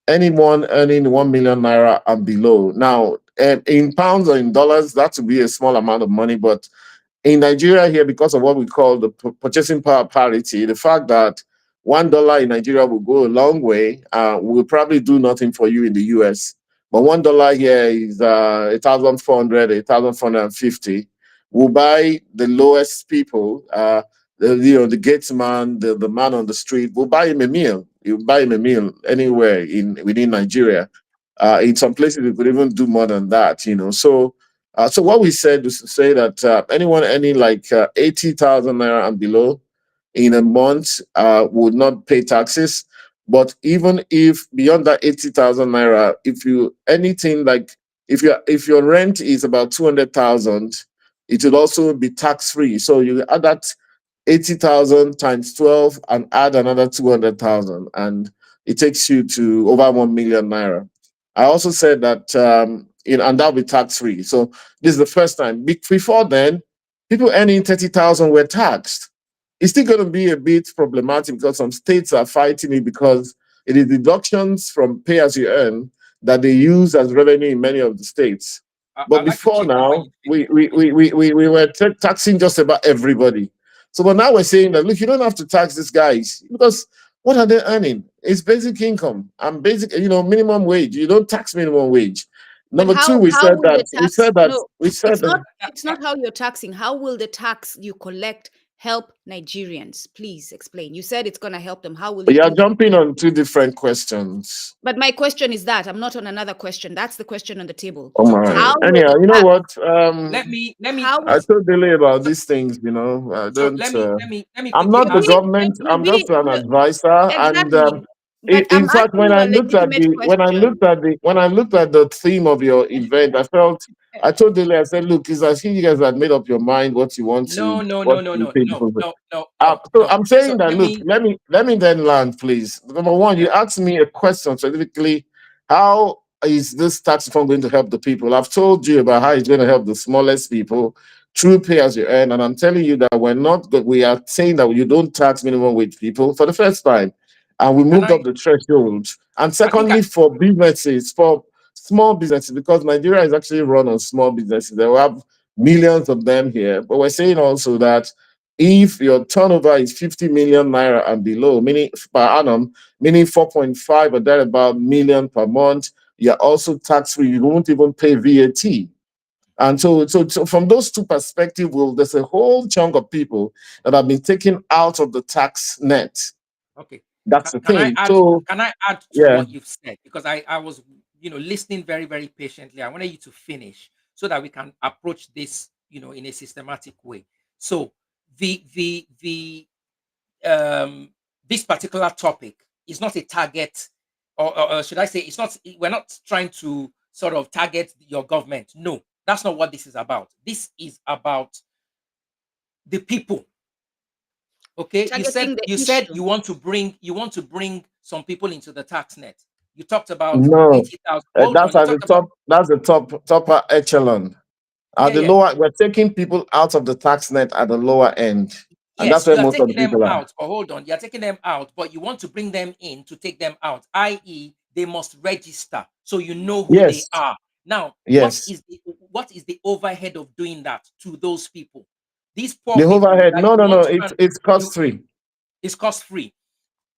S5: anyone earning 1 million naira and below. Now, in pounds or in dollars, that would be a small amount of money. But in Nigeria here, because of what we call the purchasing power parity, the fact that $1 in Nigeria will go a long way, will probably do nothing for you in the US. But $1 here is 1,400, 1,450. Will buy the lowest people, the gatesman, the man on the street, will buy him a meal. You buy him a meal anywhere within Nigeria. In some places, we could even do more than that, So what we said was to say that anyone earning like 80,000 naira and below in a month would not pay taxes. But even if beyond that 80,000 naira, if your rent is about 200,000, it will also be tax free. So you add that 80,000 times 12 and add another 200,000, and it takes you to over 1 million naira. I also said that, and that'll be tax free. So this is the first time. Before then, people earning 30,000 were taxed. It's still going to be a bit problematic because some states are fighting it because it is deductions from pay as you earn that they use as revenue in many of the states. But
S4: I'd like to
S5: before
S4: chip in when
S5: now,
S4: you
S5: we
S4: finish.
S5: we, we, we, we, we were taxing just about everybody. So, but now we're saying that, look, you don't have to tax these guys because what are they earning? It's basic income and basic, minimum wage. You don't tax minimum wage.
S3: But
S5: Number two,
S3: how will the tax, no,
S5: we said that
S3: it's not how you're taxing. How will the tax you collect help Nigerians? Please explain. You said it's gonna help them. How will it
S5: you are
S3: do that?
S5: jumping on two different questions.
S3: But my question is that I'm not on another question. That's the question on the table.
S5: Oh
S4: So,
S5: my.
S3: How will
S5: Anyhow,
S3: the
S5: you know
S3: tax,
S5: what?
S4: let me
S3: how
S5: I
S3: will,
S5: told Dele about
S4: so,
S5: these things. I
S4: so
S5: don't.
S4: let me
S5: I'm
S4: quickly
S5: not the
S3: you
S4: answer.
S5: government.
S3: be,
S5: I'm just an
S3: no,
S5: advisor. And
S3: exactly. But I'm
S5: in fact,
S3: asking you a legitimate question.
S5: when I looked at the theme of your event, I told Dele, I said, look, it's as if you guys had made up your mind what you want
S4: No,
S5: to
S4: no,
S5: what
S4: no, no,
S5: you
S4: no,
S5: pay
S4: no,
S5: people.
S4: no, no, no,
S5: So
S4: no.
S5: I'm
S4: So
S5: saying that,
S4: let
S5: look,
S4: me.
S5: let me then land, please. Number one,
S4: Yeah.
S5: you asked me a question specifically, how is this tax reform going to help the people? I've told you about how it's going to help the smallest people through pay as you earn, and I'm telling you that we are saying that you don't tax minimum wage people for the first time, and we
S4: Can
S5: moved
S4: I?
S5: up the threshold. And
S4: I think
S5: secondly, for businesses, for small businesses, because Nigeria is actually run on small businesses, there will have millions of them here, but we're saying also that if your turnover is 50 million naira and below, meaning per annum, meaning 4.5 or thereabout million per month, you're also tax free. You won't even pay VAT. And so from those two perspectives, there's a whole chunk of people that have been taken out of the tax net.
S4: okay.
S5: That's
S4: Can,
S5: the
S4: can I
S5: thing.
S4: add?
S5: So
S4: Can I add to
S5: yeah,
S4: what you've said? Because I was listening very very patiently. I wanted you to finish so that we can approach this in a systematic way. So the this particular topic is not a target, or should I say, it's not. We're not trying to sort of target your government. No, that's not what this is about. This is about the people. Okay, you said
S3: targeting the
S4: you said
S3: issue.
S4: you want to bring some people into the tax net. You talked about
S5: no,
S4: 80,000. Hold on,
S5: that's
S4: you
S5: at the
S4: talked about.
S5: top. That's the top echelon. At
S4: Yeah,
S5: the
S4: yeah.
S5: lower, we're taking people out of the tax net at the lower end, and that's
S4: Yes,
S5: where
S4: you are
S5: most of the
S4: taking them
S5: people are.
S4: out, but hold on, you are taking them out, but you want to bring them in to take them out, i.e., they must register so you know who they
S5: Yes,
S4: are. Now,
S5: yes.
S4: what is the overhead of doing that to those people? These poor
S5: The
S4: people
S5: overhead,
S4: that
S5: no,
S4: you
S5: no, no.
S4: want to
S5: It's
S4: you
S5: cost free.
S4: it's cost free.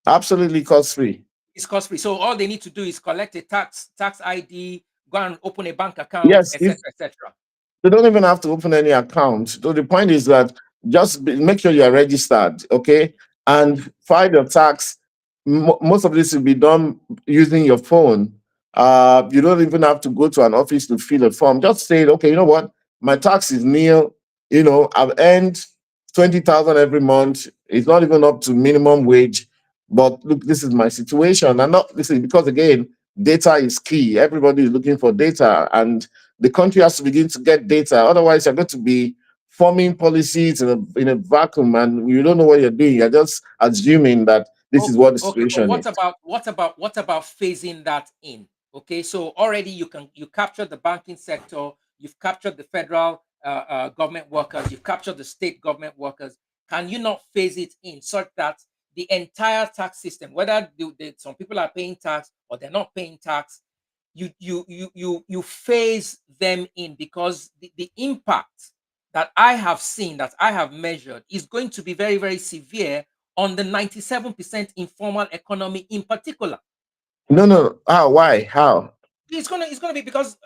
S5: Absolutely cost free.
S4: It's cost free. So all they need to do is collect a tax ID, go and open a bank account,
S5: Yes,
S4: etc., etc.
S5: they don't even have to open any account. So the point is that make sure you are registered, okay, and file your tax. Most of this will be done using your phone. You don't even have to go to an office to fill a form. Just say, okay, you know what, my tax is nil. I've earned 20,000 every month. It's not even up to minimum wage, but look, this is my situation. And not this is because again, data is key. Everybody is looking for data, and the country has to begin to get data. Otherwise, you're going to be forming policies in a vacuum, and you don't know what you're doing. You're just assuming that this is
S4: Okay,
S5: what the
S4: okay, but
S5: situation is.
S4: what about phasing that in? Okay, so already you captured the banking sector, you've captured the federal government workers, you've captured the state government workers. Can you not phase it in such that the entire tax system, whether some people are paying tax or they're not paying tax, you phase them in, because the impact that I have seen, that I have measured, is going to be very, very severe on the 97% informal economy in particular.
S5: No, no. How? Why? How?
S4: It's gonna be because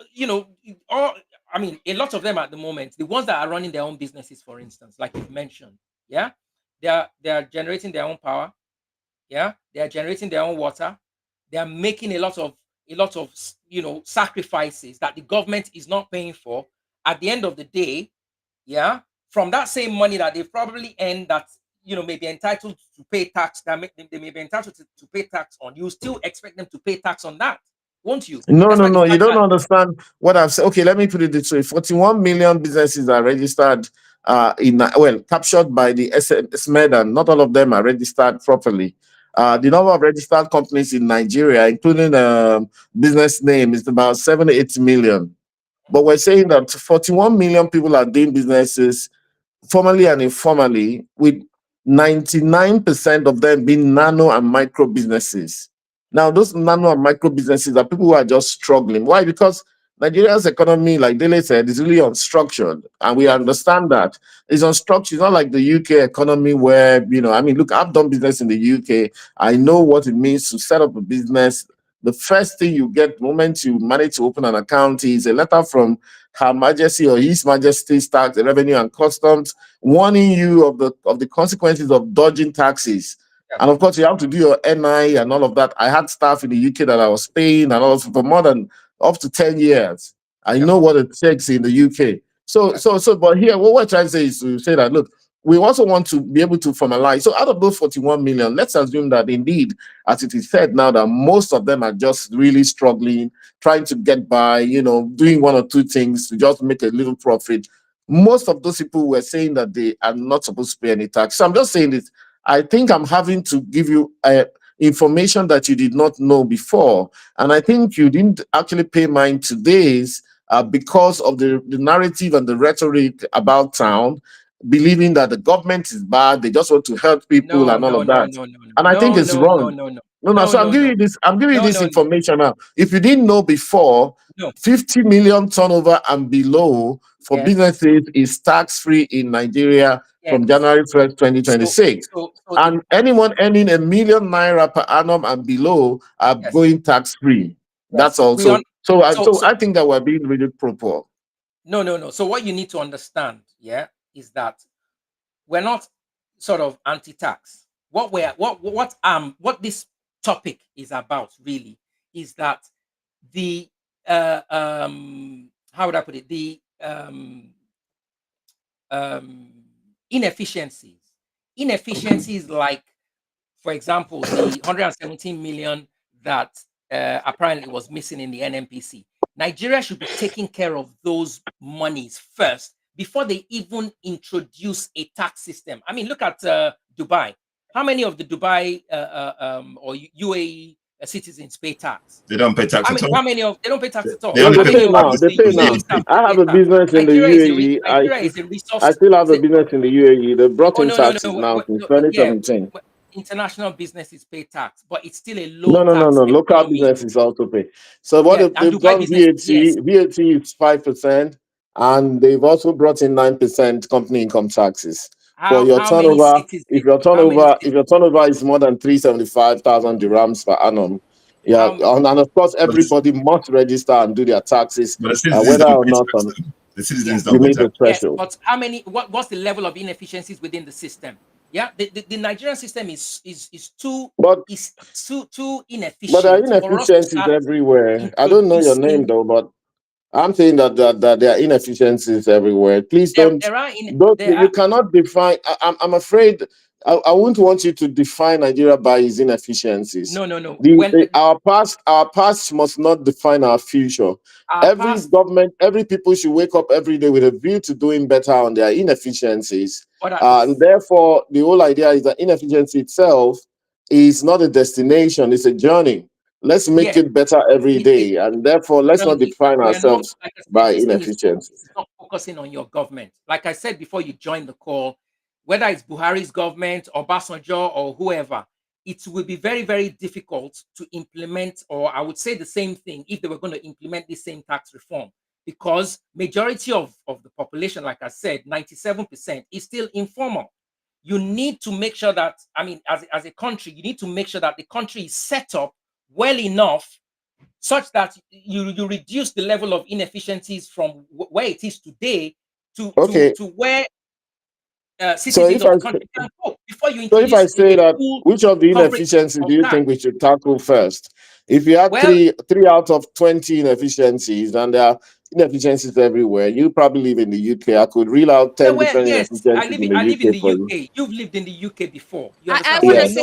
S4: all, I mean, a lot of them at the moment, the ones that are running their own businesses, for instance, like you've mentioned, yeah, they are generating their own power, yeah, they are generating their own water, they are making a lot of sacrifices that the government is not paying for. At the end of the day, yeah, from that same money that they've probably earned, that may be entitled to pay tax, they may be entitled to pay tax on, you still expect them to pay tax on that, won't you?
S5: No, no,
S4: Despite the
S5: no. You
S4: fact
S5: don't
S4: that.
S5: understand what I've said. Okay, let me put it this way: 41 million businesses are registered captured by the SMED, and not all of them are registered properly. The number of registered companies in Nigeria, including business name, is about 7-8 million. But we're saying that 41 million people are doing businesses formally and informally, with 99% of them being nano and micro businesses. Now, those nano and micro businesses are people who are just struggling. Why? Because Nigeria's economy, like Dele said, is really unstructured. And we understand that. It's unstructured. It's not like the UK economy where, look, I've done business in the UK. I know what it means to set up a business. The first thing you get the moment you manage to open an account is a letter from Her Majesty or His Majesty's Tax, Revenue and Customs, warning you of the consequences of dodging taxes. And of course, you have to do your NI and all of that. I had staff in the UK that I was paying and all for more than up to 10 years. I know what it takes in the UK. But here, what we're trying to say is to say that, look, we also want to be able to formalize. So out of those 41 million, let's assume that indeed, as it is said now, that most of them are just really struggling, trying to get by, doing one or two things to just make a little profit. Most of those people were saying that they are not supposed to pay any tax. So I'm just saying this. I think I'm having to give you information that you did not know before. And I think you didn't actually pay mind today's because of the narrative and the rhetoric about town, believing that the government is bad, they just want to help people and all of that. And I think it's wrong. So I'm giving you this information now. If you didn't know before, 50 million turnover and below for businesses is tax-free in Nigeria from January 1st, 2026. And anyone earning ₦1 million per annum and below are going tax-free. That's also. So I think that we're being really proper.
S4: No. So what you need to understand, is that we're not sort of anti-tax. What this topic is about really is that the how would I put it? The inefficiencies like, for example, the 117 million that apparently was missing in the NMPC. Nigeria should be taking care of those monies first before they even introduce a tax system. I mean, look at Dubai. How many of the Dubai or UAE citizens pay tax?
S2: They don't pay tax at all.
S4: How many of they don't pay tax at all?
S5: They pay now. I have a business in the UAE. I still have a business in the UAE. They brought in taxes now since 2017.
S4: International businesses pay tax, but it's still a low tax.
S5: No. Local businesses also pay. So what they've done, VAT is 5%, and they've also brought in 9% company income taxes. For your turnover, if your turnover is more than 375,000 dirhams per annum, and of course everybody must register and do their taxes, whether or not
S2: the citizens don't
S5: meet the threshold.
S4: But how many? What's the level of inefficiencies within the system? The Nigerian system is too inefficient.
S5: But there are inefficiencies everywhere. I don't know your name though, but I'm saying that there are inefficiencies everywhere. Please don't. You cannot define. I'm afraid. I wouldn't want you to define Nigeria by its inefficiencies.
S4: No.
S5: Our past must not define our future. Every people should wake up every day with a view to doing better on their inefficiencies. And therefore, the whole idea is that inefficiency itself is not a destination; it's a journey. Let's make it better every day, and therefore let's not define ourselves by inefficiency.
S4: It's not focusing on your government. Like I said before you joined the call, whether it's Buhari's government or Obasanjo or whoever, it will be very, very difficult to implement, or I would say the same thing if they were going to implement the same tax reform, because majority of the population, like I said, 97% is still informal. You need to make sure that, as a country, you need to make sure that the country is set up well enough such that you reduce the level of inefficiencies from where it is today to where citizens of the country can go before you introduce.
S5: So if I say that, which of the inefficiencies do you think we should tackle first? If you had three out of 20 inefficiencies, and there are inefficiencies everywhere, you probably live in the UK. I could reel out 10 different inefficiencies
S4: I live in the UK. You've lived in the UK before.
S3: I want to say,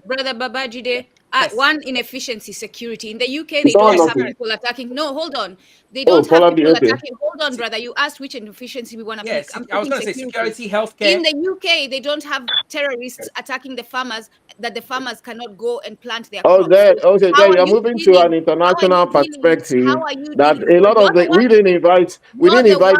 S3: brother Babajide, one inefficiency, security. In the UK, they don't have people attacking. No, hold on. They don't have people attacking. Hold hold on, brother. You asked which inefficiency we want to pick.
S4: Yes,
S3: I'm
S4: I was
S3: picking
S4: going to say
S3: security.
S4: security, healthcare.
S3: In the UK, they don't have terrorists attacking the farmers, that the farmers cannot go and plant their
S5: Oh,
S3: crops. So
S5: okay,
S3: how
S5: there
S3: are
S5: you're
S3: you
S5: moving to an
S3: dealing? How are
S5: international
S3: you dealing?
S5: perspective
S3: How are you
S5: that
S3: dealing?
S5: a
S3: Because
S5: lot of the we
S3: you're
S5: didn't
S3: the
S5: invite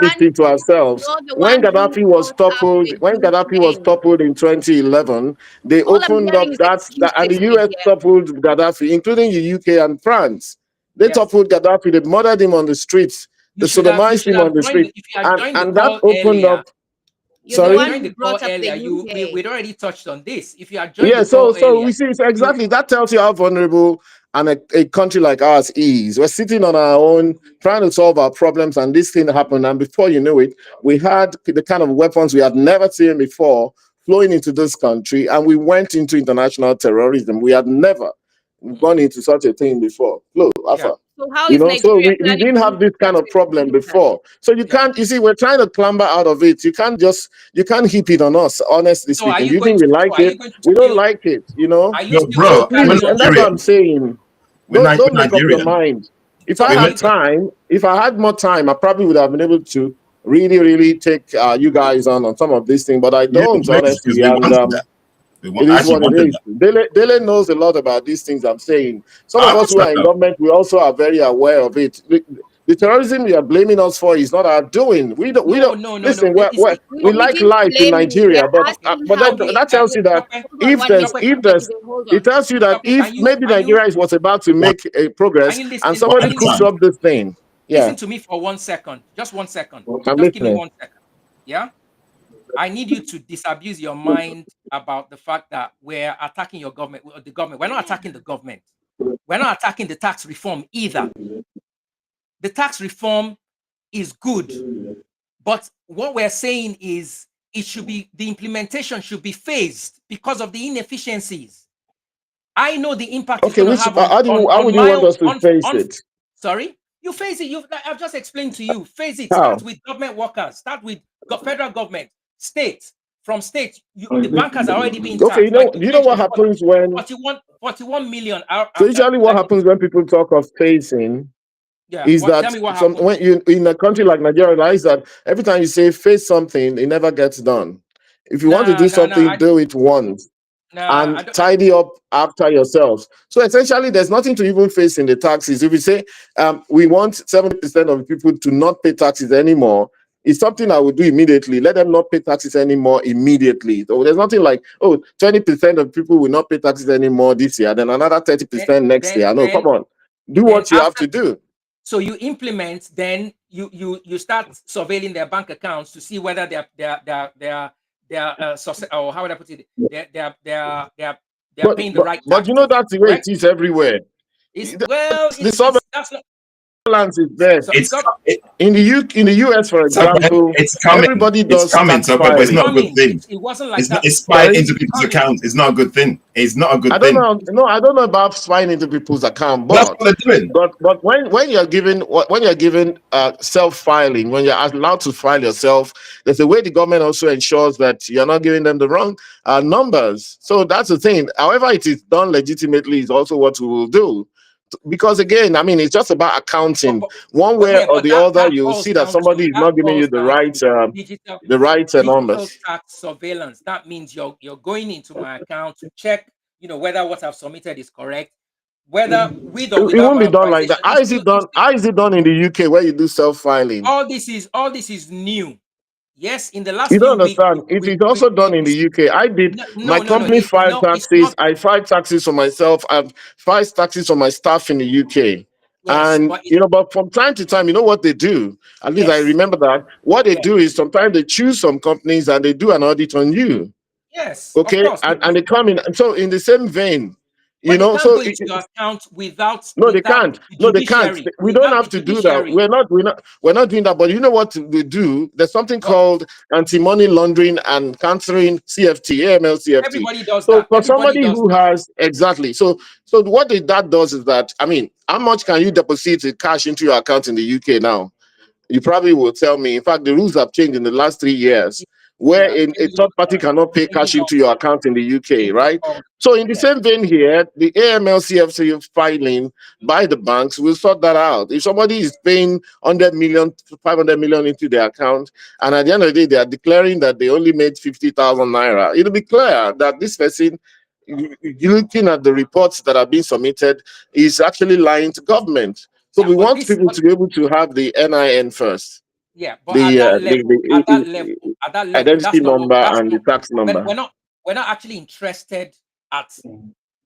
S5: these
S3: one,
S5: things to ourselves.
S3: you're the
S5: When
S3: one who
S5: Gaddafi was
S3: brought up
S5: toppled,
S3: the Ukraine.
S5: in 2011, they
S3: All I'm
S5: opened
S3: hearing
S5: up
S3: is
S5: that and the
S3: excuses, my
S5: US
S3: dear.
S5: toppled Gaddafi, including the UK and France. They
S4: Yes.
S5: toppled Gaddafi, they murdered him on the streets, they sodomized him on the street,
S4: If you had joined the
S5: and that
S4: call
S5: opened
S4: earlier,
S5: up.
S3: You're
S4: if you
S3: the
S4: had
S5: Sorry?
S3: one
S4: joined
S3: who
S4: the call
S3: brought up the
S4: earlier,
S3: UK.
S4: we'd already touched on this. If you had joined
S5: Yeah,
S4: the call
S5: so
S4: earlier,
S5: we see it's exactly that tells you how vulnerable a country like ours is. We're sitting on our own trying to solve our problems, and this thing happened. And before you know it, we had the kind of weapons we had never seen before flowing into this country, and we went into international terrorism. We had never gone into such a thing before. Look,
S4: yeah,
S5: Alpha.
S3: So how
S5: You
S3: is
S5: know, so
S3: Nigeria
S5: we
S3: planning
S5: didn't
S3: to
S5: have
S3: move
S5: this kind
S3: closer
S5: of
S3: to
S5: problem
S3: its
S5: before. So you
S4: yeah.
S5: can't, you see, we're trying to clamber out of it. You can't just, you can't heap it on us, honestly
S4: So
S5: speaking. Do you think we like
S4: are
S5: it?
S4: you going to
S5: We don't
S4: still
S5: like it, you know?
S4: are you
S2: No,
S4: still going
S5: So
S4: to
S2: bro, we're
S4: carry
S5: please,
S2: not
S5: and
S4: on?
S5: that's what
S2: Nigerian.
S5: I'm saying.
S2: We're
S5: Don't make up your
S2: Nigerian.
S5: mind. If
S4: So
S5: I
S2: We're
S4: are
S2: not.
S5: had
S4: you going
S5: time, if I had more time, I probably would have been able to really take you guys on some of these things, but I
S2: Use
S5: don't,
S2: no excuse.
S5: honestly.
S2: We
S5: And
S2: wanted that. We
S5: it
S2: want,
S5: is
S2: actually
S5: what it
S2: wanted
S5: is.
S2: that.
S5: Dele knows a lot about these things I'm saying. Some
S2: I
S5: of us who are
S2: understand
S5: in
S2: that.
S5: government, we also are very aware of it. The terrorism you are blaming us for is not our doing. We don't
S4: no.
S5: listen.
S3: No,
S5: We
S3: we
S5: like
S3: didn't
S5: life in
S3: blame you. We
S5: Nigeria,
S3: are
S4: okay,
S3: asking
S5: but
S3: how we.
S5: that tells you that
S4: Tope,
S3: Hold on, one minute,
S5: if there's
S3: Babajide, hold
S5: it
S3: on.
S5: tells you that
S4: Tope,
S5: if maybe Nigeria was about to
S2: One,
S5: make a
S4: can
S5: progress
S4: you
S5: and
S4: listen?
S2: one
S5: somebody
S2: at
S4: Can you
S2: a
S5: cooks
S4: listen?
S2: time.
S5: up this thing, yeah,
S4: Listen to me for 1 second. Just 1 second.
S5: I'm
S4: Just give me
S5: listening.
S4: 1 second. Yeah. I need you to disabuse your mind about the fact that we're attacking your government, the government. We're not attacking the government. We're not attacking the tax reform either. The tax reform is good, but what we're saying is the implementation should be phased because of the inefficiencies. I know the impact it's
S5: Okay,
S4: going to
S5: which
S4: have
S5: how
S4: on
S5: would you
S4: my
S5: want us to face
S4: on
S5: it?
S4: sorry, you phase it. I've just explained to you. Phase it. Start
S5: How?
S4: with government workers. Start with federal government, state. From state, the bankers are already being
S5: Okay,
S4: taxed. Like you
S5: you know what
S4: mentioned,
S5: happens when
S4: 41 million.
S5: so usually what happens when people talk of phasing
S4: Yeah.
S5: is
S4: What? Tell
S5: that
S4: me what
S5: some
S4: happens.
S5: when you in a country like Nigeria, realize that every time you say face something, it never gets done. If you want to do something,
S4: I,
S5: do it once
S4: nah.
S5: and tidy up after yourselves. So essentially, there's nothing to even face in the taxes. If you say we want 70% of people to not pay taxes anymore, it's something I would do immediately. Let them not pay taxes anymore immediately. So there's nothing like, 20% of people will not pay taxes anymore this year, then another 30% next year. No, come on. Do
S4: Then
S5: what you have
S4: after,
S5: to do.
S4: so you implement, then you start surveilling their bank accounts to see whether or how would I put it? They're paying the right
S5: But you know
S4: taxes.
S5: that's the way it
S4: Correct?
S5: is everywhere. The
S4: It's that's not
S5: surveillance is there.
S4: so,
S2: It's
S5: In the US, for
S2: so
S5: example,
S2: it's coming.
S5: everybody
S2: It's
S5: does
S2: coming.
S5: tax
S2: So, but it's
S4: it's
S2: not
S5: filing.
S2: a good
S4: coming.
S2: thing.
S4: It wasn't like that
S2: It's
S4: before.
S2: spying
S5: Sorry?
S2: into
S4: It's
S2: people's
S4: coming.
S2: accounts. It's not a good thing. It's not a
S5: I
S2: good
S5: don't
S2: thing.
S5: know. No, I don't know about spying into people's account,
S2: That's what they're doing.
S5: but when you're given self-filing, when you're allowed to file yourself, there's a way the government also ensures that you're not giving them the wrong numbers. So that's the thing. However, it is done legitimately is also what we will do. Because again, I mean, it's just about
S4: But,
S5: accounting.
S4: but,
S5: One
S4: but
S5: way
S4: yeah,
S5: or
S4: but
S5: the
S4: that
S5: other, you'll see that somebody is not giving you
S4: falls
S5: the
S4: down
S5: right
S4: to digital digital
S5: numbers.
S4: tax surveillance. That means you're going into my account to check, whether what I've submitted is correct, whether with or
S5: It
S4: without
S5: won't
S4: my
S5: be done like that.
S4: authorization. It's still it's still
S5: How is it done in the UK where you do self-filing?
S4: all this is new. Yes, in the last
S5: You
S4: few
S5: don't
S4: weeks,
S5: understand. It is also done in the UK. I did my
S4: no,
S5: company filed
S4: it's
S5: taxes.
S4: not.
S5: I filed taxes for myself. I've filed taxes for my staff in the UK.
S4: Yes,
S5: And but from time to time, you know what they do? At least I
S4: yes,
S5: remember that. What they
S4: yeah,
S5: do is sometimes they choose some companies and they do an audit on you.
S4: yes, of
S5: Okay.
S4: course.
S5: And they come in. And so in the same vein,
S4: But they can't
S5: so
S4: go into your account without
S5: no, they can't.
S4: the
S5: No, they can't.
S4: judiciary.
S5: We don't
S4: Without the
S5: have to do that.
S4: judiciary.
S5: We're not doing that. But you know what we do? There's something
S4: What?
S5: called anti-money laundering and countering CFT, AML CFT.
S4: Everybody does
S5: So
S4: that.
S5: for
S4: Everybody
S5: somebody
S4: does
S5: who
S4: that.
S5: has exactly so that does is that, I mean, how much can you deposit the cash into your account in the UK now? You probably will tell me. In fact, the rules have changed in the last 3 years, where
S4: Yeah,
S5: a third party cannot pay cash into your account in the UK, right? So, in the
S4: yeah.
S5: same vein here, the AML-CFC filing by the banks will sort that out. If somebody is paying 100 million, 500 million into their account, and at the end of the day, they are declaring that they only made 50,000 naira, it'll be clear that this person, looking at the reports that are being submitted, is actually lying to government. So
S4: Yeah,
S5: we
S4: but
S5: want
S4: this,
S5: people to be able to have the NIN first,
S4: yeah, but
S5: the,
S4: at that level,
S5: identity
S4: that's not what
S5: number
S4: that's
S5: and the
S4: not.
S5: tax
S4: When
S5: number.
S4: we're not actually interested at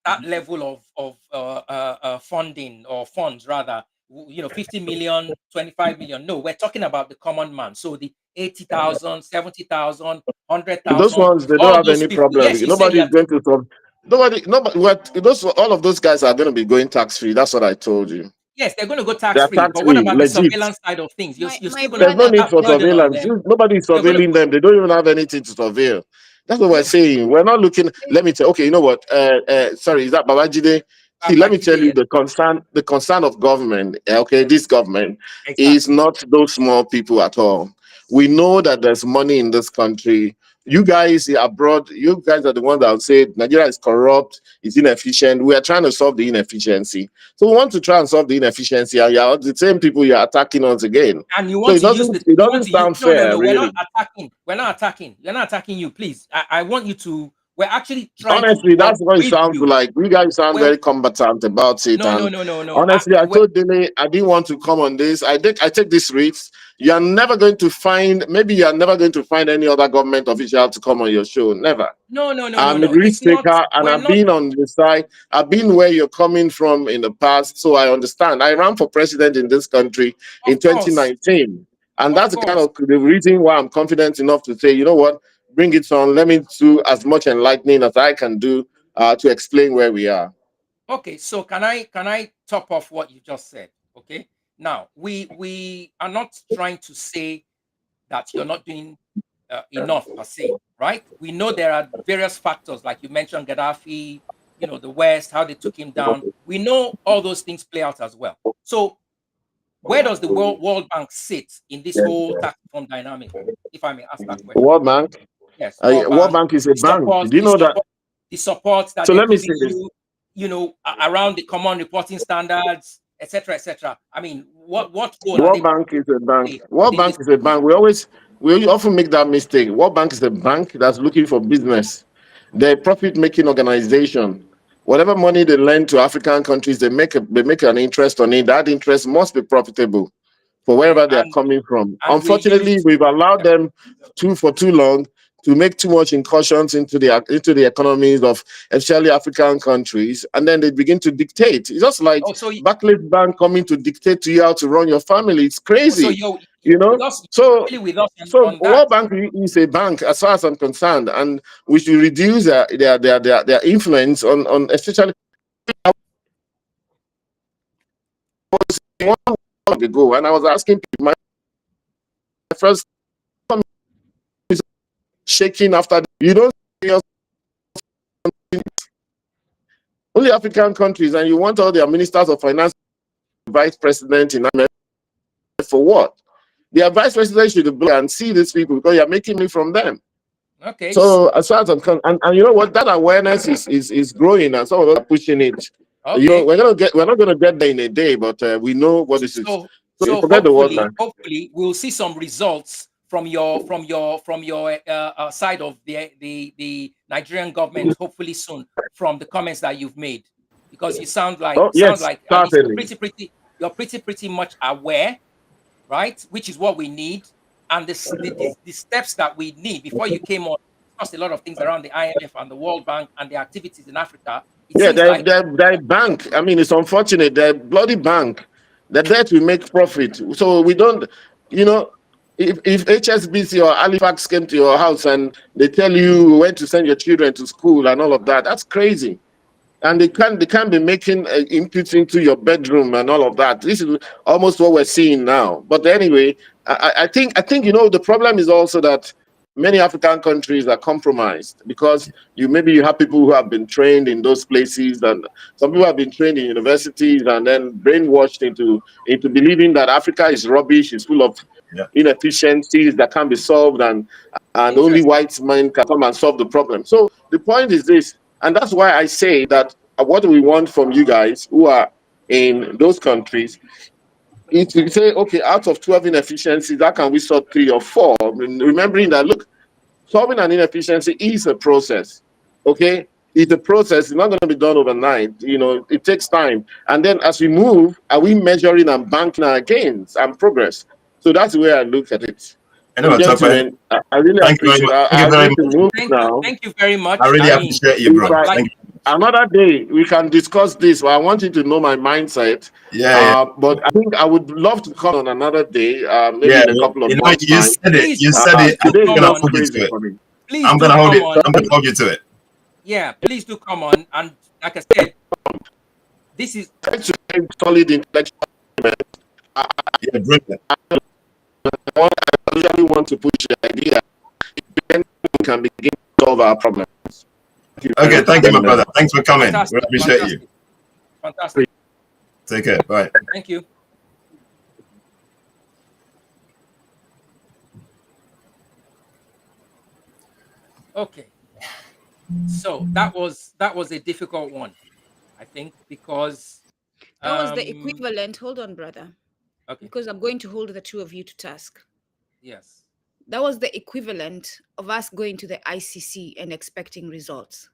S4: that level of funding or funds rather. 50 million, 25 million. No, we're talking about the common man. So the 80,000, 70,000,
S5: Those
S4: 100,000,
S5: ones, they don't
S4: all
S5: have
S4: those
S5: any
S4: people.
S5: problem.
S4: Yes, you said
S5: Nobody
S4: you
S5: is
S4: are
S5: going to solve. Nobody. What? Those all of those guys are going to be going tax free. That's what I told you.
S4: yes, they're going to go
S5: They
S4: tax
S5: are
S4: free.
S5: tax
S4: But what
S5: free,
S4: about the
S5: legit.
S4: surveillance side of things? You're
S3: My
S4: still going to
S5: There's no
S4: put
S3: brother,
S5: need
S4: that
S5: for
S4: burden on
S5: surveillance.
S4: them.
S5: Nobody is
S4: You're going to
S5: surveilling
S4: put
S5: them. They don't even have anything to surveil. That's what we're
S4: yes,
S5: saying. We're not looking. Let me tell. Okay, you know what? Sorry, is that Babajide? See, let me tell
S4: Babajide,
S5: you
S4: yes,
S5: the concern of government. Okay,
S4: yes,
S5: this government is
S4: exactly.
S5: not those small people at all. We know that there's money in this country. You guys abroad, you guys are the ones that say Nigeria is corrupt, it's inefficient. We are trying to solve the inefficiency. So we want to try and solve the inefficiency, and you're the same people you're attacking us again.
S4: And you
S5: So
S4: want
S5: it
S4: to use
S5: doesn't
S4: the
S5: it
S4: you want
S5: doesn't
S4: to use
S5: sound
S4: no, no,
S5: fair,
S4: no, we're not
S5: really.
S4: attacking, we're not attacking you, please. I want you to, we're actually trying to
S5: Honestly,
S4: work
S5: that's what it
S4: with
S5: sounds
S4: you.
S5: like. You guys sound
S4: Well,
S5: very combatant about it.
S4: no, no,
S5: And
S4: no, no, no.
S5: honestly, I told Dele I didn't want to come on this. I take this risk. You are never going to find, maybe you are never going to find any other government official to come on your show. Never.
S4: No, no, no, no,
S5: I'm a
S4: no.
S5: risk
S4: It's not,
S5: taker and
S4: we're
S5: I've
S4: not,
S5: been on the side. I've been where you're coming from in the past, so I understand. I ran for president in this country in
S4: of course,
S5: 2019. And
S4: of
S5: that's the kind
S4: course.
S5: of the reason why I'm confident enough to say, you know what, bring it on. Let me do as much enlightening as I can do to explain where we are.
S4: Okay, so can I top off what you just said? Okay. Now, we are not trying to say that you're not doing enough per se, right? We know there are various factors, like you mentioned, Gaddafi, the West, how they took him down. We know all those things play out as well. So, where does the World Bank sit in this whole tax reform dynamic? If I may ask that question.
S5: World Bank,
S4: Yes, World
S5: World
S4: Bank,
S5: Bank is a
S4: the
S5: bank.
S4: support,
S5: Do you
S4: the
S5: know that?
S4: support, the support that
S5: So
S4: they're
S5: let me
S4: giving
S5: say this.
S4: you, around the common reporting standards, etc., etc. I mean, what role are they
S5: World
S4: going
S5: Bank is a
S4: to
S5: bank.
S4: play
S5: World
S4: within this
S5: Bank is a bank. We often make that mistake. World Bank is a bank that's looking for business. They're a profit-making organization. Whatever money they lend to African countries, they make an interest on it. That interest must be profitable for
S4: okay,
S5: wherever they are coming from.
S4: and we
S5: Unfortunately,
S4: used
S5: we've allowed
S4: yeah.
S5: them for too long to make too much incursions into the economies of especially African countries, and then they begin to dictate. It's just like
S4: Oh, so
S5: Barclays Bank coming to dictate to you how to run your family. It's
S4: so
S5: crazy,
S4: you're with us,
S5: So,
S4: you're really with us
S5: so
S4: on that.
S5: World Bank is a bank, as far as I'm concerned, and we should reduce their influence on especially one month ago. And I was asking people, my first comment is shaking after you don't see us only African countries, and you want all their ministers of finance, vice president in America for what? Their vice president should blow and see these people because you're making me from them.
S4: Okay,
S5: So as far as I'm concerned, and you know what, that awareness is growing, and some of us are pushing it.
S4: okay.
S5: We're not gonna get there in a day, but we know what this is.
S4: So
S5: So
S4: so
S5: forget the World Bank.
S4: hopefully we'll see some results from your side of the Nigerian government, hopefully soon, from the comments that you've made, because you
S5: Oh
S4: sound
S5: yes,
S4: like at least
S5: certainly.
S4: you're pretty much aware, right? Which is what we need, and the steps that we need. Before you came on, discussed a lot of things around the IMF and the World Bank and the activities in Africa. It
S5: Yeah,
S4: seems like
S5: they're bank. I mean, it's unfortunate. They're bloody bank. They're there to make profit. So we don't, you know, if HSBC or Halifax came to your house and they tell you when to send your children to school and all of that, that's crazy. And they can't be making inputs into your bedroom and all of that. This is almost what we're seeing now. But anyway, I think the problem is also that many African countries are compromised because maybe you have people who have been trained in those places, and some people have been trained in universities and then brainwashed into believing that Africa is rubbish, is full of inefficiencies that can be solved, and only white men can come and solve the problem. So the point is this, and that's why I say that what we want from you guys who are in those countries is to say, okay, out of 12 inefficiencies, how can we sort 3 or 4? Remembering that, look, solving an inefficiency is a process, okay? It's a process. It's not going to be done overnight. It takes time. And then as we move, are we measuring and banking our gains and progress? So that's the way I look at it. Gentlemen, I really appreciate it. I need to move now.
S4: Thank you very much.
S2: I really appreciate you, bro.
S5: Another day we can discuss this. Well, I want you to know my mindset. But I think I would love to come on another day, maybe in a couple of months.
S2: You said it. You said it. I'm gonna hold you to it.
S4: Please,
S2: I'm gonna hold you to it.
S4: Yeah, please do come on. And like I said, this is
S5: solid intellectual.
S2: Yeah, brilliant.
S5: I really want to push the idea. Then we can begin to solve our problems.
S2: Okay, thank you, my brother. Thanks for coming. We appreciate you.
S4: Fantastic.
S2: Take care. Bye.
S4: Thank you. Okay. So that was a difficult one, I think, because
S3: that was the equivalent. Hold on, brother.
S4: Okay.
S3: Because I'm going to hold the two of you to task.
S4: Yes.
S3: That was the equivalent of us going to the ICC and expecting results.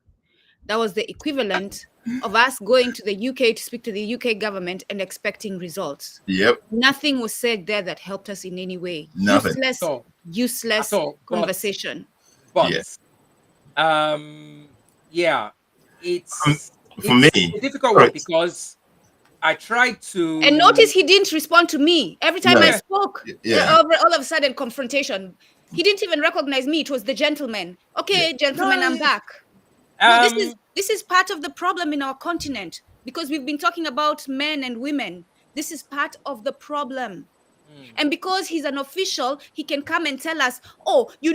S3: That was the equivalent of us going to the UK to speak to the UK government and expecting results.
S2: Yep.
S3: Nothing was said there that helped us in any way.
S2: Nothing.
S3: Useless conversation.
S4: But it's
S2: for me
S4: a difficult one because I tried to.
S3: And notice he didn't respond to me. Every time I spoke, all of a sudden confrontation. He didn't even recognize me. It was the gentleman. Okay, gentlemen, I'm back. No, this is part of the problem in our continent because we've been talking about men and women. This is part of the problem. And because he's an official, he can come and tell us, oh, you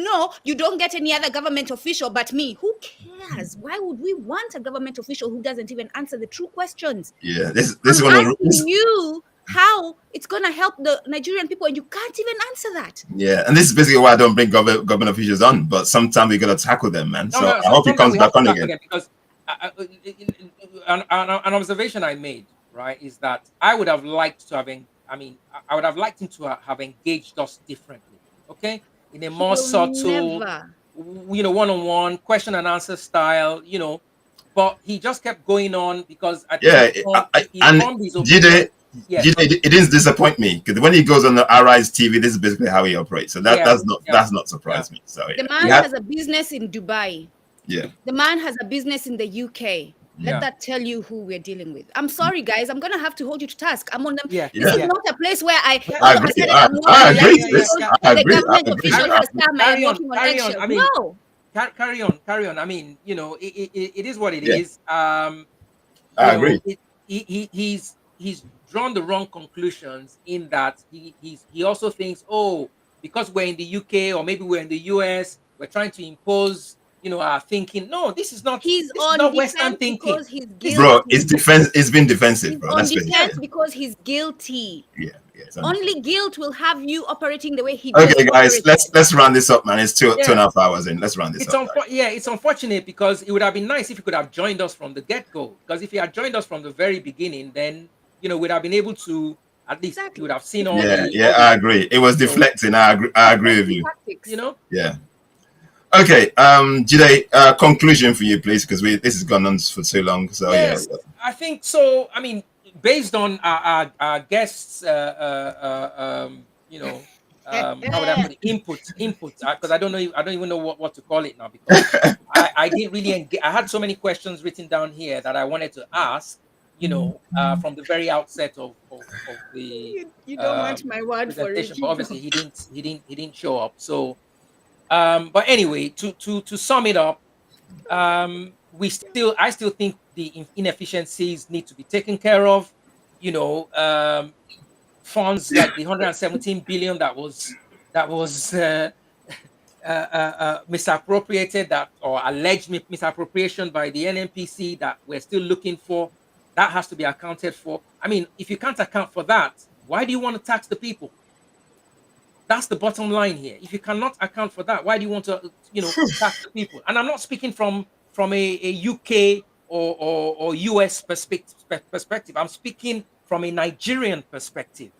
S3: don't get any other government official but me. Who cares? Why would we want a government official who doesn't even answer the true questions?
S2: Yeah, this is one of the
S3: you how it's going to help the Nigerian people, and you can't even answer that.
S2: Yeah, and this is basically why I don't bring government officials on, but sometimes we got to tackle them, man. I hope he comes back on again.
S4: Because an observation I made, right, is that I would have liked to have I would have liked him to have engaged us differently, okay? In a more subtle, one-on-one question and answer style, but he just kept going on because
S2: it didn't disappoint me because when he goes on the Arise TV, this is basically how he operates. So that's not surprised me. So
S3: the man has a business in Dubai.
S2: Yeah.
S3: The man has a business in the UK. Let that tell you who we're dealing with. I'm sorry, guys. I'm gonna have to hold you to task. I'm on them. This is not a place where I agree. The government official has come and working on action.
S4: Carry on. I mean, it is what it is.
S2: I agree.
S4: He's drawn the wrong conclusions in that he also thinks, because we're in the UK or maybe we're in the US, we're trying to impose our thinking. No, this is not.
S3: He's
S4: on not Western thinking.
S2: Bro, it's been defensive, bro.
S3: He's on defense because he's guilty.
S2: Yeah.
S3: Only guilt will have you operating the way he does.
S2: Okay, guys, let's round this up, man. It's 2.5 hours in. Let's round this up.
S4: It's unfortunate because it would have been nice if he could have joined us from the get-go. Because if he had joined us from the very beginning, then we'd have been able to at least he would have seen all.
S2: I agree. It was deflecting. I agree with you.
S4: Tactics,
S2: Yeah. Okay, Jide, conclusion for you, please, because this has gone on for too long. So
S4: yes, I think so. I mean, based on our guests, how would I put it? Input, because I don't even know what to call it now because I didn't really engage. I had so many questions written down here that I wanted to ask. From the very outset of the
S3: you don't want my word for it.
S4: But obviously he didn't show up. So. But anyway, to sum it up, I still think the inefficiencies need to be taken care of. Funds like the 117 billion that was misappropriated, that or alleged misappropriation by the NNPC that we're still looking for, that has to be accounted for. I mean, if you can't account for that, why do you want to tax the people? That's the bottom line here. If you cannot account for that, why do you want to, tax the people? And I'm not speaking from a UK or US perspective. I'm speaking from a Nigerian perspective.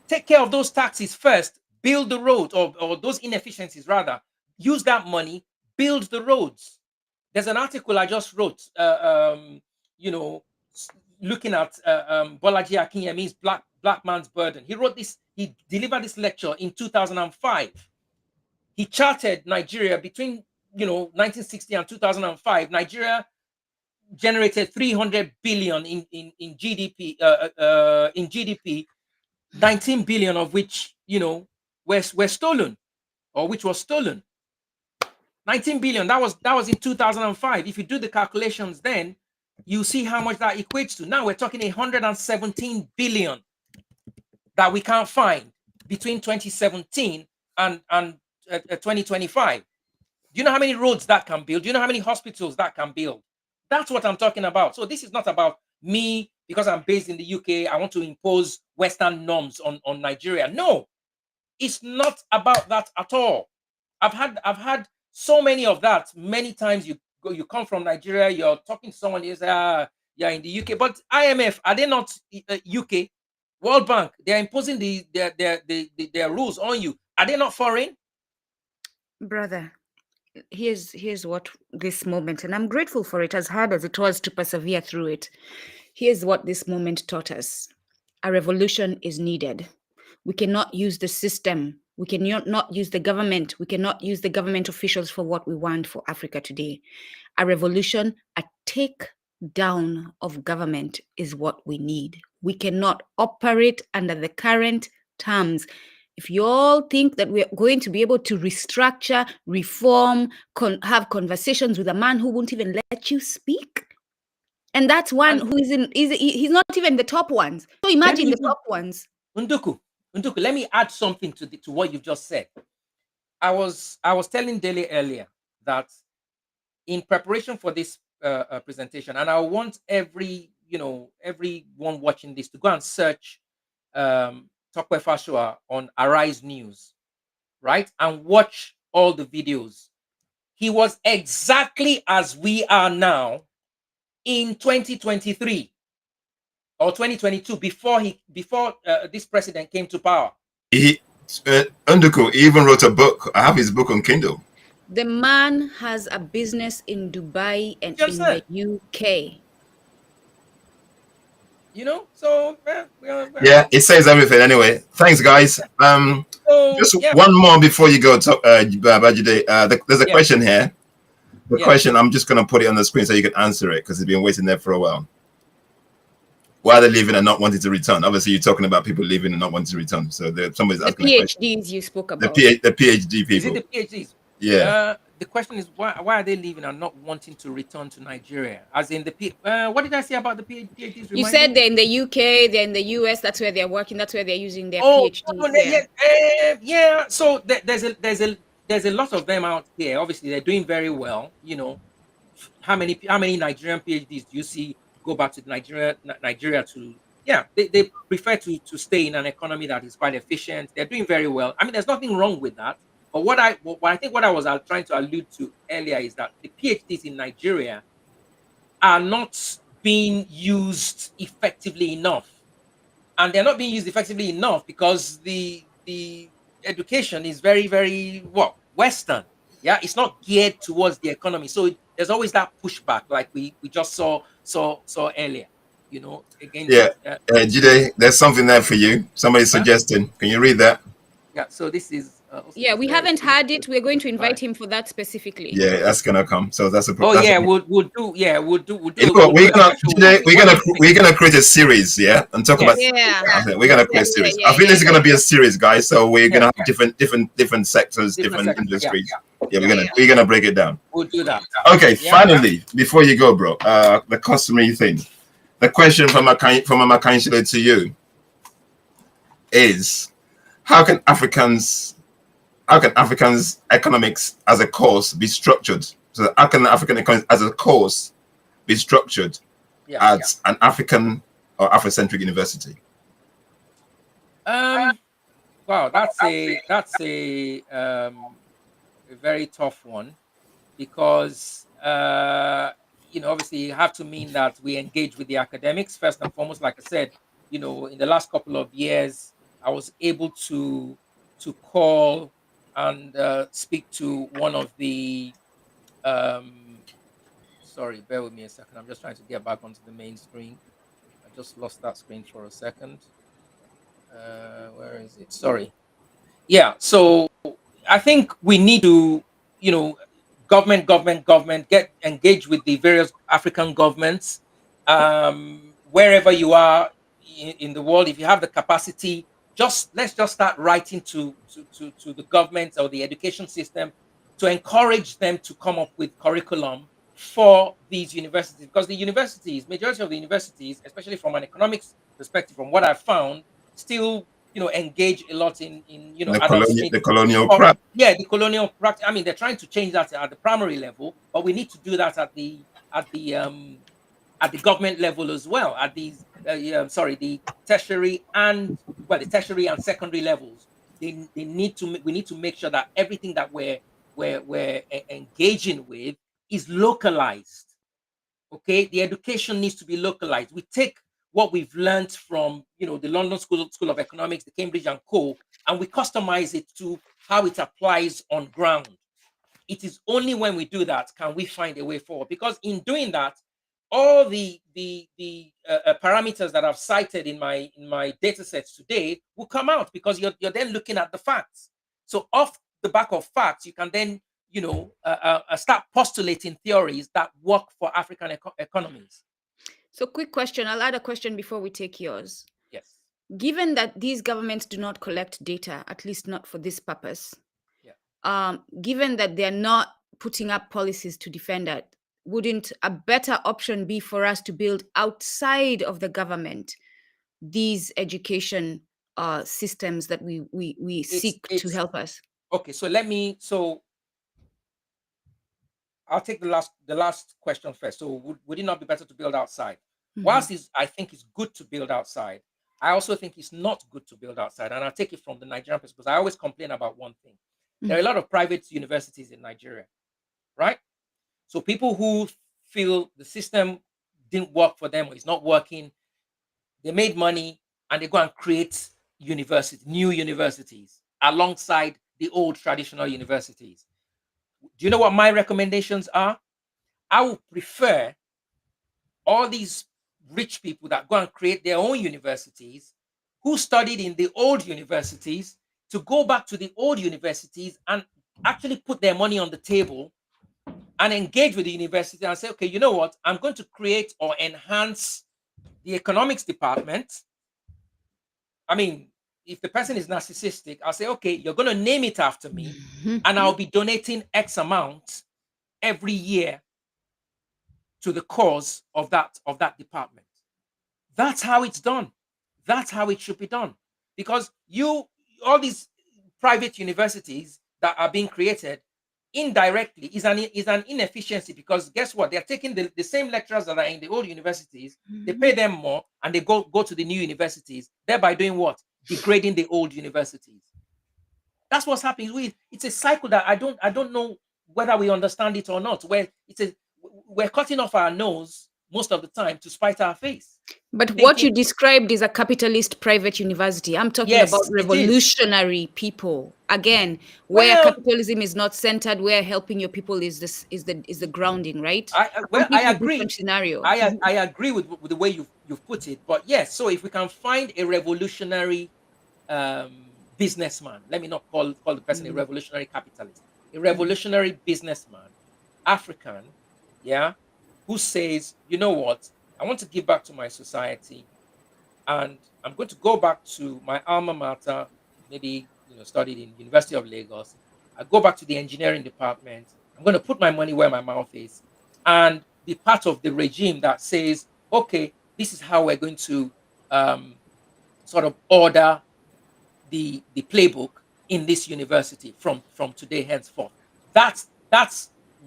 S4: Take care of those taxes first, build the roads, or those inefficiencies rather. Use that money, build the roads. There's an article I just wrote, looking at Bolaji Akinyemi's Black Man's Burden. He wrote this, he delivered this lecture in 2005. He charted Nigeria between 1960 and 2005. Nigeria generated 300 billion in GDP, 19 billion of which were stolen, or which was stolen. 19 billion, that was in 2005. If you do the calculations, then you see how much that equates to. Now we're talking 117 billion that we can't find between 2017 and 2025. Do you know how many roads that can build? Do you know how many hospitals that can build? That's what I'm talking about. So this is not about me, because I'm based in the UK, I want to impose Western norms on Nigeria. No, it's not about that at all. I've had so many of that. Many times you come from Nigeria, you're talking to someone, you say, you're in the UK, but IMF, are they not UK? World Bank, they're imposing their rules on you. Are they not foreign?
S3: Brother, here's what this moment, and I'm grateful for it, as hard as it was to persevere through it. Here's what this moment taught us. A revolution is needed. We cannot use the system. We cannot use the government. We cannot use the government officials for what we want for Africa today. A revolution, a take down of government is what we need. We cannot operate under the current terms. If you all think that we're going to be able to restructure, reform, have conversations with a man who won't even let you speak, and that's one who he's not even the top ones. So imagine the top ones.
S4: Unduku, let me add something to what you've just said. I was telling Dele earlier that in preparation for this presentation, and I want everyone watching this to go and search Tope Fasua on Arise News, right? And watch all the videos. He was exactly as we are now in 2023 or 2022, before this president came to power.
S2: Unduku even wrote a book. I have his book on Kindle.
S3: The man has a business in Dubai and in the UK.
S4: So
S2: yeah, it says everything anyway. Thanks, guys. One more before you go, Babajide. There's a question here. The question, I'm just going to put it on the screen so you can answer it, because it's been waiting there for a while. Why are they leaving and not wanting to return? Obviously, you're talking about people leaving and not wanting to return. So somebody's asking
S3: the PhDs you spoke about.
S2: The PhD people.
S4: Is it the PhDs?
S2: Yeah.
S4: The question is, why are they leaving and not wanting to return to Nigeria? As in what did I say about the PhDs?
S3: You said they're in the UK, they're in the US. That's where they're working. That's where they're using their PhDs.
S4: Yeah. So there's a lot of them out here. Obviously, they're doing very well. How many Nigerian PhDs do you see go back to Nigeria to? Yeah, they prefer to stay in an economy that is quite efficient. They're doing very well. I mean, there's nothing wrong with that. But what I was trying to allude to earlier is that the PhDs in Nigeria are not being used effectively enough. And they're not being used effectively enough because the education is very, very Western. Yeah, it's not geared towards the economy. So there's always that pushback, like we just saw earlier. Again.
S2: Yeah, Jide, there's something there for you. Somebody's suggesting. Can you read that?
S4: Yeah. So this is.
S3: We haven't had it. We're going to invite him for that specifically.
S2: Yeah, that's gonna come. So that's a.
S4: We'll do. Yeah, we'll do.
S2: We're gonna create a series, and talk about. Yeah. We're gonna create a series. I think this is gonna be a series, guys. So we're gonna have different sectors, different industries. We're gonna break it down.
S4: We'll do that.
S2: Okay. Finally, before you go, bro, the customary thing. The question from Amakainsile to you is, how can Africans how can Africans economics as a course be structured? So how can African economics as a course be structured at an African or Afrocentric university?
S4: Wow, a very tough one, because obviously you have to mean that we engage with the academics first and foremost. Like I said, in the last couple of years, I was able to call and speak to one of the sorry, bear with me a second. I'm just trying to get back onto the main screen. I just lost that screen for a second. Where is it? Sorry. Yeah. So I think we need to, you know, government, get engaged with the various African governments, wherever you are in the world. If you have the capacity, let's just start writing to the government or the education system to encourage them to come up with curriculum for these universities, because the universities, majority of the universities, especially from an economics perspective, from what I've found, still engage a lot in Adam Smith.
S2: The colonial practice.
S4: Yeah, the colonial practice. I mean, they're trying to change that at the primary level, but we need to do that at the government level as well, at these the tertiary and the tertiary and secondary levels. We need to make sure that everything that we're engaging with is localized. Okay, the education needs to be localized. We take what we've learned from the London School of Economics, the Cambridge and Co, and we customize it to how it applies on ground. It is only when we do that can we find a way forward, because in doing that, all the parameters that I've cited in my data sets today will come out, because you're then looking at the facts. So off the back of facts, you can then start postulating theories that work for African economies.
S3: So quick question, I'll add a question before we take yours.
S4: Yes.
S3: Given that these governments do not collect data, at least not for this purpose, given that they're not putting up policies to defend that, wouldn't a better option be for us to build outside of the government these education systems that we seek to help us?
S4: Okay, so I'll take the last question first. So would it not be better to build outside? Mm-hmm. Whilst I think it's good to build outside, I also think it's not good to build outside. And I'll take it from the Nigerian perspective, because I always complain about one thing. Mm-hmm. There are a lot of private universities in Nigeria, right? So people who feel the system didn't work for them or it's not working, they made money and they go and create new universities alongside the old traditional universities. Do you know what my recommendations are? I would prefer all these rich people that go and create their own universities, who studied in the old universities, to go back to the old universities and actually put their money on the table and engage with the university and say, okay, you know what? I'm going to create or enhance the economics department. I mean, if the person is narcissistic, I'll say, okay, you're going to name it after me, and I'll be donating X amount every year to the cause of that department. That's how it's done. That's how it should be done. Because all these private universities that are being created indirectly is an inefficiency, because guess what? They're taking the same lecturers that are in the old universities, they pay them more, and they go to the new universities, thereby doing what? Degrading the old universities. That's what's happening. It's a cycle that I don't know whether we understand it or not, where we're cutting off our nose most of the time to spite our face.
S3: But what you described is a capitalist private university. I'm talking about revolutionary people. Again, where capitalism is not centered, where helping your people is the grounding, right?
S4: I agree.
S3: Different scenario.
S4: I agree with the way you've put it. But yes, so if we can find a revolutionary businessman, let me not call the person a revolutionary capitalist, a revolutionary businessman, African, who says, you know what, I want to give back to my society, and I'm going to go back to my alma mater, maybe studied in University of Lagos. I go back to the engineering department. I'm going to put my money where my mouth is and be part of the regime that says, okay, this is how we're going to sort of order the playbook in this university from today henceforth. That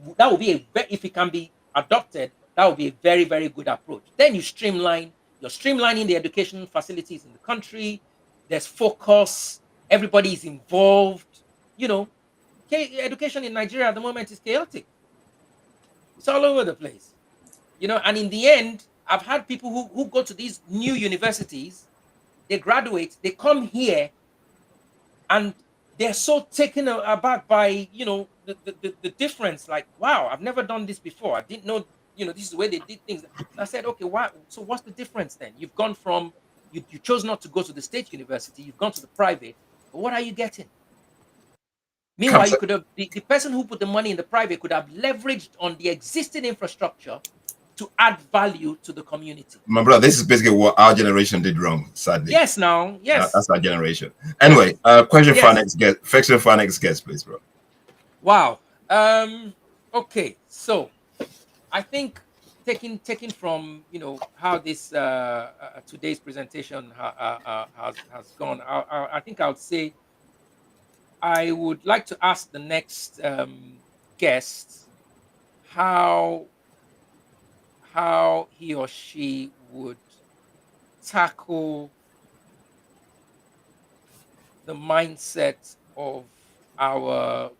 S4: would be if it can be adopted, that would be a very, very good approach. Then you're streamlining the education facilities in the country. There's focus, everybody is involved. Education in Nigeria at the moment is chaotic. It's all over the place. And in the end, I've had people who go to these new universities, they graduate, they come here, and they're so taken aback by the difference. Like, wow, I've never done this before. I didn't know this is the way they did things. And I said, okay, why? So what's the difference then? You've gone from you chose not to go to the state university, you've gone to the private, but what are you getting? Meanwhile, you could have the person who put the money in the private could have leveraged on the existing infrastructure to add value to the community.
S2: My brother, this is basically what our generation did wrong, sadly.
S4: Yes, yes.
S2: That's our generation. Anyway, question for our next guest. Question for our next guest, please, bro.
S4: Wow. Okay. So, I think taking from how this today's presentation has gone, I think I would say I would like to ask the next guest how he or she would tackle the mindset of our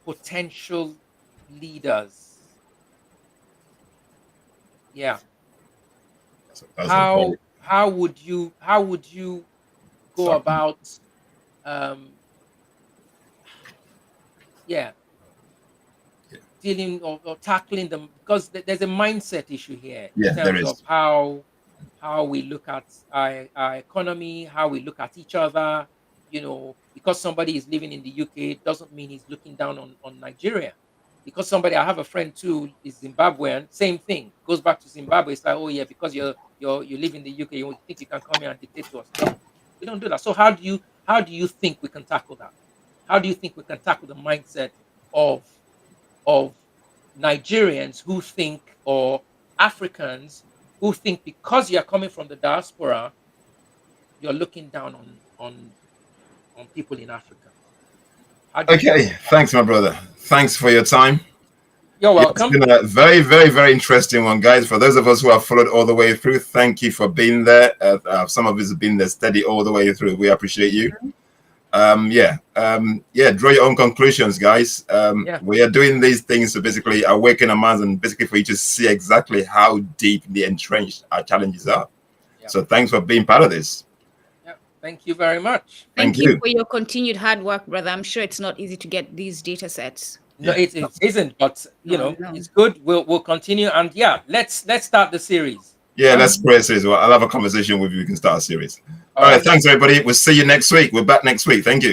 S4: potential leaders. Yeah. How would you go about dealing or tackling them, because there's a mindset issue here in terms of how we look at our economy, how we look at each other. Because somebody is living in the UK doesn't mean he's looking down on Nigeria. Because I have a friend too, is Zimbabwean, same thing. Goes back to Zimbabwe. It's like, oh yeah, because you live in the UK, you think you can come here and dictate to us. No, we don't do that. So how do you think we can tackle that? How do you think we can tackle the mindset of Nigerians who think, or Africans who think, because you're coming from the diaspora, you're looking down on people in Africa?
S2: Okay, thanks, my brother. Thanks for your time.
S4: You're welcome.
S2: It's been a very, very, very interesting one, guys. For those of us who have followed all the way through, thank you for being there. Some of us have been there steady all the way through. We appreciate you. Draw your own conclusions, guys. We are doing these things to basically awaken our minds and basically for you to see exactly how deeply entrenched our challenges are. So thanks for being part of this.
S4: Thank you very much.
S3: Thank you for your continued hard work, brother. I'm sure it's not easy to get these data sets.
S4: No, it isn't, but it's good. We'll continue, and let's start the series.
S2: Let's create a series. Well, I'll have a conversation with you. We can start a series. All right, thanks everybody. We'll see you next week. We're back next week. Thank you.